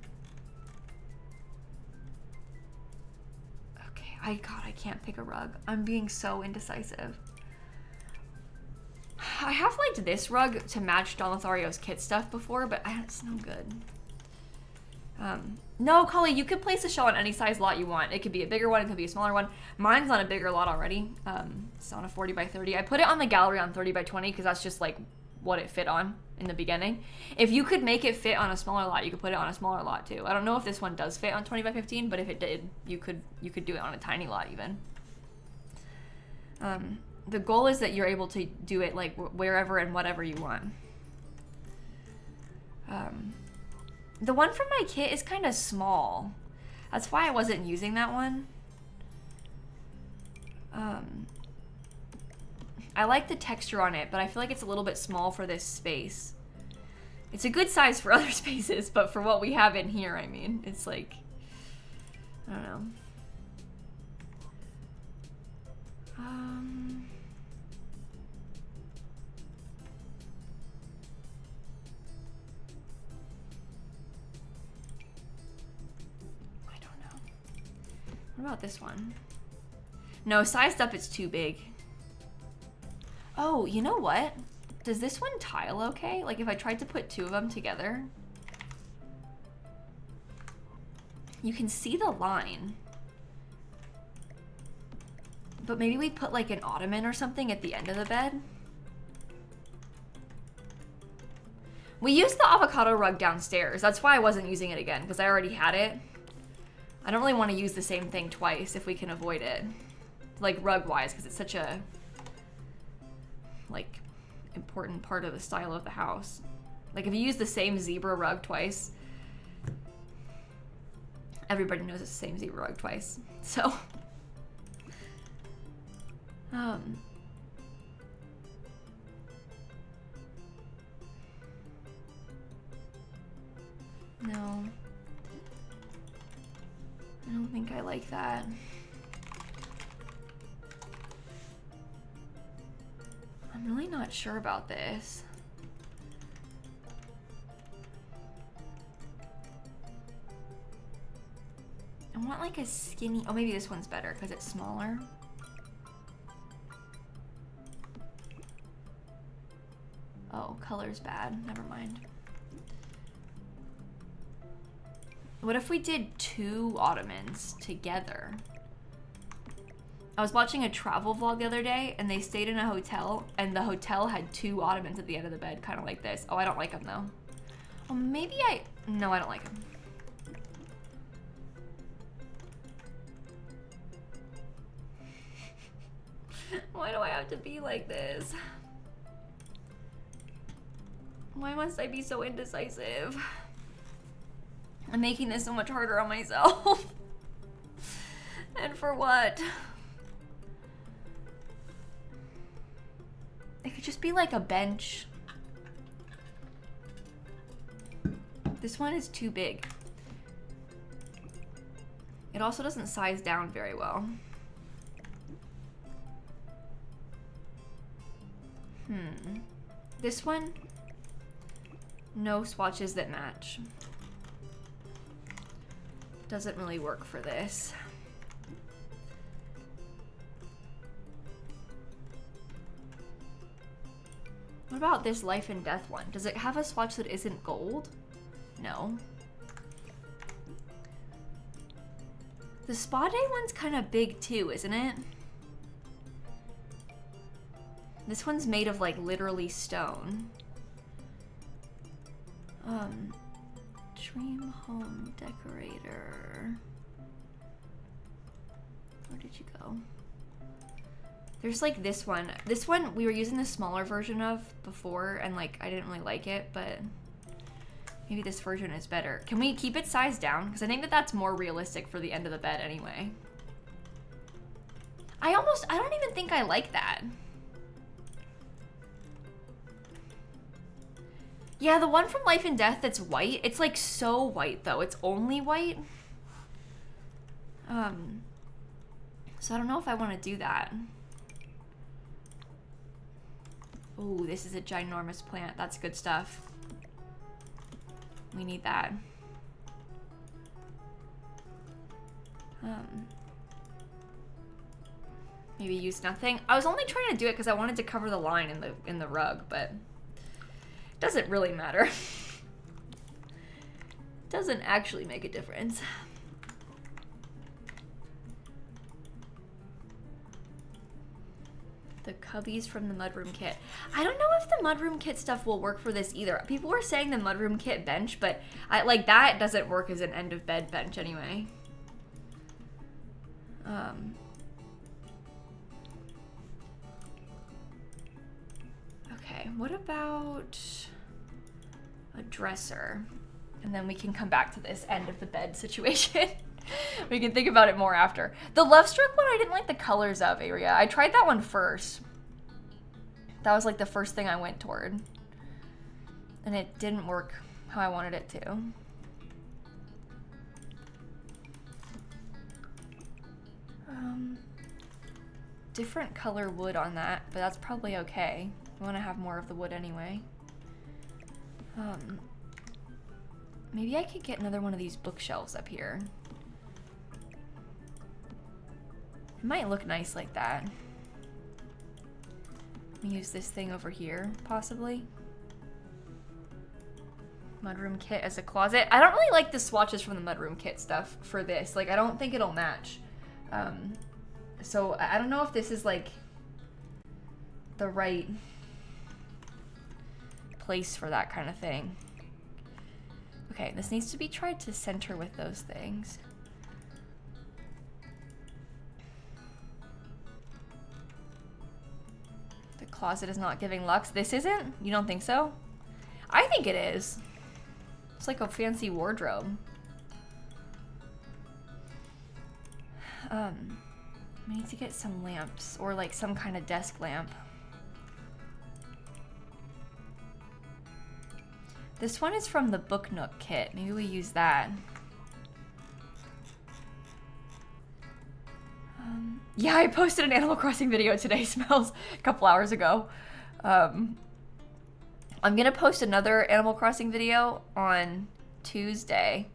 God, I can't pick a rug. I'm being so indecisive. I have liked this rug to match Don Lothario's kit stuff before, but it's no good. No, Collie, you could place a shell on any size lot you want. It could be a bigger one, it could be a smaller one. Mine's on a bigger lot already. It's on a 40 by 30. I put it on the gallery on 30 by 20 because that's just like what it fit on in the beginning. If you could make it fit on a smaller lot, you could put it on a smaller lot too. I don't know if this one does fit on 20 by 15, but if it did, you could do it on a tiny lot even. The goal is that you're able to do it like wherever and whatever you want. The one from my kit is kind of small. That's why I wasn't using that one. I like the texture on it, but I feel like it's a little bit small for this space. It's a good size for other spaces, but for what we have in here, I mean, it's like, I don't know. I don't know. What about this one? No, sized up, it's too big. Oh, you know what? Does this one tile okay? Like if I tried to put two of them together, you can see the line. But maybe we put like an ottoman or something at the end of the bed. We used the avocado rug downstairs. That's why I wasn't using it again, because I already had it. I don't really want to use the same thing twice if we can avoid it. Like rug-wise, because it's such a like important part of the style of the house. Like if you use the same zebra rug twice, everybody knows it's the same zebra rug twice. So no, I don't think I like that. I'm really not sure about this. I want like a skinny, oh, maybe this one's better because it's smaller. Oh, color's bad, never mind. What if we did 2 ottomans together? I was watching a travel vlog the other day and they stayed in a hotel and the hotel had 2 ottomans at the end of the bed, kind of like this. Oh, I don't like them though. Oh, maybe no, I don't like them. Why do I have to be like this? Why must I be so indecisive? I'm making this so much harder on myself. And for what? It could just be like a bench. This one is too big. It also doesn't size down very well. This one, no swatches that match. Doesn't really work for this. What about this life and death one? Does it have a swatch that isn't gold? No. The spa day one's kind of big too, isn't it? This one's made of like literally stone. Dream home decorator. Where did you go? There's like this one. This one we were using the smaller version of before and like I didn't really like it, but maybe this version is better. Can we keep it sized down? Because I think that that's more realistic for the end of the bed anyway. I don't even think I like that. Yeah, the one from Life and Death that's white, it's like so white though. It's only white. So I don't know if I want to do that. Oh, this is a ginormous plant. That's good stuff. We need that. Maybe use nothing. I was only trying to do it because I wanted to cover the line in the rug, but it doesn't really matter. Doesn't actually make a difference. The cubbies from the mudroom kit. I don't know if the mudroom kit stuff will work for this either. People were saying the mudroom kit bench, but like that doesn't work as an end of bed bench anyway. Okay, what about a dresser? And then we can come back to this end of the bed situation. We can think about it more after. The Love Struck one, I didn't like the colors of, Aria. I tried that one first. That was like the first thing I went toward. And it didn't work how I wanted it to. Different color wood on that, but that's probably okay. I want to have more of the wood anyway. Maybe I could get another one of these bookshelves up here. It might look nice like that. Use this thing over here, possibly. Mudroom kit as a closet. I don't really like the swatches from the mudroom kit stuff for this. Like, I don't think it'll match. So I don't know if this is like the right place for that kind of thing. Okay, this needs to be tried to center with those things. The closet is not giving luxe. This isn't? You don't think so? I think it is. It's like a fancy wardrobe. We need to get some lamps or like some kind of desk lamp. This one is from the Book Nook kit. Maybe we use that. Yeah, I posted an Animal Crossing video today, Smells, a couple hours ago. I'm gonna post another Animal Crossing video on Tuesday.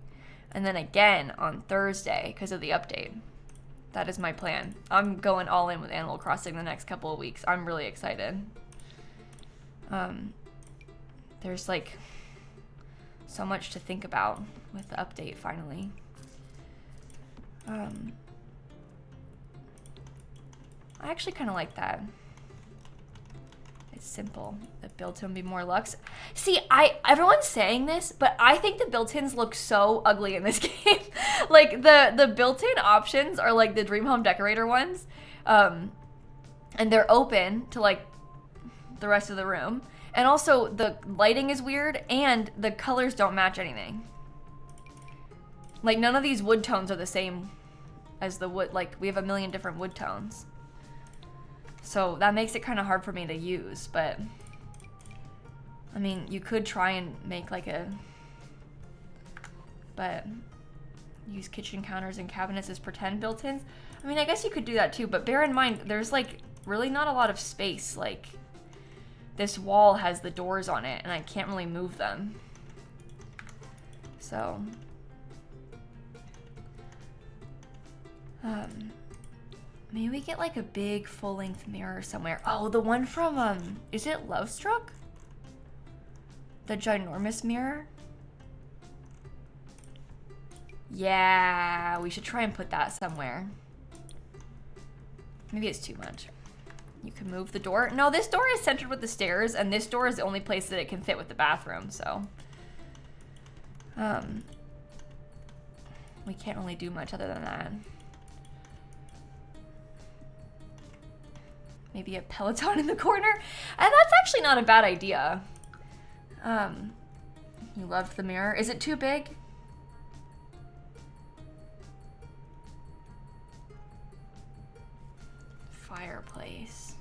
and then again on Thursday because of the update. That is my plan. I'm going all in with Animal Crossing the next couple of weeks. I'm really excited. There's like so much to think about with the update finally. I actually kind of like that. It's simple. The built-in be more luxe. See, everyone's saying this, but I think the built-ins look so ugly in this game. Like the built-in options are like the Dream Home Decorator ones, and they're open to like the rest of the room. And also the lighting is weird and the colors don't match anything. Like none of these wood tones are the same as the wood. Like we have a million different wood tones. So that makes it kind of hard for me to use, but I mean, you could try and make like but use kitchen counters and cabinets as pretend built-ins. I mean, I guess you could do that too, but bear in mind, there's like really not a lot of space. Like this wall has the doors on it and I can't really move them. So, maybe we get like a big full-length mirror somewhere. Oh, the one from, is it Love Struck? The ginormous mirror? Yeah, we should try and put that somewhere. Maybe it's too much. You can move the door. No, this door is centered with the stairs, and this door is the only place that it can fit with the bathroom, so. We can't really do much other than that. Maybe a Peloton in the corner? And that's actually not a bad idea. You loved the mirror. Is it too big? Fireplace.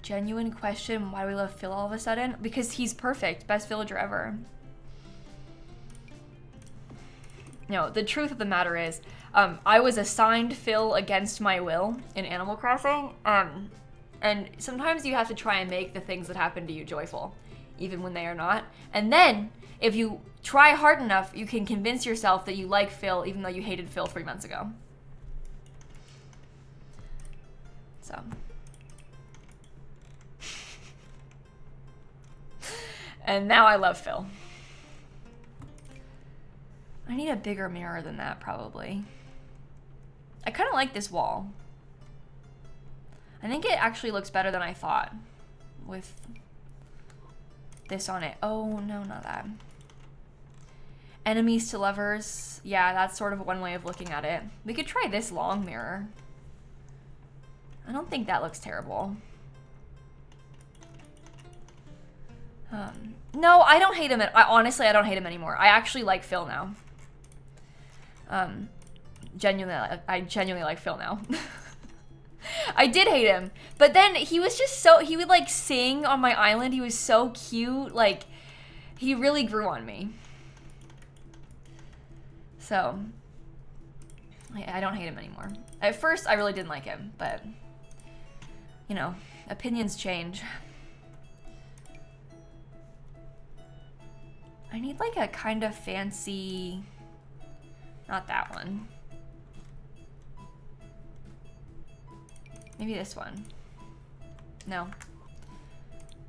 Genuine question, why do we love Phil all of a sudden? Because he's perfect. Best villager ever. No, the truth of the matter is, I was assigned Phil against my will in Animal Crossing, and sometimes you have to try and make the things that happen to you joyful, even when they are not. And then, if you try hard enough, you can convince yourself that you like Phil, even though you hated Phil 3 months ago. So. And now I love Phil. I need a bigger mirror than that, probably. I kind of like this wall. I think it actually looks better than I thought with this on it. Oh, no, not that. Enemies to lovers. Yeah, that's sort of one way of looking at it. We could try this long mirror. I don't think that looks terrible. No, I don't hate him. Honestly, I don't hate him anymore. I actually like Phil now. I genuinely like Phil now. I did hate him, but then he was just he would like sing on my island. He was so cute. Like, he really grew on me. So, I don't hate him anymore. At first, I really didn't like him, but, you know, opinions change. I need like a kind of fancy, not that one. Maybe this one. No.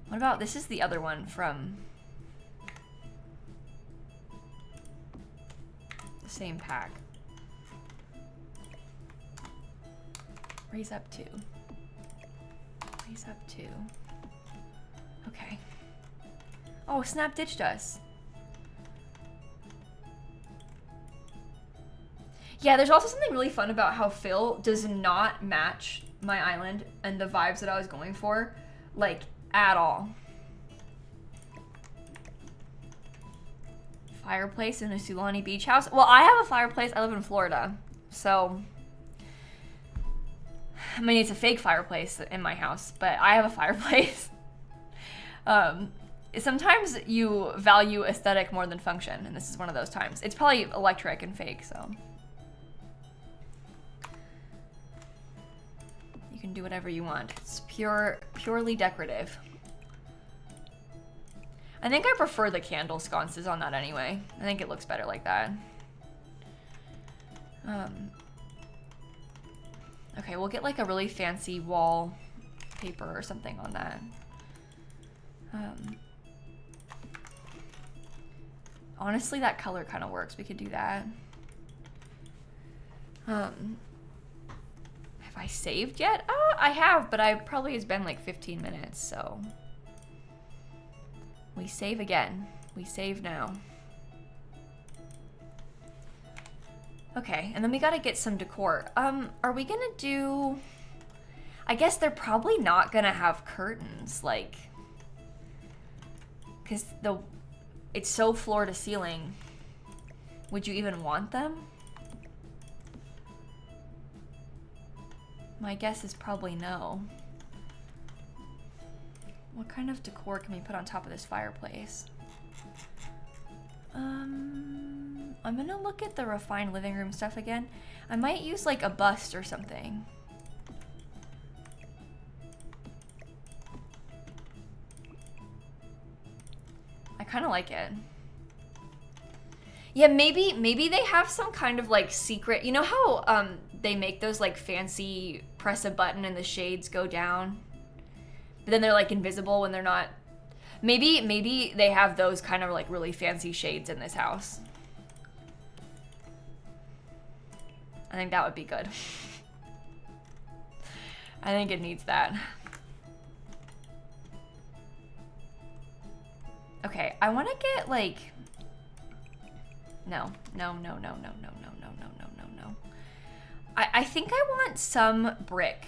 What about, this is the other one from the same pack. Raise up 2. Raise up 2. Okay. Oh, Snap ditched us. Yeah, there's also something really fun about how Phil does not match my island and the vibes that I was going for, like, at all. Fireplace in a Sulani beach house. Well, I have a fireplace. I live in Florida, so I mean, it's a fake fireplace in my house, but I have a fireplace. Sometimes you value aesthetic more than function, and this is one of those times. It's probably electric and fake, so. You can do whatever you want. It's purely decorative. I think I prefer the candle sconces on that anyway. I think it looks better like that. Okay, we'll get like a really fancy wall paper or something on that. Honestly, that color kind of works. We could do that. Have I saved yet? I have, but I probably has been like 15 minutes, so. We save again. We save now. Okay, and then we gotta get some decor. Are we gonna do... I guess they're probably not gonna have curtains, like... Because it's so floor to ceiling. Would you even want them? My guess is probably no. What kind of decor can we put on top of this fireplace? I'm gonna look at the refined living room stuff again. I might use like a bust or something. I kind of like it. Yeah, maybe they have some kind of like secret, you know how they make those like fancy press a button and the shades go down, but then they're like invisible when they're not. Maybe they have those kind of like really fancy shades in this house. I think that would be good. I think it needs that. Okay, I want to get like... No. I think I want some brick.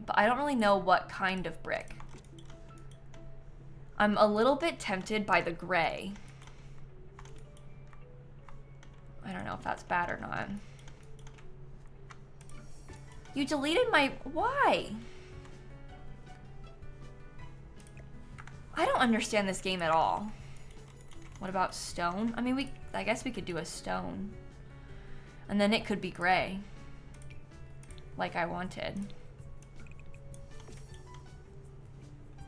But I don't really know what kind of brick. I'm a little bit tempted by the gray. I don't know if that's bad or not. You deleted my... Why? I don't understand this game at all. What about stone? I mean, I guess we could do a stone. And then it could be gray. Like I wanted.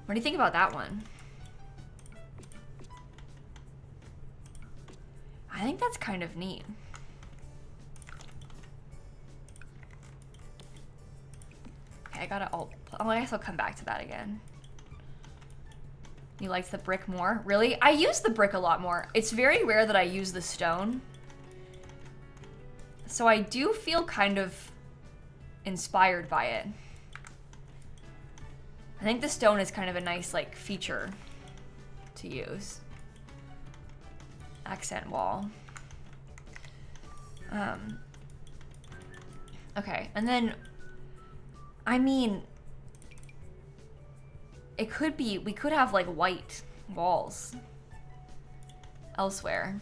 What do you think about that one? I think that's kind of neat. Okay, I gotta I guess I'll come back to that again. You liked the brick more? Really? I use the brick a lot more. It's very rare that I use the stone. So I do feel kind of inspired by it. I think the stone is kind of a nice like feature to use. Accent wall. Okay, and then, I mean, it could be, we could have like white walls elsewhere.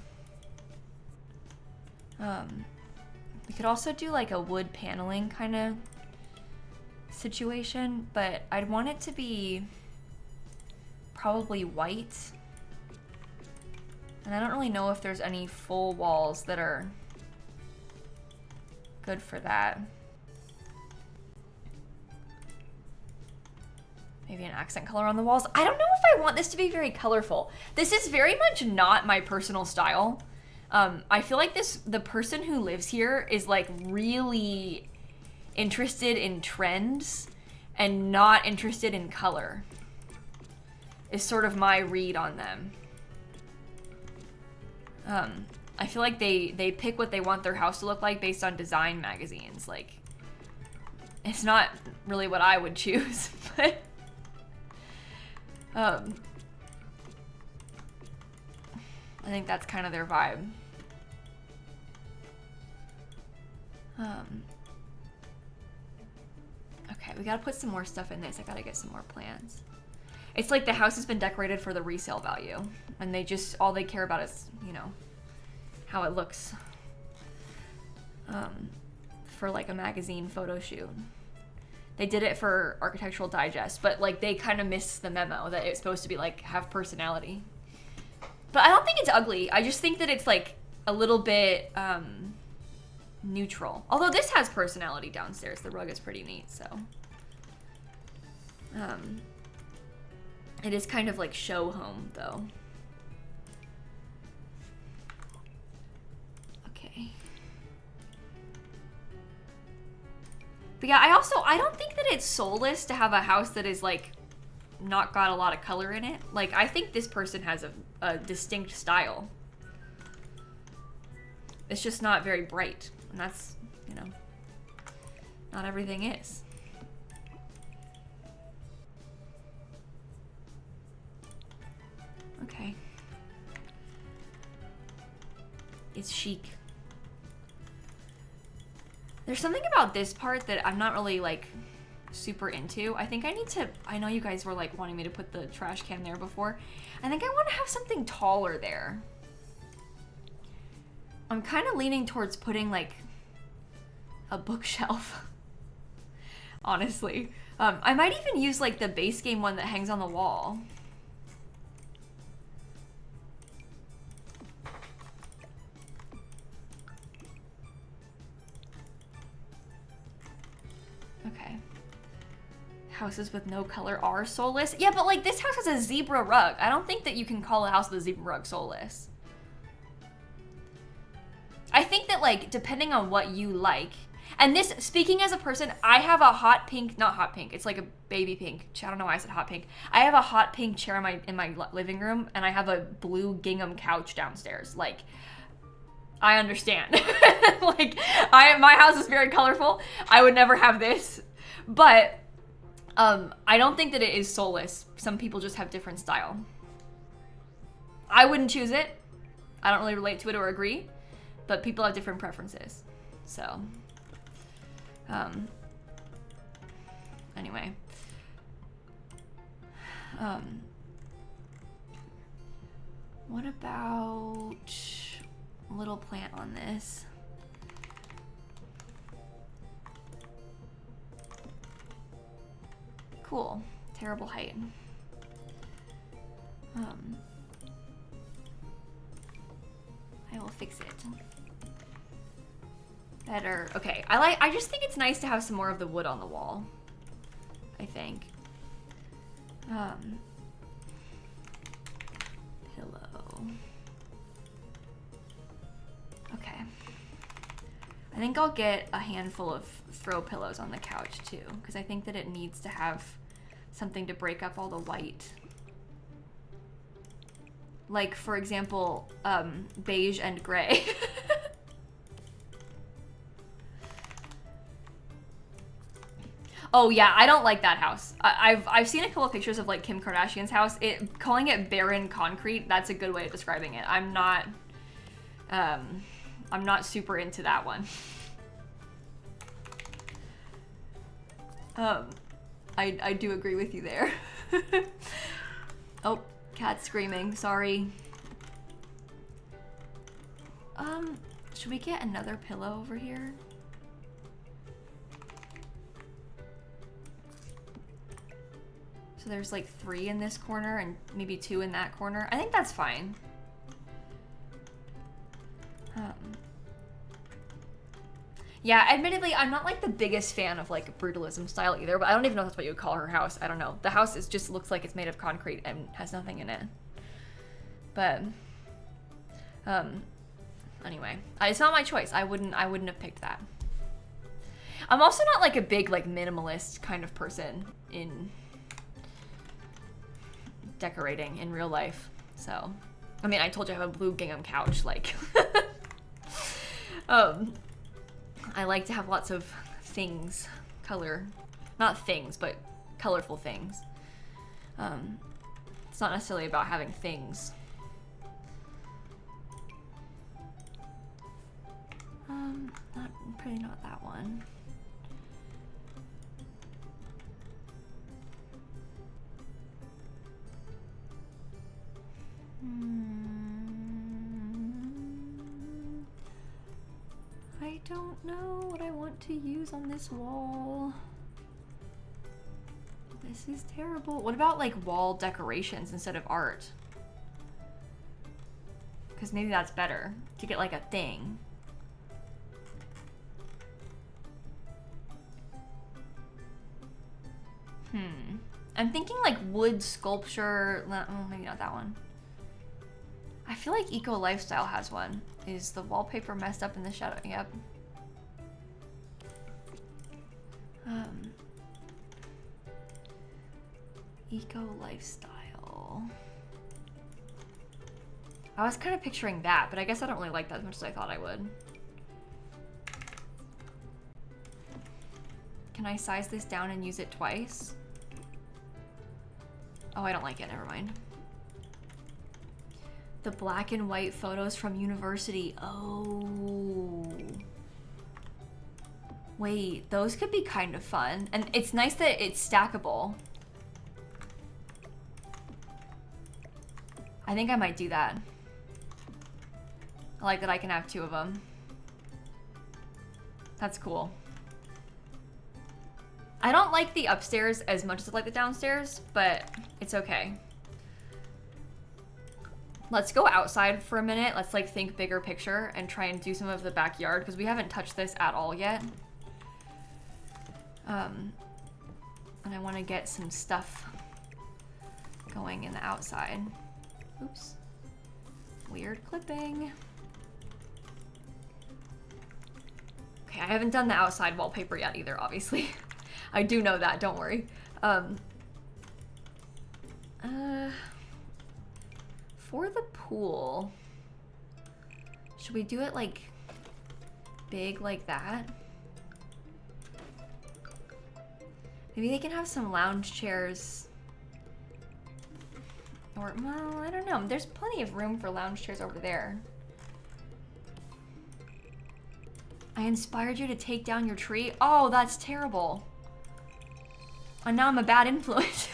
We could also do like a wood paneling kind of situation, but I'd want it to be probably white. And I don't really know if there's any full walls that are good for that. Maybe an accent color on the walls. I don't know if I want this to be very colorful. This is very much not my personal style. I feel like the person who lives here is like really interested in trends and not interested in color. Is sort of my read on them. I feel like they pick what they want their house to look like based on design magazines. Like, it's not really what I would choose, but I think that's kind of their vibe. Okay, we gotta put some more stuff in this. I gotta get some more plants. It's like the house has been decorated for the resale value, and all they care about is, you know, how it looks for like a magazine photo shoot. They did it for Architectural Digest, but like they kind of missed the memo that it's supposed to be like have personality. But I don't think it's ugly. I just think that it's like a little bit neutral. Although this has personality downstairs. The rug is pretty neat, so. It is kind of like show home though. Okay. But yeah, I don't think that it's soulless to have a house that is like not got a lot of color in it. Like, I think this person has a distinct style. It's just not very bright. And that's, you know, not everything is. Okay. It's chic. There's something about this part that I'm not really like super into. I think I need to, I know you guys were like wanting me to put the trash can there before. I think I want to have something taller there. I'm kind of leaning towards putting like a bookshelf. Honestly. I might even use like the base game one that hangs on the wall. Okay. Houses with no color are soulless. Yeah, but like this house has a zebra rug. I don't think that you can call a house with a zebra rug soulless. I think that like depending on what you like, and this, speaking as a person, I have a hot pink, not hot pink, it's like a baby pink. I don't know why I said hot pink. I have a hot pink chair in my living room, and I have a blue gingham couch downstairs. Like, I understand. Like, my house is very colorful. I would never have this. But I don't think that it is soulless. Some people just have different style. I wouldn't choose it. I don't really relate to it or agree. But people have different preferences. So, anyway. What about a little plant on this? Cool. Terrible height. I will fix it. Better. Okay. I just think it's nice to have some more of the wood on the wall. I think. Pillow. Okay. I think I'll get a handful of throw pillows on the couch too, because I think that it needs to have something to break up all the white. Like, for example, beige and gray. Oh yeah, I don't like that house. I've seen a couple of pictures of like Kim Kardashian's house. Calling it barren concrete, that's a good way of describing it. I'm not super into that one. I do agree with you there. Oh, cat screaming, sorry. Should we get another pillow over here? So there's like 3 in this corner and maybe 2 in that corner. I think that's fine. Yeah, admittedly, I'm not like the biggest fan of like brutalism style either, but I don't even know if that's what you would call her house. I don't know. The house just looks like it's made of concrete and has nothing in it. But, anyway, it's not my choice. I wouldn't have picked that. I'm also not like a big like minimalist kind of person in decorating in real life. So, I mean, I told you I have a blue gingham couch, like, I like to have lots of things, not things, but colorful things. It's not necessarily about having things. Probably not that one. I don't know what I want to use on this wall. This is terrible. What about like wall decorations instead of art? Because maybe that's better to get like a thing. I'm thinking like wood sculpture. Oh, maybe not that one. I feel like Eco Lifestyle has one. Is the wallpaper messed up in the shadow? Yep. Eco Lifestyle. I was kind of picturing that, but I guess I don't really like that as much as I thought I would. Can I size this down and use it twice? Oh, I don't like it. Never mind. The black and white photos from university. Oh. Wait, those could be kind of fun. And it's nice that it's stackable. I think I might do that. I like that I can have 2 of them. That's cool. I don't like the upstairs as much as I like the downstairs, but it's okay. Let's go outside for a minute. Let's like think bigger picture and try and do some of the backyard because we haven't touched this at all yet. And I want to get some stuff going in the outside. Oops. Weird clipping. Okay, I haven't done the outside wallpaper yet either, obviously. I do know that, don't worry. For the pool, should we do it like big like that? Maybe they can have some lounge chairs. Or, well, I don't know. There's plenty of room for lounge chairs over there. I inspired you to take down your tree? Oh, that's terrible. And now I'm a bad influence.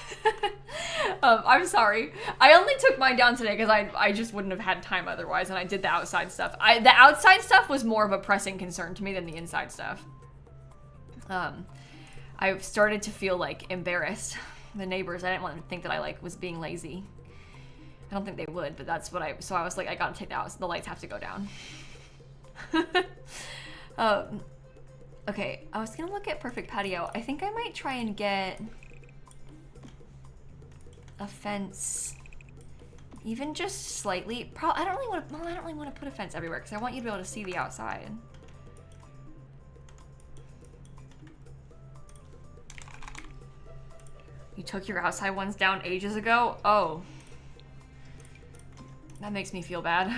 I'm sorry. I only took mine down today because I just wouldn't have had time otherwise, and I did the outside stuff. The outside stuff was more of a pressing concern to me than the inside stuff. I started to feel like embarrassed. The neighbors, I didn't want them to think that I like was being lazy. I don't think they would, but that's what so I was like, I gotta take the house. The lights have to go down. Okay, I was gonna look at Perfect Patio. I think I might try and get a fence, even just slightly. I don't really want to. Well, I don't really want to put a fence everywhere because I want you to be able to see the outside. You took your outside ones down ages ago? Oh. That makes me feel bad.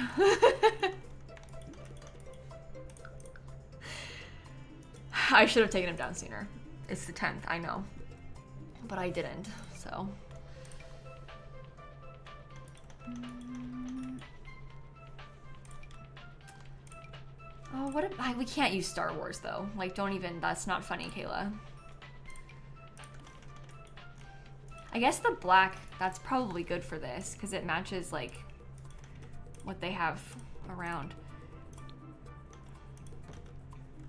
I should have taken him down sooner. It's the 10th, I know. But I didn't, so. Oh, what if, we can't use Star Wars though. Like, don't even, that's not funny, Kayla. I guess the black, that's probably good for this because it matches like what they have around.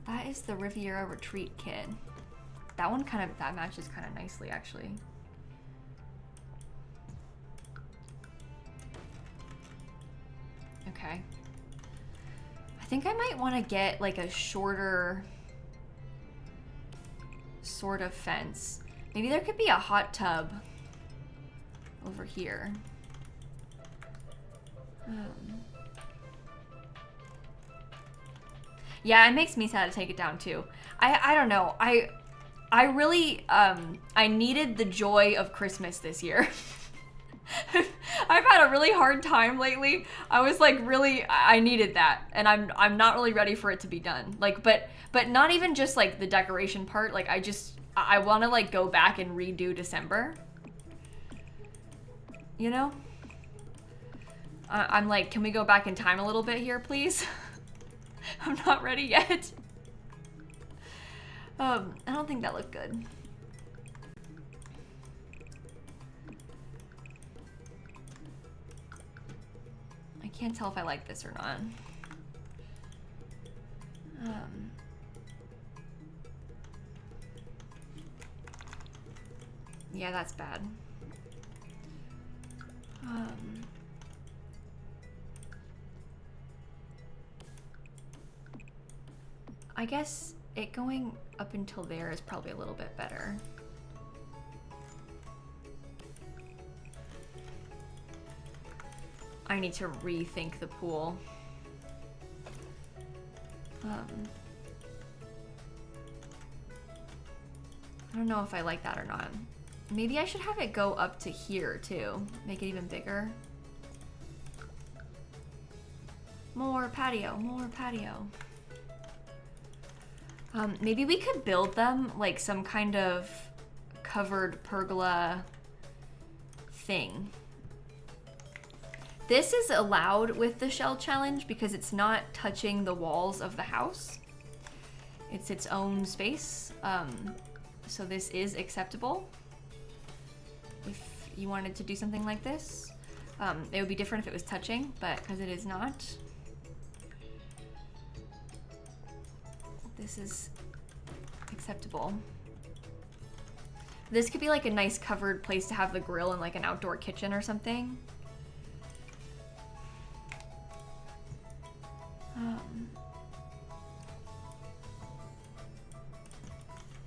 That is the Riviera Retreat kit. That one that matches kind of nicely actually. Okay. I think I might want to get like a shorter sort of fence. Maybe there could be a hot tub over here. Yeah, it makes me sad to take it down too. I don't know. I really I needed the joy of Christmas this year. I've had a really hard time lately. I was like I needed that, and I'm not really ready for it to be done. Like, but not even just like the decoration part. Like, I want to like go back and redo December. You know? I'm like, can we go back in time a little bit here, please? I'm not ready yet. I don't think that looked good. I can't tell if I like this or not. Yeah, that's bad. I guess it going up until there is probably a little bit better. I need to rethink the pool. I don't know if I like that or not. Maybe I should have it go up to here too. Make it even bigger. More patio, more patio. Maybe we could build them like some kind of covered pergola thing. This is allowed with the shell challenge because it's not touching the walls of the house. It's its own space. So this is acceptable. If you wanted to do something like this, it would be different if it was touching, but because it is not, this is acceptable. This could be like a nice covered place to have the grill and like an outdoor kitchen or something.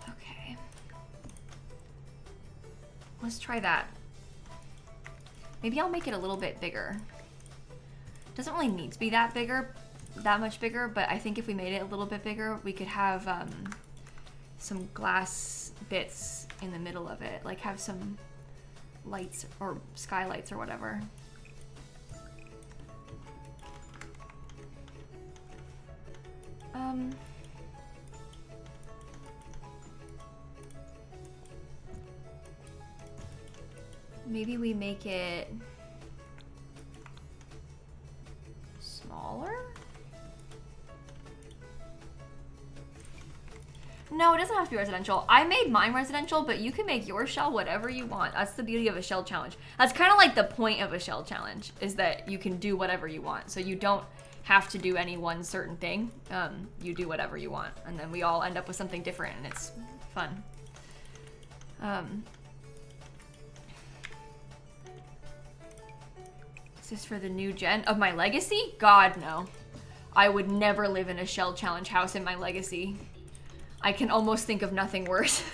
Okay. Let's try that. Maybe I'll make it a little bit bigger. Doesn't really need to be that much bigger, but I think if we made it a little bit bigger, we could have some glass bits in the middle of it, like have some lights or skylights or whatever. Maybe we make it smaller? No, it doesn't have to be residential. I made mine residential, but you can make your shell whatever you want. That's the beauty of a shell challenge. That's kind of like the point of a shell challenge, is that you can do whatever you want. So you don't have to do any one certain thing. You do whatever you want, and then we all end up with something different, and it's fun. Is this for the new gen of my legacy? God, no. I would never live in a shell challenge house in my legacy. I can almost think of nothing worse.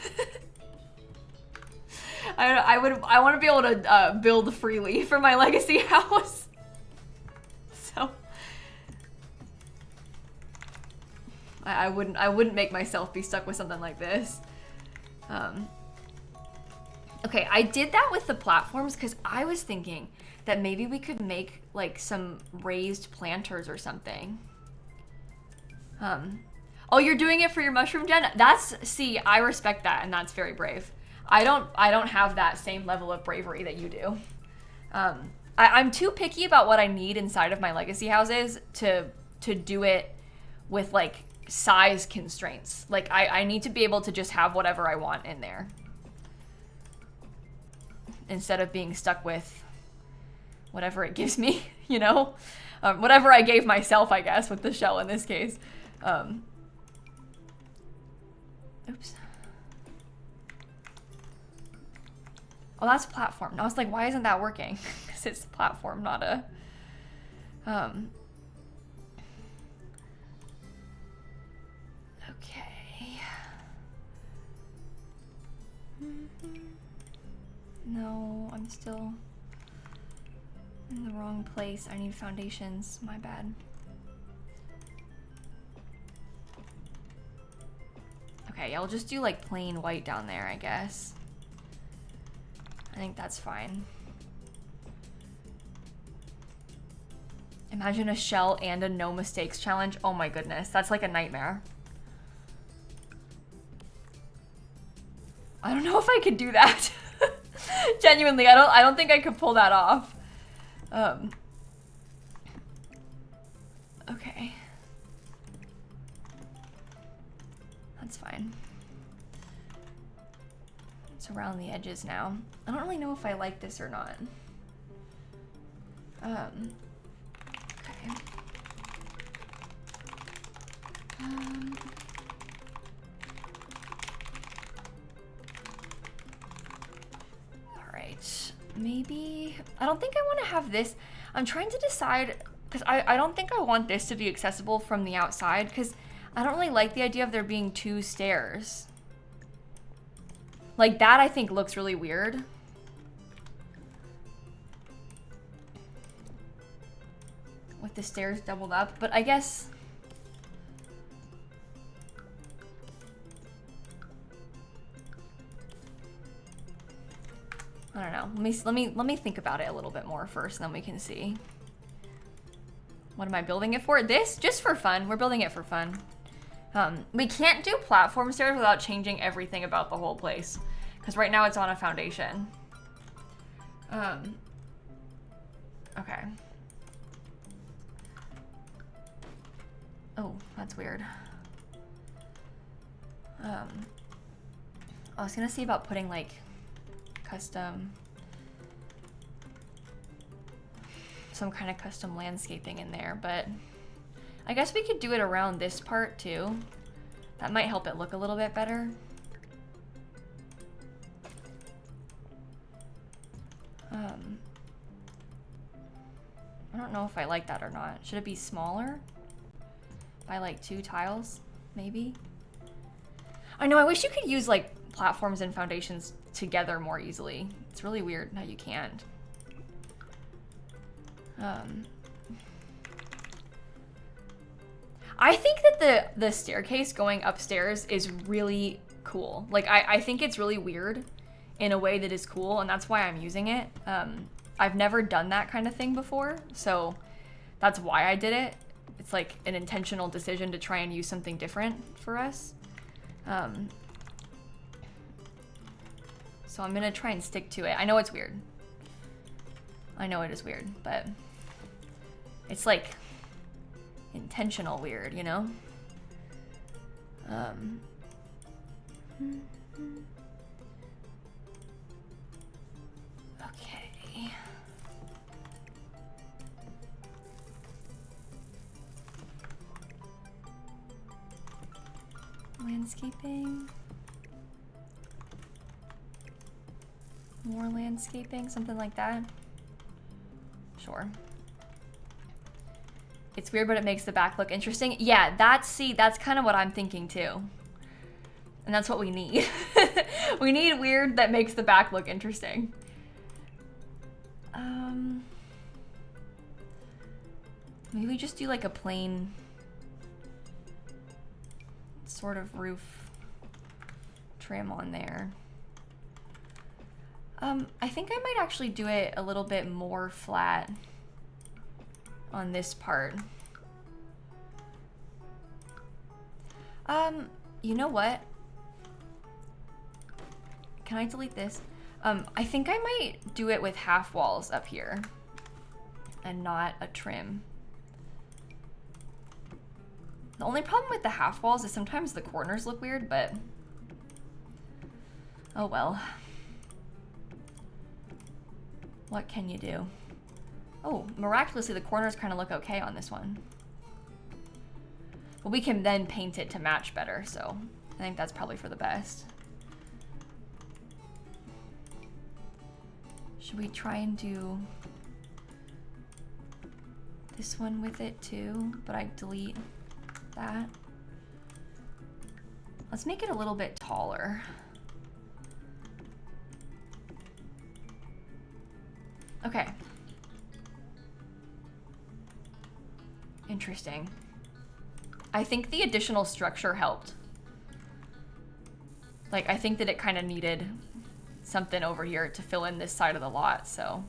I want to be able to build freely for my legacy house. So I wouldn't make myself be stuck with something like this. Okay, I did that with the platforms because I was thinking that maybe we could make like some raised planters or something. Oh, you're doing it for your mushroom gen? See, I respect that, and that's very brave. I don't have that same level of bravery that you do. I'm too picky about what I need inside of my legacy houses to do it with like size constraints. Like I need to be able to just have whatever I want in there, instead of being stuck with whatever it gives me, you know? Whatever I gave myself, I guess, with the shell in this case. Oops. Oh, that's platform. I was like, why isn't that working? Because it's platform, not a... Okay. No, I'm still in the wrong place. I need foundations. My bad. Okay, I'll just do like plain white down there, I guess. I think that's fine. Imagine a shell and a no mistakes challenge. Oh my goodness, that's like a nightmare. I don't know if I could do that. Genuinely, I don't think I could pull that off. Okay. That's fine. It's around the edges now. I don't really know if I like this or not. Okay. All right. Maybe, I don't think I want to have this. I'm trying to decide, because I don't think I want this to be accessible from the outside, because I don't really like the idea of there being two stairs. Like that I think looks really weird. with the stairs doubled up, but I guess I don't know. Let me think about it a little bit more first, and then we can see. What am I building it for? This? Just for fun. We're building it for fun. We can't do platform stairs without changing everything about the whole place. Because right now it's on a foundation. Okay. Oh, that's weird. I was gonna see about putting like some kind of custom landscaping in there, but I guess we could do it around this part too. That might help it look a little bit better. I don't know if I like that or not. Should it be smaller? By like 2 tiles, maybe? I know, I wish you could use like platforms and foundations together more easily. It's really weird how you can't. I think that the staircase going upstairs is really cool. Like, I think it's really weird in a way that is cool, and that's why I'm using it. I've never done that kind of thing before, so that's why I did it. It's like an intentional decision to try and use something different for us. So I'm gonna try and stick to it. I know it's weird. I know it is weird, but it's like intentional weird, you know? Okay. Landscaping. More landscaping, something like that. Sure. It's weird, but it makes the back look interesting. Yeah, that's kind of what I'm thinking too. And that's what we need. We need weird that makes the back look interesting. Maybe we just do like a plain sort of roof trim on there. I think I might actually do it a little bit more flat on this part. You know what? Can I delete this? I think I might do it with half walls up here and not a trim. The only problem with the half walls is sometimes the corners look weird, but oh well. What can you do? Oh, miraculously the corners kind of look okay on this one. But we can then paint it to match better, so I think that's probably for the best. Should we try and do this one with it too? But I delete that. Let's make it a little bit taller. Okay. Interesting. I think the additional structure helped. Like, I think that it kind of needed something over here to fill in this side of the lot, so.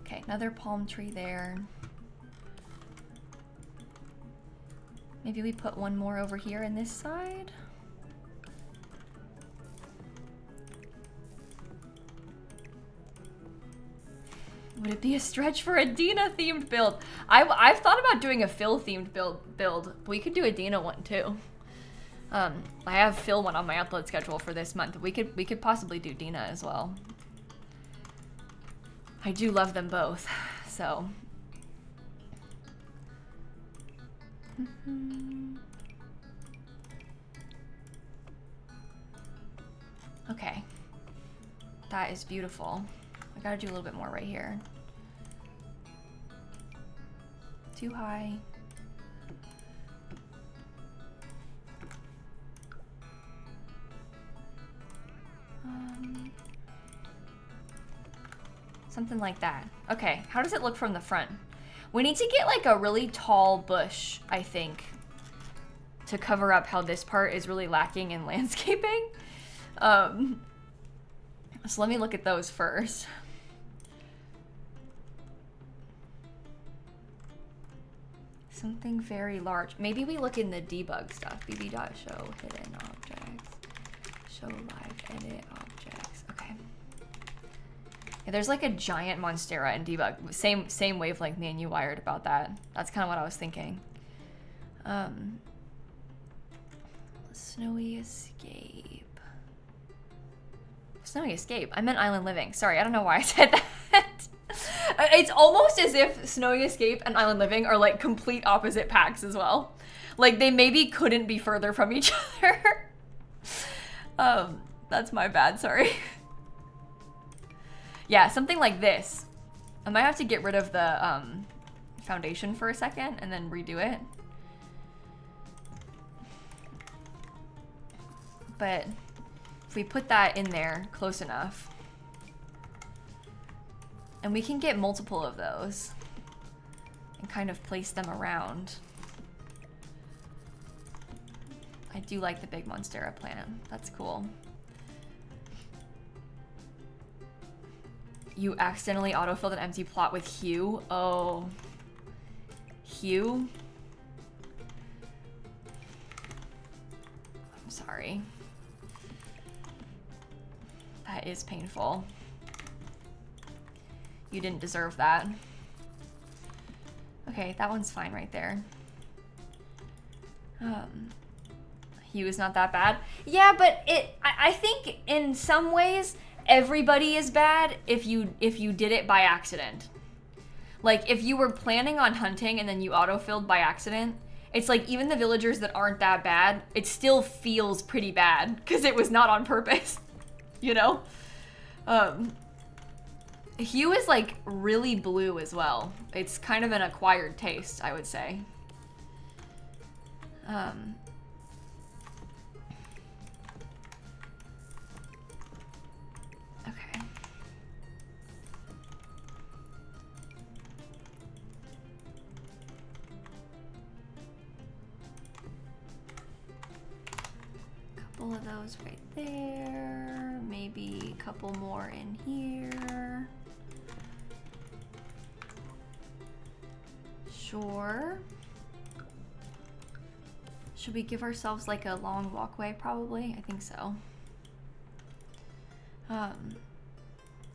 Okay, another palm tree there. Maybe we put one more over here in this side. Would it be a stretch for a Dina themed build? I've thought about doing a Phil themed build. We could do a Dina one too. I have Phil one on my upload schedule for this month. We could possibly do Dina as well. I do love them both, so. Okay, that is beautiful. I gotta do a little bit more right here. Too high. Something like that. Okay, how does it look from the front? We need to get like a really tall bush, I think, to cover up how this part is really lacking in landscaping. So let me look at those first. Something very large. Maybe we look in the debug stuff. bb.show hidden objects. Show live edit objects. Okay. Yeah, there's like a giant monstera in debug. Same wavelength me and you wired about that. That's kind of what I was thinking. Snowy escape. Snowy escape. I meant island living. Sorry, I don't know why I said that. It's almost as if Snowy Escape and Island Living are like complete opposite packs as well. Like they maybe couldn't be further from each other. That's my bad, sorry. Yeah, something like this. I might have to get rid of the foundation for a second and then redo it. But if we put that in there close enough, and we can get multiple of those and kind of place them around. I do like the big Monstera plant. That's cool. You accidentally autofilled an empty plot with hue. Oh. Hue? I'm sorry. That is painful. You didn't deserve that. Okay, that one's fine right there. Hue is not that bad. Yeah, but I think in some ways everybody is bad if you did it by accident. Like if you were planning on hunting and then you autofilled by accident, it's like even the villagers that aren't that bad, it still feels pretty bad because it was not on purpose, you know? Hue is like really blue as well. It's kind of an acquired taste, I would say. Okay. Couple of those right there. Maybe a couple more in here. Sure. Should we give ourselves like a long walkway? Probably. I think so. Oh,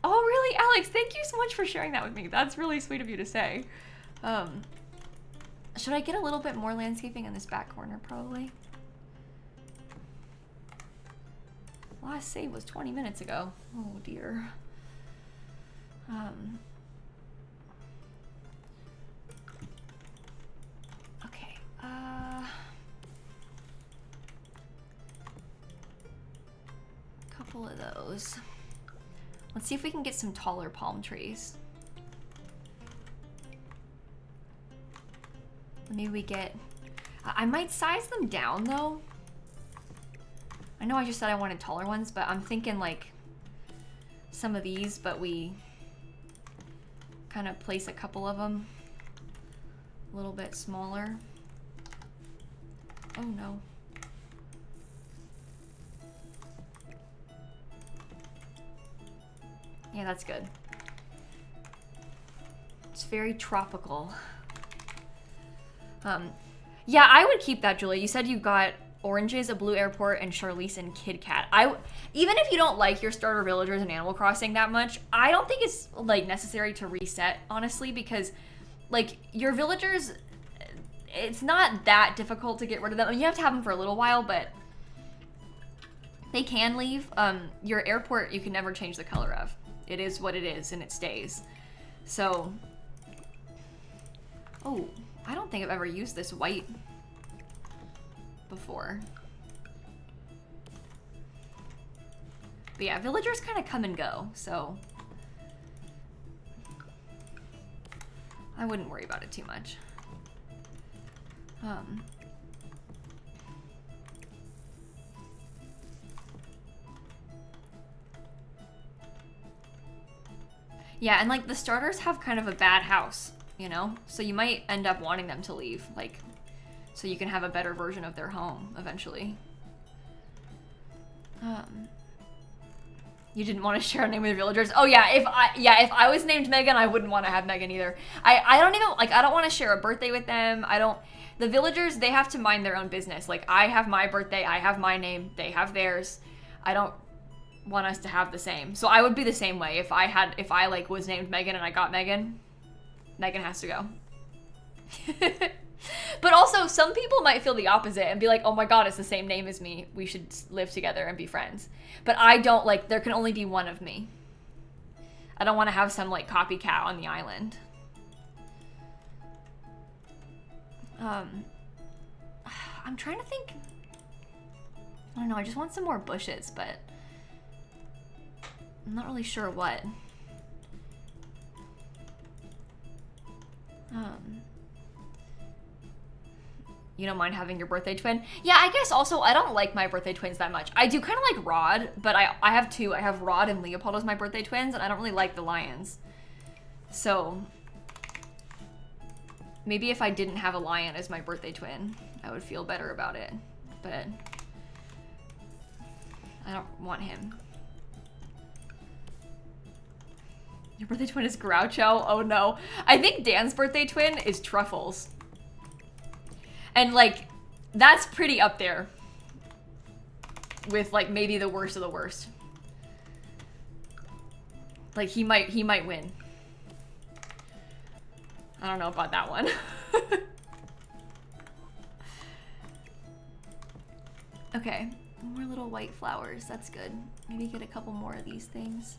really, Alex? Thank you so much for sharing that with me. That's really sweet of you to say. Should I get a little bit more landscaping in this back corner? Probably. Last save was 20 minutes ago. Oh dear. Okay. Couple of those. Let's see if we can get some taller palm trees. Maybe we get... I might size them down though. I know I just said I wanted taller ones, but I'm thinking like some of these, but we kind of place a couple of them a little bit smaller. Oh no. Yeah, that's good. It's very tropical. Yeah, I would keep that, Julie. You said you got oranges, a blue airport, and Charlize and Kid Kat. Even if you don't like your starter villagers in Animal Crossing that much, I don't think it's like necessary to reset, honestly, because like your villagers, it's not that difficult to get rid of them. I mean, you have to have them for a little while, but they can leave. Your airport, you can never change the color of. It is what it is, and it stays. So, oh, I don't think I've ever used this white before. But yeah, villagers kind of come and go, so I wouldn't worry about it too much. Yeah, and like the starters have kind of a bad house, you know? So you might end up wanting them to leave, like, so you can have a better version of their home eventually. You didn't want to share a name with the villagers? Oh yeah, if I was named Megan, I wouldn't want to have Megan either. I don't even, like, I don't want to share a birthday with them. The villagers, they have to mind their own business. Like, I have my birthday, I have my name, they have theirs. I don't want us to have the same. So I would be the same way. If I like was named Megan and I got Megan, Megan has to go. But also, some people might feel the opposite and be like, oh my god, it's the same name as me. We should live together and be friends. But I don't, like, there can only be one of me. I don't want to have some, like, copycat on the island. I'm trying to think. I don't know, I just want some more bushes, but I'm not really sure what. You don't mind having your birthday twin? Yeah, I guess also I don't like my birthday twins that much. I do kind of like Rod, but I have two. I have Rod and Leopold as my birthday twins, and I don't really like the lions. So maybe if I didn't have a lion as my birthday twin, I would feel better about it. But I don't want him. Your birthday twin is Groucho? Oh no. I think Dan's birthday twin is Truffles. And like, that's pretty up there with like maybe the worst of the worst. Like he might win. I don't know about that one. Okay, more little white flowers, that's good. Maybe get a couple more of these things.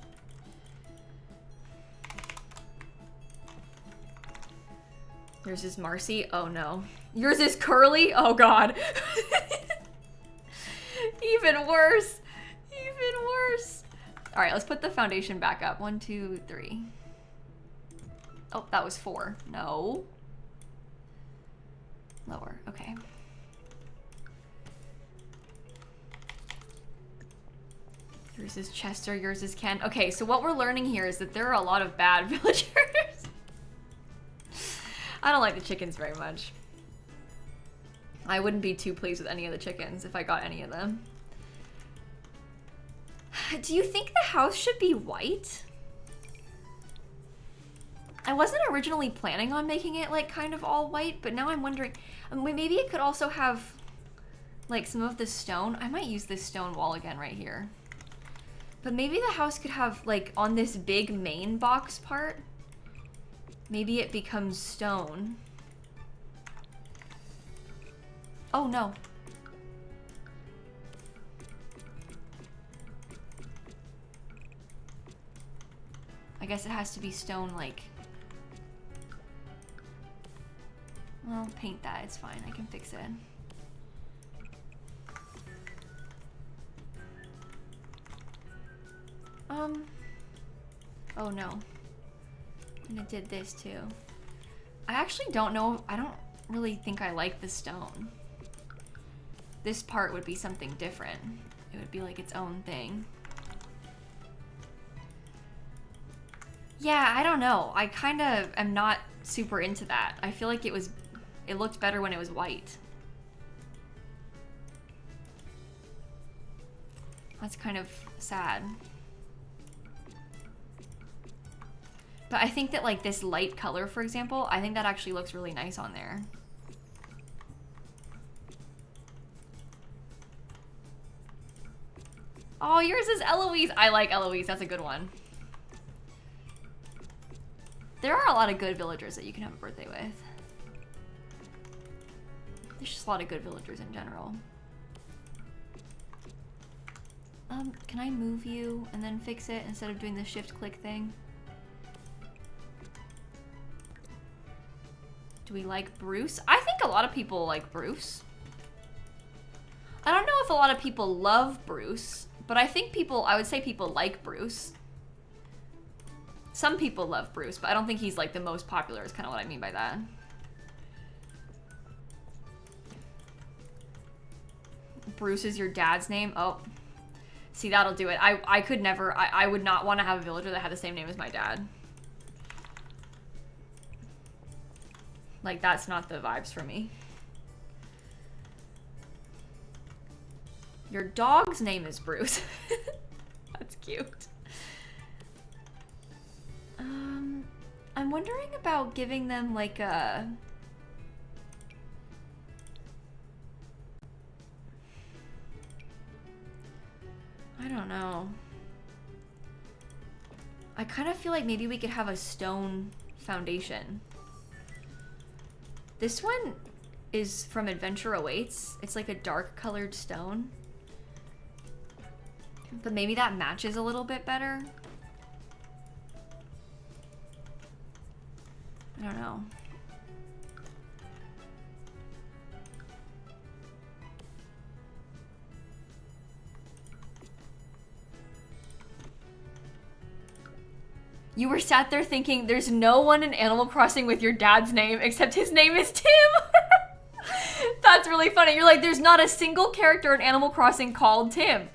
Yours is Marcy? Oh no. Yours is Curly? Oh god. Even worse. Even worse. All right, let's put the foundation back up. 1, 2, 3. Oh, that was 4. No. Lower, okay. Yours is Chester, yours is Ken. Okay, so what we're learning here is that there are a lot of bad villagers. I don't like the chickens very much. I wouldn't be too pleased with any of the chickens if I got any of them. Do you think the house should be white? I wasn't originally planning on making it like kind of all white, but now I'm wondering, maybe it could also have like some of the stone. I might use this stone wall again right here. But maybe the house could have like on this big main box part, maybe it becomes stone. Oh no. I guess it has to be stone like... Well, paint that, it's fine, I can fix it. Oh no. And it did this too. I actually don't know, I don't really think I like the stone. This part would be something different. It would be like its own thing. Yeah, I don't know. I kind of am not super into that. I feel like it looked better when it was white. That's kind of sad. But I think that like this light color, for example, I think that actually looks really nice on there. Oh, yours is Eloise. I like Eloise. That's a good one. There are a lot of good villagers that you can have a birthday with. There's just a lot of good villagers in general. Can I move you and then fix it instead of doing the shift click thing? Do we like Bruce? I think a lot of people like Bruce. I don't know if a lot of people love Bruce, but I think I would say people like Bruce. Some people love Bruce, but I don't think he's like the most popular is kind of what I mean by that. Bruce is your dad's name? Oh, see, that'll do it. I could never, I would not want to have a villager that had the same name as my dad. Like, that's not the vibes for me. Your dog's name is Bruce. That's cute. I'm wondering about giving them like a... I don't know. I kind of feel like maybe we could have a stone foundation. This one is from Adventure Awaits. It's like a dark colored stone. But maybe that matches a little bit better. I don't know. You were sat there thinking there's no one in Animal Crossing with your dad's name except his name is Tim. That's really funny. You're like, there's not a single character in Animal Crossing called Tim.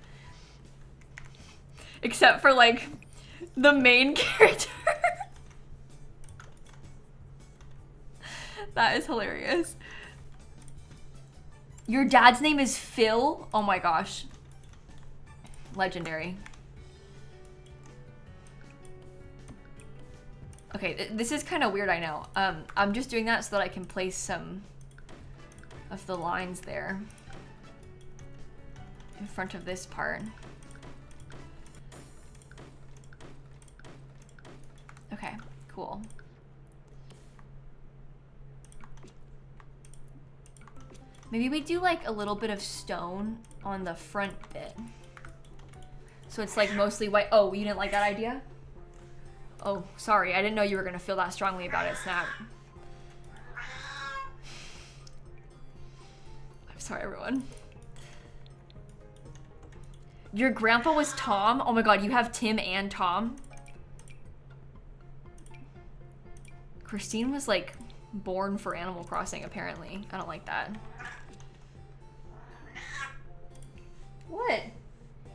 Except for like the main character. That is hilarious. Your dad's name is Phil? Oh my gosh. Legendary. Okay, this is kind of weird, I know. I'm just doing that so that I can place some of the lines there in front of this part. Okay, cool. Maybe we do like a little bit of stone on the front bit. So it's like mostly white. Oh, you didn't like that idea? Oh, sorry. I didn't know you were gonna feel that strongly about it, Snap. I'm sorry, everyone. Your grandpa was Tom? Oh my god, you have Tim and Tom? Christine was like born for Animal Crossing, apparently. I don't like that. What?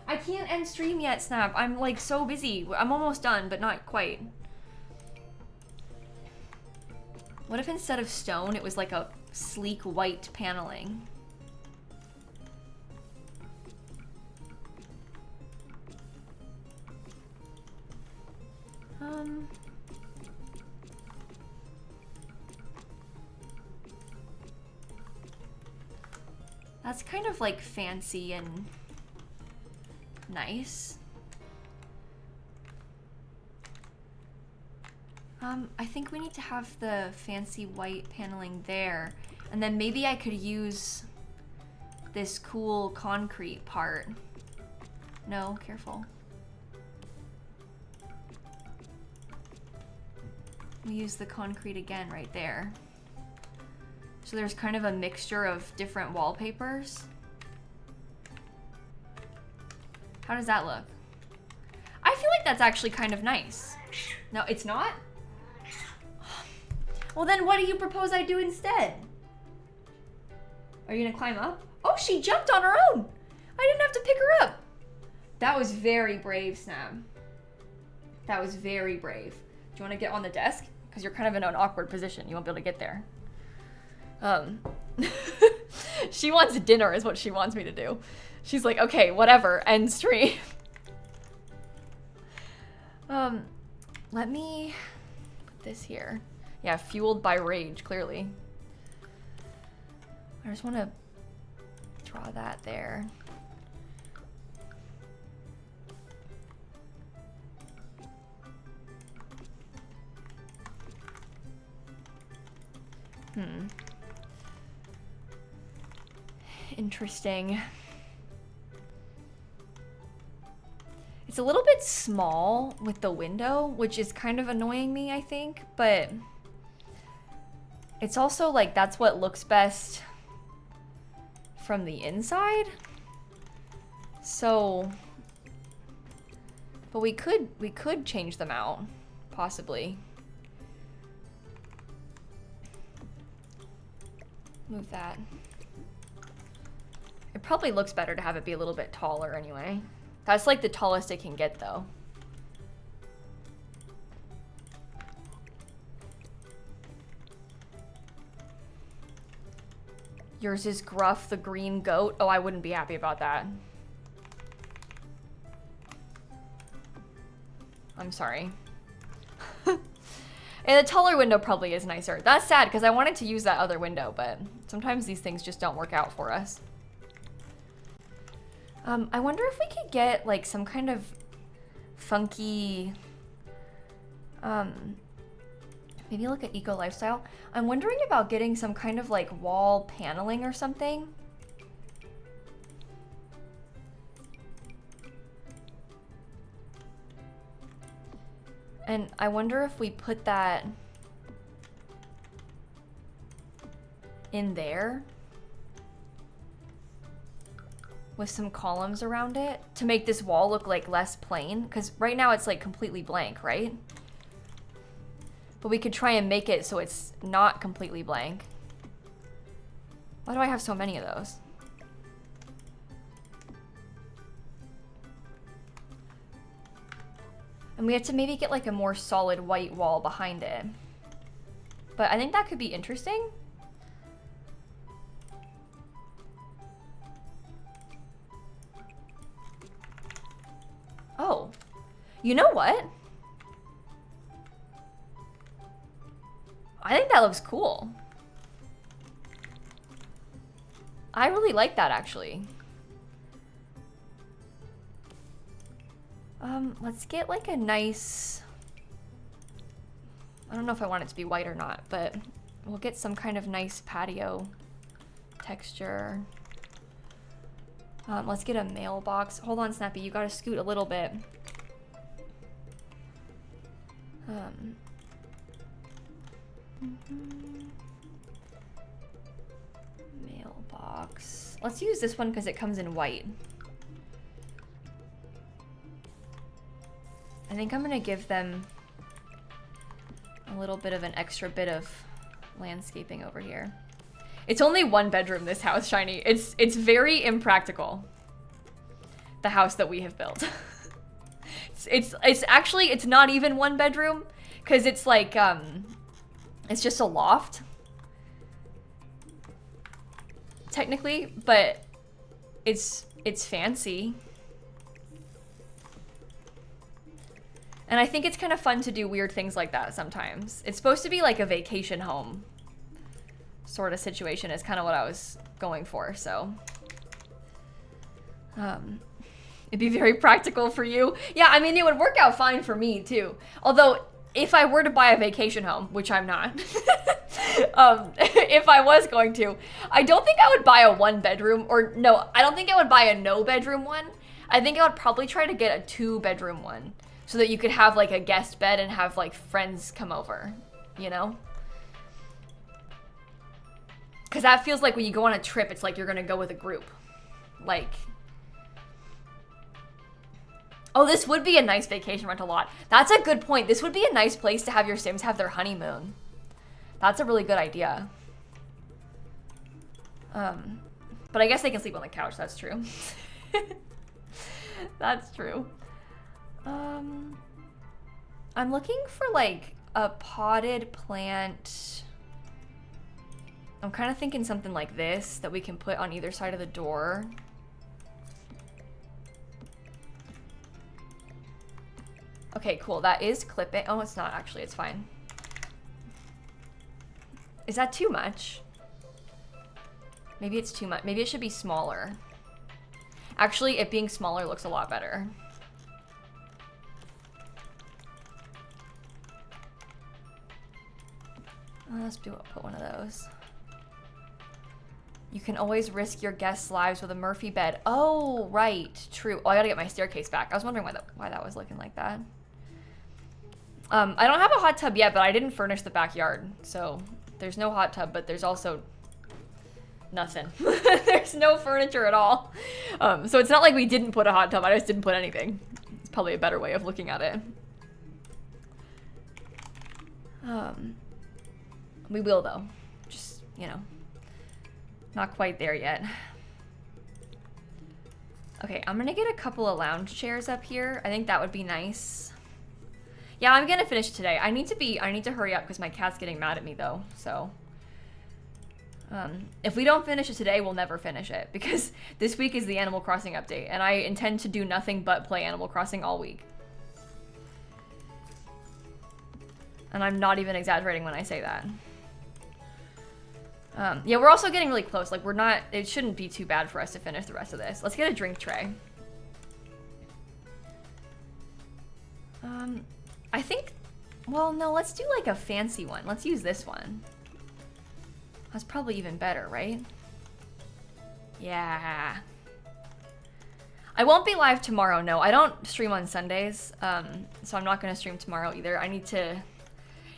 I can't end stream yet, Snap. I'm like so busy. I'm almost done, but not quite. What if instead of stone, it was like a sleek white paneling? That's kind of like fancy and nice. I think we need to have the fancy white paneling there. And then maybe I could use this cool concrete part. No, careful. We use the concrete again right there. So there's kind of a mixture of different wallpapers. How does that look? I feel like that's actually kind of nice. No, it's not? Well, then what do you propose I do instead? Are you gonna climb up? Oh, she jumped on her own. I didn't have to pick her up. That was very brave, Snap. That was very brave. Do you want to get on the desk? Because you're kind of in an awkward position. You won't be able to get there. She wants dinner is what she wants me to do. She's like, okay, whatever, end stream. Let me put this here. Yeah, fueled by rage, clearly. I just want to draw that there. Interesting. It's a little bit small with the window, which is kind of annoying me, I think, but it's also like that's what looks best from the inside. So, but we could change them out, possibly. Move that. It probably looks better to have it be a little bit taller anyway. That's like the tallest it can get though. Yours is Gruff the green goat. Oh, I wouldn't be happy about that. I'm sorry. And the taller window probably is nicer. That's sad because I wanted to use that other window, but sometimes these things just don't work out for us. I wonder if we could get like some kind of funky, maybe look at eco lifestyle. I'm wondering about getting some kind of like wall paneling or something. And I wonder if we put that in there with some columns around it to make this wall look like less plain. Because right now it's like completely blank, right? But we could try and make it so it's not completely blank. Why do I have so many of those? And we have to maybe get like a more solid white wall behind it. But I think that could be interesting. Oh, you know what? I think that looks cool. I really like that actually. Let's get like a nice, I don't know if I want it to be white or not, but we'll get some kind of nice patio texture. Let's get a mailbox. Hold on, Snappy, you gotta scoot a little bit. Mailbox. Let's use this one because it comes in white. I think I'm gonna give them a little bit of an extra bit of landscaping over here. It's only one bedroom, this house, Shiny. It's very impractical, the house that we have built. it's actually, it's not even one bedroom, because it's like, it's just a loft, technically, but it's fancy. And I think it's kind of fun to do weird things like that sometimes. It's supposed to be like a vacation home sort of situation is kind of what I was going for, so. It'd be very practical for you. Yeah, I mean, it would work out fine for me too. Although, if I were to buy a vacation home, which I'm not, if I was going to, I don't think I would buy a one bedroom, or no, I don't think I would buy a no bedroom one. I think I would probably try to get a 2-bedroom one so that you could have like a guest bed and have like friends come over, you know? Because that feels like when you go on a trip, it's like you're gonna go with a group. Like, oh, this would be a nice vacation rental lot. That's a good point. This would be a nice place to have your Sims have their honeymoon. That's a really good idea. But I guess they can sleep on the couch, that's true. That's true. I'm looking for like a potted plant. I'm kind of thinking something like this that we can put on either side of the door. Okay, cool. That is clipping. Oh, it's not actually. It's fine. Is that too much? Maybe it's too much. Maybe it should be smaller. Actually, it being smaller looks a lot better. Let's put one of those. You can always risk your guests' lives with a Murphy bed. Oh, right. True. Oh, I gotta get my staircase back. I was wondering why that was looking like that. I don't have a hot tub yet, but I didn't furnish the backyard. So there's no hot tub, but there's also nothing. There's no furniture at all. So it's not like we didn't put a hot tub. I just didn't put anything. It's probably a better way of looking at it. We will, though. Just, you know, not quite there yet. Okay, I'm gonna get a couple of lounge chairs up here. I think that would be nice. Yeah, I'm gonna finish today. I need to hurry up because my cat's getting mad at me though, so. If we don't finish it today, we'll never finish it because this week is the Animal Crossing update and I intend to do nothing but play Animal Crossing all week. And I'm not even exaggerating when I say that. Yeah, we're also getting really close. Like, it shouldn't be too bad for us to finish the rest of this. Let's get a drink tray. I think, well, no, let's do like a fancy one. Let's use this one. That's probably even better, right? Yeah. I won't be live tomorrow, no. I don't stream on Sundays, so I'm not gonna stream tomorrow either. I need to,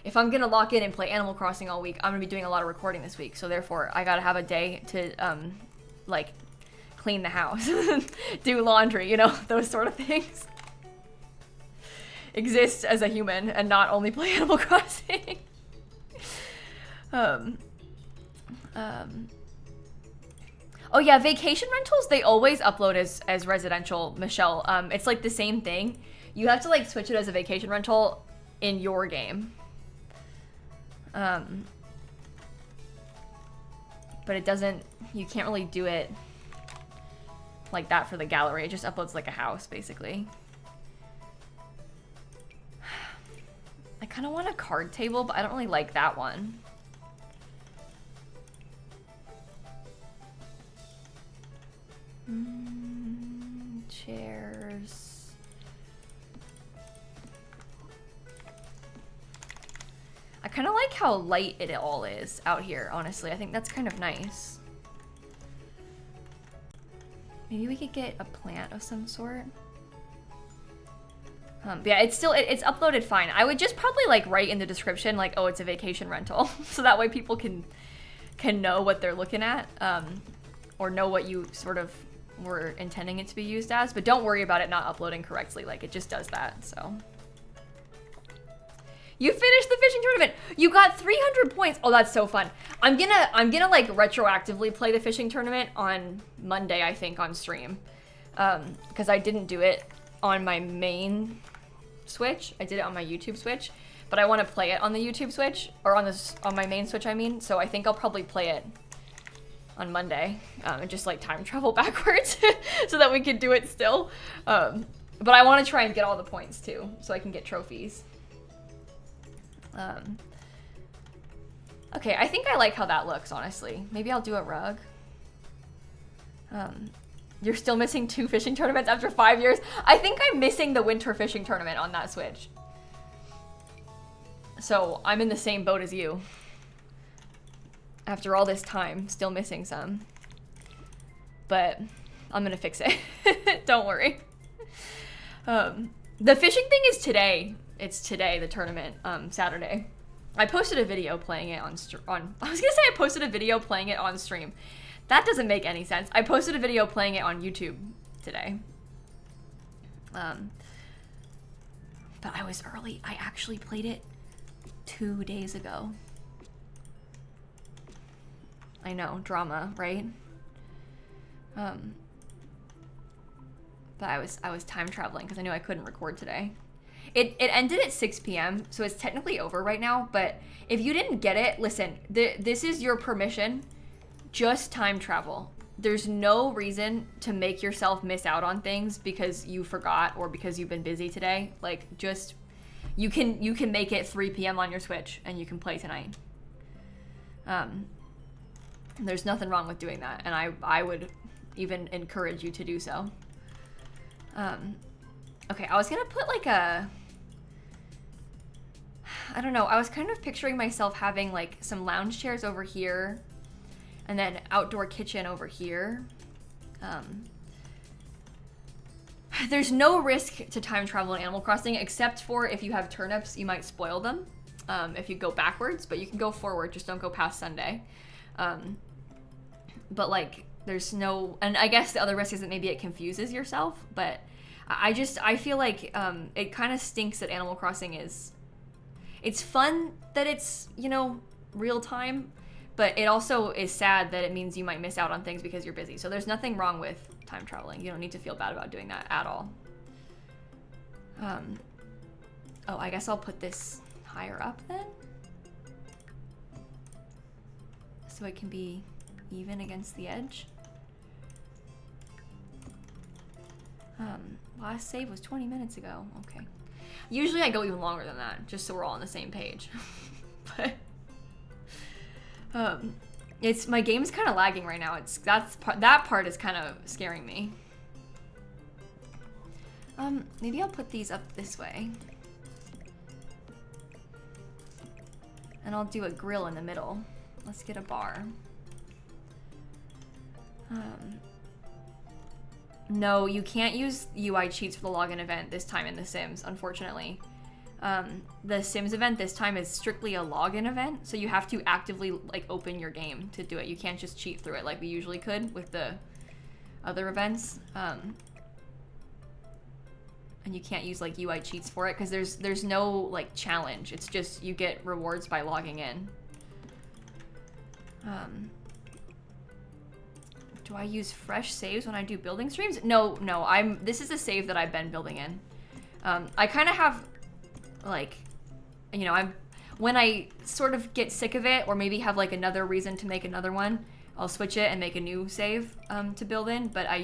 if I'm gonna lock in and play Animal Crossing all week, I'm gonna be doing a lot of recording this week, so therefore I gotta have a day to, like, clean the house, do laundry, you know, those sort of things. Exist as a human and not only play Animal Crossing. Oh yeah, vacation rentals, they always upload as residential, Michelle. It's like the same thing. You have to like switch it as a vacation rental in your game. But it doesn't, you can't really do it like that for the gallery. It just uploads like a house, basically. I kind of want a card table, but I don't really like that one. Chairs. I kind of like how light it all is out here, honestly. I think that's kind of nice. Maybe we could get a plant of some sort. Yeah, it's uploaded fine. I would just probably like write in the description like, oh, it's a vacation rental. So that way people can know what they're looking at, or know what you sort of were intending it to be used as. But don't worry about it not uploading correctly. Like, it just does that, so. You finished the fishing tournament. You got 300 points. Oh, that's so fun. I'm gonna like retroactively play the fishing tournament on Monday, I think, on stream. Because I didn't do it on my main Switch. I did it on my YouTube Switch, but I want to play it on the YouTube Switch, or on my main Switch, I mean. So I think I'll probably play it on Monday, and just like time travel backwards so that we can do it still. But I want to try and get all the points too, so I can get trophies. Okay, I think I like how that looks, honestly. Maybe I'll do a rug. You're still missing 2 fishing tournaments after 5 years? I think I'm missing the winter fishing tournament on that Switch. So I'm in the same boat as you. After all this time, still missing some. But I'm gonna fix it. Don't worry. The fishing thing is today. It's today, the tournament, Saturday. I posted a video playing it on I was gonna say I posted a video playing it on stream. That doesn't make any sense. I posted a video playing it on YouTube today. But I was early. I actually played it 2 days ago. I know, drama, right? But I was time traveling because I knew I couldn't record today. It ended at 6 p.m., so it's technically over right now, but if you didn't get it, listen, this is your permission. Just time travel. There's no reason to make yourself miss out on things because you forgot or because you've been busy today. Like, just, you can make it 3 p.m. on your Switch and you can play tonight. There's nothing wrong with doing that, and I would even encourage you to do so. Okay, I was gonna put like I don't know, I was kind of picturing myself having like some lounge chairs over here and then outdoor kitchen over here. There's no risk to time travel in Animal Crossing except for if you have turnips, you might spoil them if you go backwards, but you can go forward, just don't go past Sunday. But like, there's no, and I guess the other risk is that maybe it confuses yourself, but I feel like it kind of stinks that Animal Crossing it's fun that it's, you know, real time, but it also is sad that it means you might miss out on things because you're busy. So there's nothing wrong with time traveling. You don't need to feel bad about doing that at all. Oh, I guess I'll put this higher up then. so it can be even against the edge. Last save was 20 minutes ago. Okay. Usually I go even longer than that, just so we're all on the same page. But it's my game's kind of lagging right now. That part is kind of scaring me. Maybe I'll put these up this way. And I'll do a grill in the middle. Let's get a bar. No, you can't use UI cheats for the login event this time in The Sims, unfortunately. The Sims event this time is strictly a login event, so you have to actively like open your game to do it. You can't just cheat through it like we usually could with the other events. And you can't use like UI cheats for it because there's no like challenge. It's just you get rewards by logging in. Do I use fresh saves when I do building streams? No, this is a save that I've been building in. I kind of have like, you know, when I sort of get sick of it or maybe have like another reason to make another one, I'll switch it and make a new save to build in, but I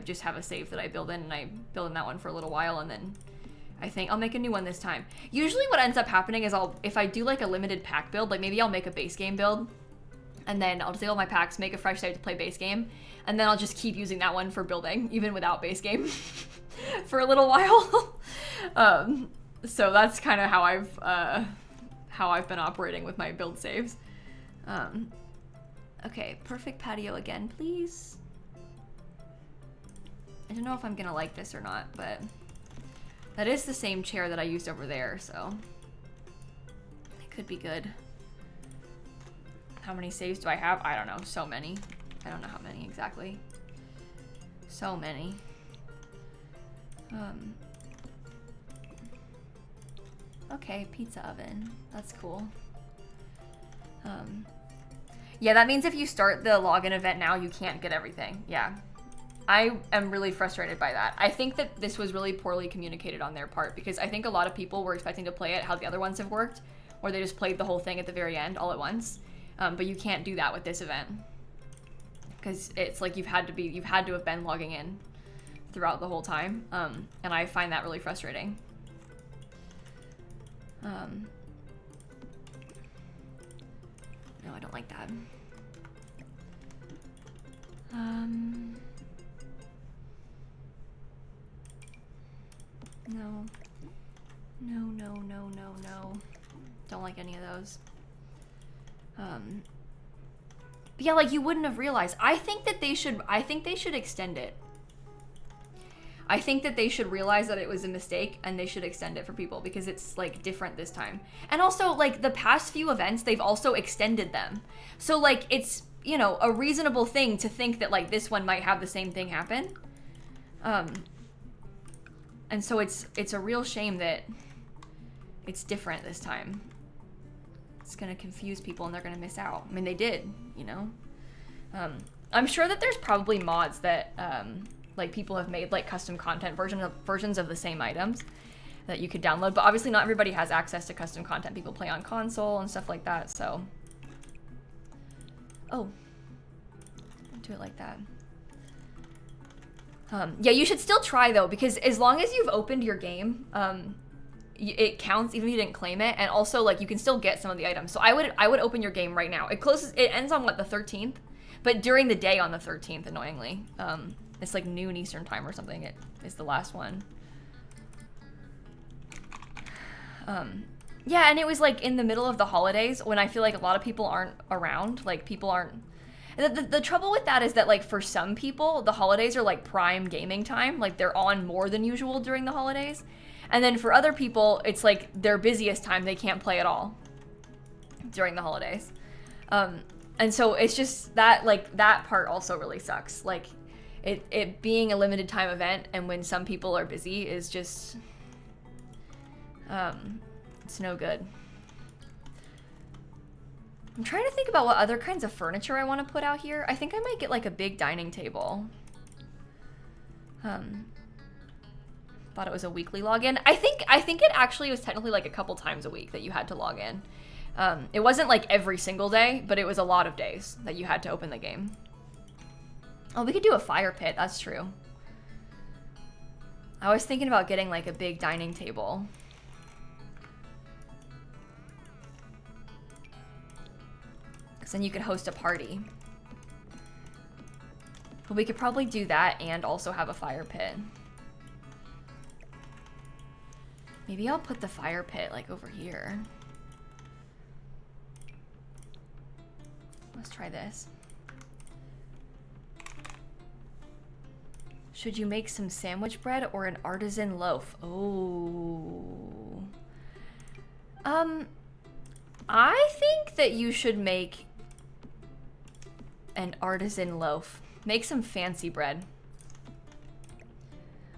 just have a save that I build in and I build in that one for a little while and then I think I'll make a new one this time. Usually what ends up happening is if I do like a limited pack build, like maybe I'll make a base game build and then I'll disable my packs, make a fresh save to play base game, and then I'll just keep using that one for building, even without base game for a little while. So that's kind of how I've been operating with my build saves. Okay, perfect patio again, please. I don't know if I'm gonna like this or not, but that is the same chair that I used over there, so it could be good. How many saves do I have? I don't know, so many. I don't know how many exactly. So many. Okay, pizza oven. That's cool. Yeah, that means if you start the login event now, you can't get everything. Yeah. I am really frustrated by that. I think that this was really poorly communicated on their part because I think a lot of people were expecting to play it how the other ones have worked, where they just played the whole thing at the very end all at once. But you can't do that with this event because it's like you've had to have been logging in throughout the whole time. And I find that really frustrating. No, I don't like that. No. No. Don't like any of those. But yeah, like you wouldn't have realized. I think they should extend it. I think that they should realize that it was a mistake and they should extend it for people because it's like different this time. And also like the past few events, they've also extended them. So like it's, you know, a reasonable thing to think that like this one might have the same thing happen. And so it's a real shame that it's different this time. It's gonna confuse people and they're gonna miss out. I mean, they did, you know. I'm sure that there's probably mods that like people have made like custom content versions of the same items that you could download, but obviously not everybody has access to custom content. People play on console and stuff like that, so. Oh, I'll do it like that. Yeah, you should still try though, because as long as you've opened your game, it counts even if you didn't claim it, and also like you can still get some of the items. So I would open your game right now. It ends on what, the 13th? But during the day on the 13th, annoyingly. It's like noon Eastern time or something. It is the last one. Yeah, and it was like in the middle of the holidays when I feel like a lot of people aren't around. Like people aren't. The trouble with that is that like for some people, the holidays are like prime gaming time. Like they're on more than usual during the holidays. And then for other people, it's like their busiest time. They can't play at all during the holidays. And so it's just that like that part also really sucks. Like it being a limited time event and when some people are busy is just, it's no good. I'm trying to think about what other kinds of furniture I want to put out here. I think I might get like a big dining table. Thought it was a weekly login. I think it actually was technically like a couple times a week that you had to log in. It wasn't like every single day, but it was a lot of days that you had to open the game. Oh, we could do a fire pit. That's true. I was thinking about getting like a big dining table. Because then you could host a party. But we could probably do that and also have a fire pit. Maybe I'll put the fire pit like over here. Let's try this. Should you make some sandwich bread or an artisan loaf? Oh. I think that you should make an artisan loaf. Make some fancy bread.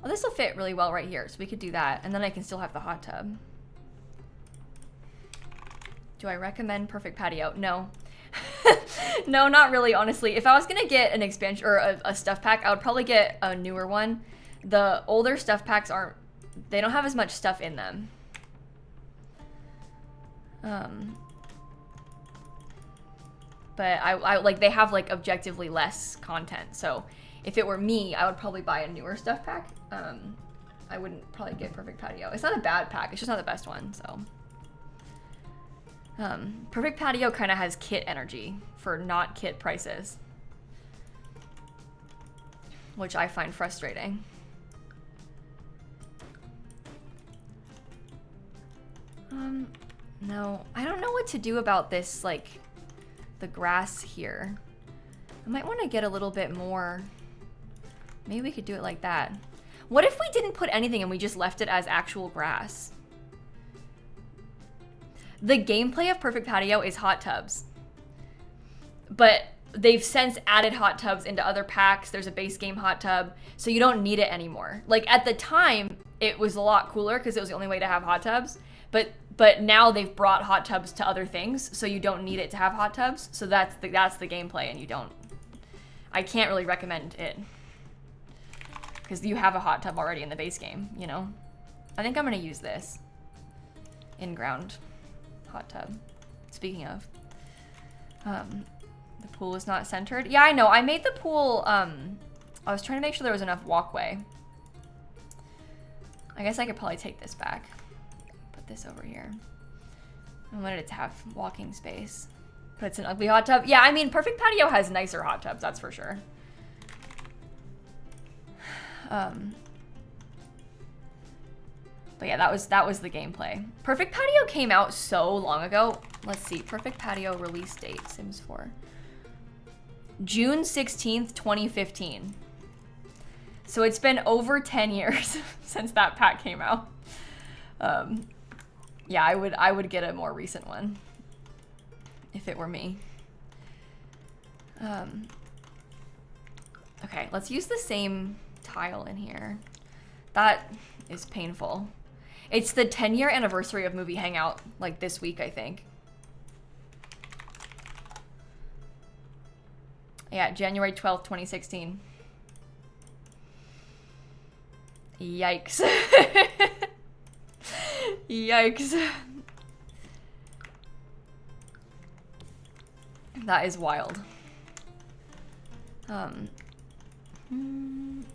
Oh, this will fit really well right here, so we could do that. And then I can still have the hot tub. Do I recommend Perfect Patio? No. No, not really, honestly. If I was gonna get an expansion or a stuff pack, I would probably get a newer one. The older stuff packs they don't have as much stuff in them. But I like, they have like objectively less content. So if it were me, I would probably buy a newer stuff pack. I wouldn't probably get Perfect Patio. It's not a bad pack, it's just not the best one, so. Perfect Patio kind of has kit energy for not kit prices, which I find frustrating. No, I don't know what to do about this, like, the grass here. I might want to get a little bit more. Maybe we could do it like that. What if we didn't put anything and we just left it as actual grass? The gameplay of Perfect Patio is hot tubs. But they've since added hot tubs into other packs. There's a base game hot tub, so you don't need it anymore. Like, at the time, it was a lot cooler because it was the only way to have hot tubs. But now they've brought hot tubs to other things, so you don't need it to have hot tubs. So that's the gameplay, and you don't. I can't really recommend it because you have a hot tub already in the base game, you know? I think I'm gonna use this in-ground hot tub. Speaking of, the pool is not centered. Yeah, I know. I made the pool, I was trying to make sure there was enough walkway. I guess I could probably take this back. Put this over here. I wanted it to have walking space. But it's an ugly hot tub. Yeah, I mean, Perfect Patio has nicer hot tubs, that's for sure. But yeah, that was the gameplay. Perfect Patio came out so long ago. Let's see, Perfect Patio release date, Sims 4. June 16th, 2015. So it's been over 10 years since that pack came out. Yeah, I would get a more recent one if it were me. Okay, let's use the same tile in here. That is painful. It's the 10-year anniversary of Movie Hangout, like this week, I think. Yeah, January 12th, 2016. Yikes. Yikes. That is wild.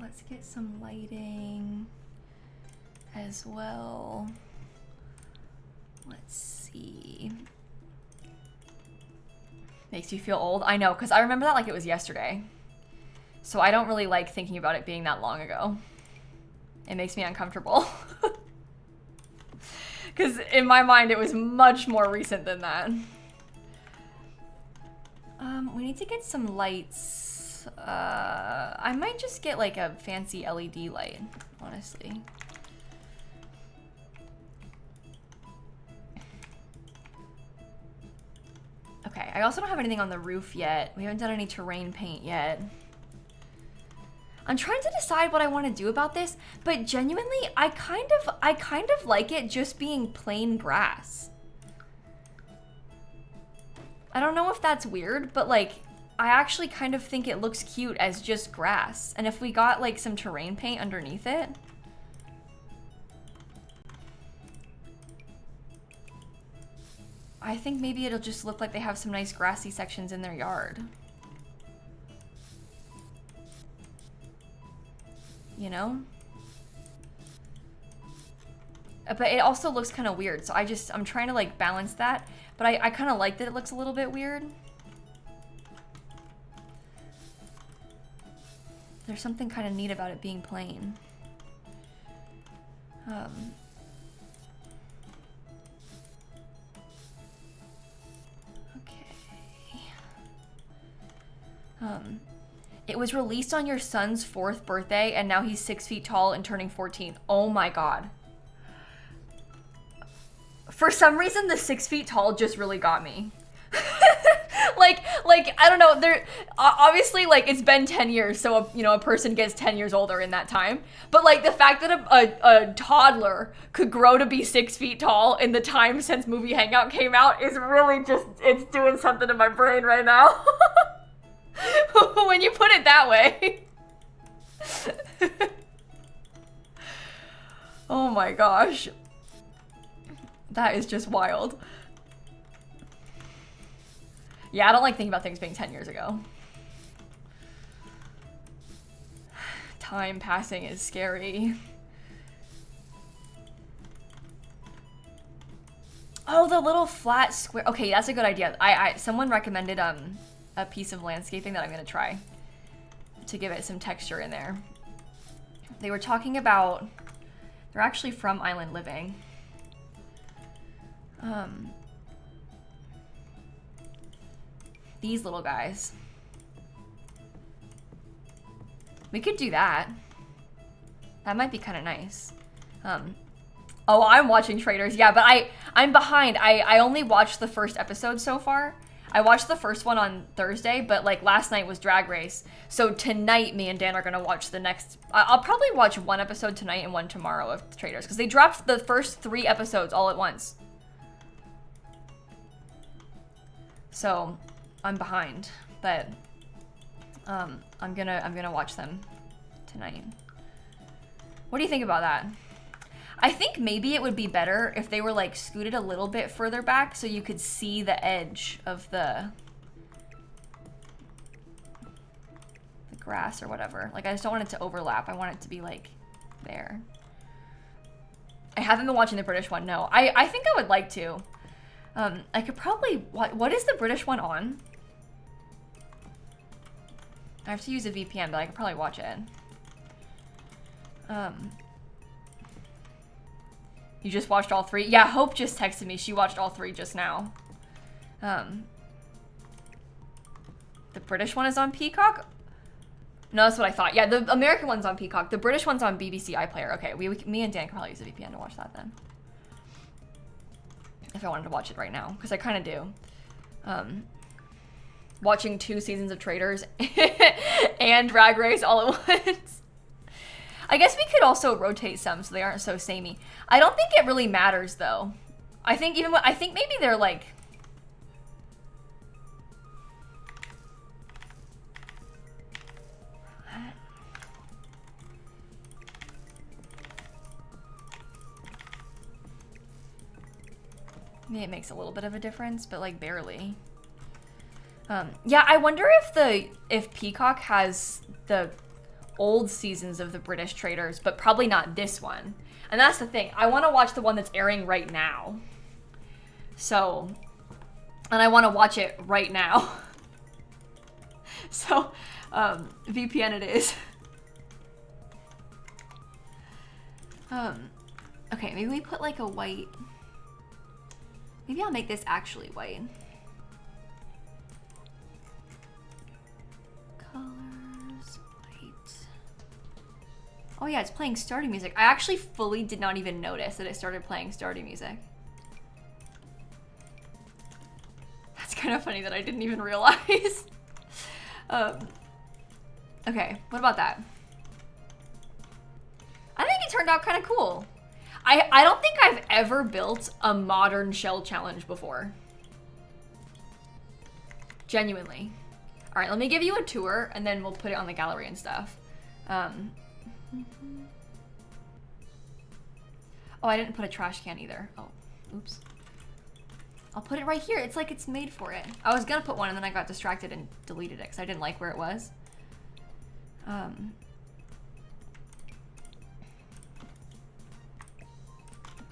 Let's get some lighting as well. Let's see. Makes you feel old? I know, because I remember that like it was yesterday. So I don't really like thinking about it being that long ago. It makes me uncomfortable. Because in my mind, it was much more recent than that. We need to get some lights. I might just get like a fancy LED light, honestly. Okay, I also don't have anything on the roof yet. We haven't done any terrain paint yet. I'm trying to decide what I want to do about this, but genuinely, I kind of like it just being plain grass. I don't know if that's weird, but like, I actually kind of think it looks cute as just grass. And if we got like some terrain paint underneath it. I think maybe it'll just look like they have some nice grassy sections in their yard. You know? But it also looks kind of weird, so I'm trying to like balance that. But I kind of like that it looks a little bit weird. There's something kind of neat about it being plain. It was released on your son's 4th birthday, and now he's 6 feet tall and turning 14. Oh my god. For some reason, the 6 feet tall just really got me. like I don't know. There obviously like it's been 10 years, so a person gets 10 years older in that time. But like the fact that a toddler could grow to be 6 feet tall in the time since Movie Hangout came out is really it's doing something to my brain right now. When you put it that way. Oh my gosh. That is just wild. Yeah, I don't like thinking about things being 10 years ago. Time passing is scary. Oh, the little flat square. Okay, that's a good idea. Someone recommended a piece of landscaping that I'm gonna try to give it some texture in there. They were talking about, they're actually from Island Living. These little guys. We could do that. That might be kind of nice. Oh, I'm watching Traders. Yeah, but I'm behind. I only watched the first episode so far. I watched the first one on Thursday, but like last night was Drag Race. So tonight, me and Dan are gonna watch the next. I'll probably watch one episode tonight and one tomorrow of Traders, because they dropped the first 3 episodes all at once. So I'm behind, but I'm gonna watch them tonight. What do you think about that? I think maybe it would be better if they were like scooted a little bit further back so you could see the edge of the grass or whatever. Like I just don't want it to overlap. I want it to be like there. I haven't been watching the British one, no. I think I would like to. I could probably, what is the British one on? I have to use a VPN, but I could probably watch it. You just watched all 3? Yeah, Hope just texted me. She watched all 3 just now. The British one is on Peacock? No, that's what I thought. Yeah, the American one's on Peacock. The British one's on BBC iPlayer. Okay, me and Dan could probably use a VPN to watch that then. If I wanted to watch it right now, because I kind of do. Watching 2 seasons of Traders and Drag Race all at once. I guess we could also rotate some so they aren't so samey. I don't think it really matters though. I think maybe they're like, maybe it makes a little bit of a difference, but like barely. Yeah, I wonder if Peacock has the old seasons of the British Traders, but probably not this one. And that's the thing. I want to watch the one that's airing right now. So, and I want to watch it right now. So, VPN it is. Okay, maybe we put like a white. Maybe I'll make this actually white. Colors, white. Oh yeah, it's playing starting music. I actually fully did not even notice that it started playing starting music. That's kind of funny that I didn't even realize. Okay, what about that? I think it turned out kind of cool. I don't think I've ever built a modern shell challenge before. Genuinely. All right, let me give you a tour and then we'll put it on the gallery and stuff. Oh, I didn't put a trash can either. Oh, oops. I'll put it right here. It's like it's made for it. I was gonna put one and then I got distracted and deleted it because I didn't like where it was.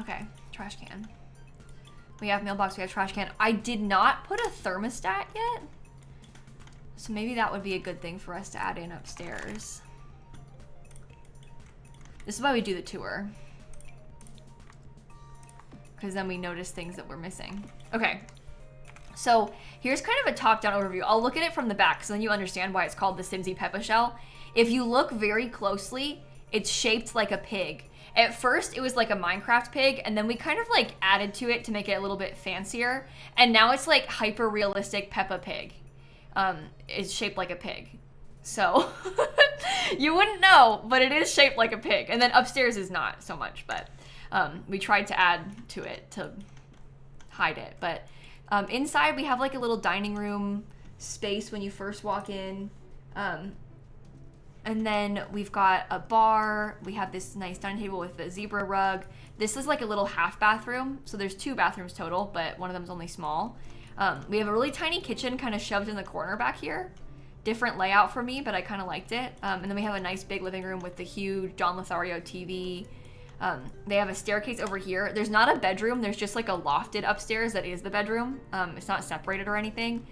Okay, trash can. We have mailbox, we have trash can. I did not put a thermostat yet. So maybe that would be a good thing for us to add in upstairs. This is why we do the tour. Because then we notice things that we're missing. Okay, so here's kind of a top-down overview. I'll look at it from the back so then you understand why it's called the Simsy Peppa shell. If you look very closely, it's shaped like a pig. At first, it was like a Minecraft pig, and then we kind of like added to it to make it a little bit fancier. And now it's like hyper-realistic Peppa Pig. It's shaped like a pig. So, you wouldn't know, but it is shaped like a pig. And then upstairs is not so much, but we tried to add to it to hide it. But inside, we have like a little dining room space when you first walk in. And then we've got a bar. We have this nice dining table with a zebra rug. This is like a little half bathroom. So there's 2 bathrooms total, but one of them is only small. We have a really tiny kitchen kind of shoved in the corner back here. Different layout for me, but I kind of liked it. And then we have a nice big living room with the huge John Lothario TV. They have a staircase over here. There's not a bedroom. There's just like a lofted upstairs that is the bedroom. It's not separated or anything.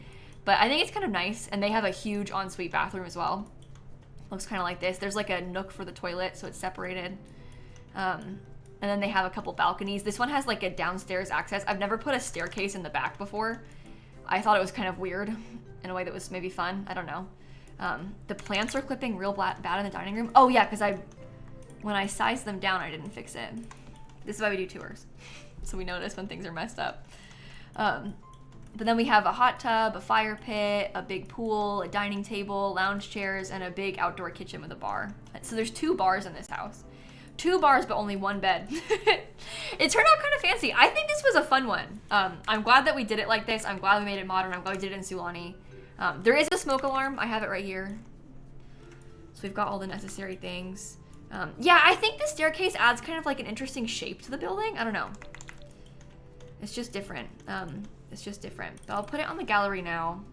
But I think it's kind of nice. And they have a huge ensuite bathroom as well. Looks kind of like this. There's like a nook for the toilet, so it's separated. And then they have a couple balconies. This one has like a downstairs access. I've never put a staircase in the back before. I thought it was kind of weird in a way that was maybe fun. I don't know. The plants are clipping real bad in the dining room. Oh yeah, because when I sized them down, I didn't fix it. This is why we do tours. So we notice when things are messed up. But then we have a hot tub, a fire pit, a big pool, a dining table, lounge chairs, and a big outdoor kitchen with a bar. So there's 2 bars in this house. 2 bars, but only 1 bed. It turned out kind of fancy. I think this was a fun one. I'm glad that we did it like this. I'm glad we made it modern. I'm glad we did it in Sulani. There is a smoke alarm. I have it right here. So we've got all the necessary things. Yeah, I think the staircase adds kind of like an interesting shape to the building. I don't know. It's just different. It's just different. But I'll put it on the gallery now.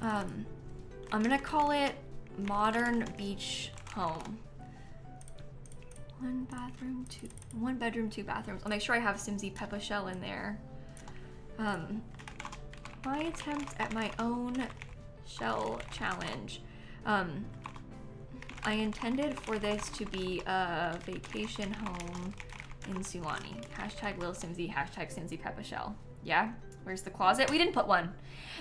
I'm gonna call it Modern Beach Home. 1 bathroom, 1 bedroom, 2 bathrooms. I'll make sure I have Simsy Peppa shell in there. My attempt at my own shell challenge. I intended for this to be a vacation home in Sulani. Hashtag Lil Simsy, hashtag Simsy Peppa shell. Yeah? Where's the closet? We didn't put one.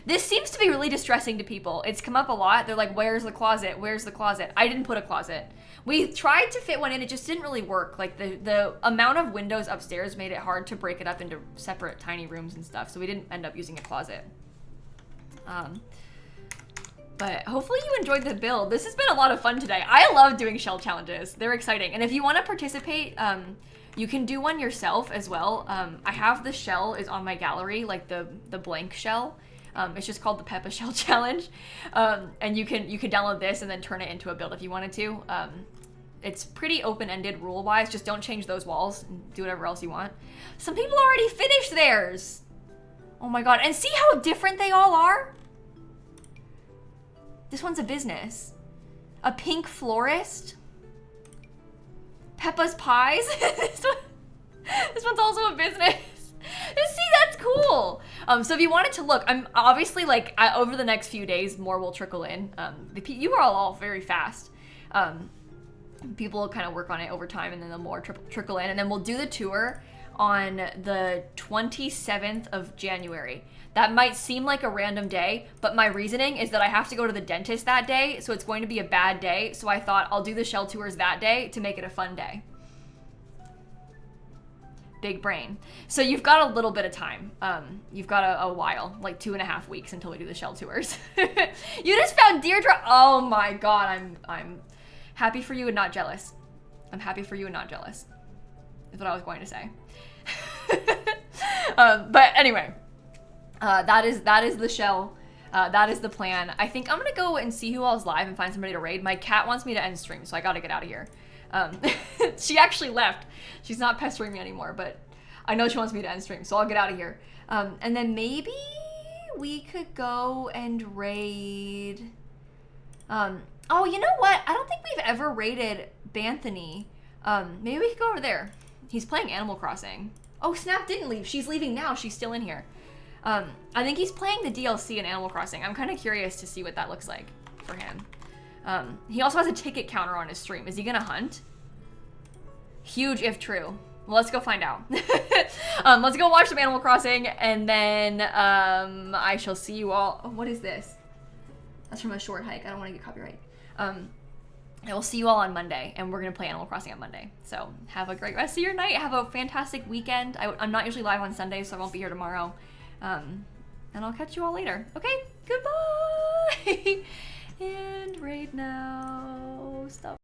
This seems to be really distressing to people. It's come up a lot. They're like, where's the closet? Where's the closet? I didn't put a closet. We tried to fit one in. It just didn't really work. Like the amount of windows upstairs made it hard to break it up into separate tiny rooms and stuff. So we didn't end up using a closet. But hopefully you enjoyed the build. This has been a lot of fun today. I love doing shell challenges. They're exciting. And if you want to participate, you can do one yourself as well. I have the shell is on my gallery, like the blank shell. It's just called the Peppa Shell Challenge. And you can download this and then turn it into a build if you wanted to. It's pretty open-ended rule-wise. Just don't change those walls and do whatever else you want. Some people already finished theirs. Oh my god. And see how different they all are? This one's a business. A pink florist. Peppa's Pies. This one's also a business. See, that's cool. So if you wanted to look, I'm obviously like over the next few days, more will trickle in. You are all very fast. People will kind of work on it over time, and then the more trickle in, and then we'll do the tour on the 27th of January. That might seem like a random day, but my reasoning is that I have to go to the dentist that day, so it's going to be a bad day. So I thought I'll do the shell tours that day to make it a fun day. Big brain. So you've got a little bit of time. You've got a while, like 2.5 weeks until we do the shell tours. You just found Deirdre. Oh my god, I'm happy for you and not jealous. I'm happy for you and not jealous, is what I was going to say. But anyway, that is the shell. That is the plan. I think I'm gonna go and see who all's live and find somebody to raid. My cat wants me to end stream, so I gotta get out of here. She actually left. She's not pestering me anymore, but I know she wants me to end stream, so I'll get out of here. And then maybe we could go and raid. Oh, you know what? I don't think we've ever raided Banthony. Maybe we could go over there. He's playing Animal Crossing. Oh, Snap didn't leave. She's leaving now. She's still in here. I think he's playing the DLC in Animal Crossing. I'm kind of curious to see what that looks like for him. He also has a ticket counter on his stream. Is he gonna hunt? Huge if true. Well, let's go find out. Let's go watch some Animal Crossing, and then I shall see you all. Oh, what is this? That's from a short hike. I don't want to get copyright. I will see you all on Monday, and we're going to play Animal Crossing on Monday. So have a great rest of your night. Have a fantastic weekend. I'm not usually live on Sunday, so I won't be here tomorrow. And I'll catch you all later. Okay, goodbye. And right now, stop.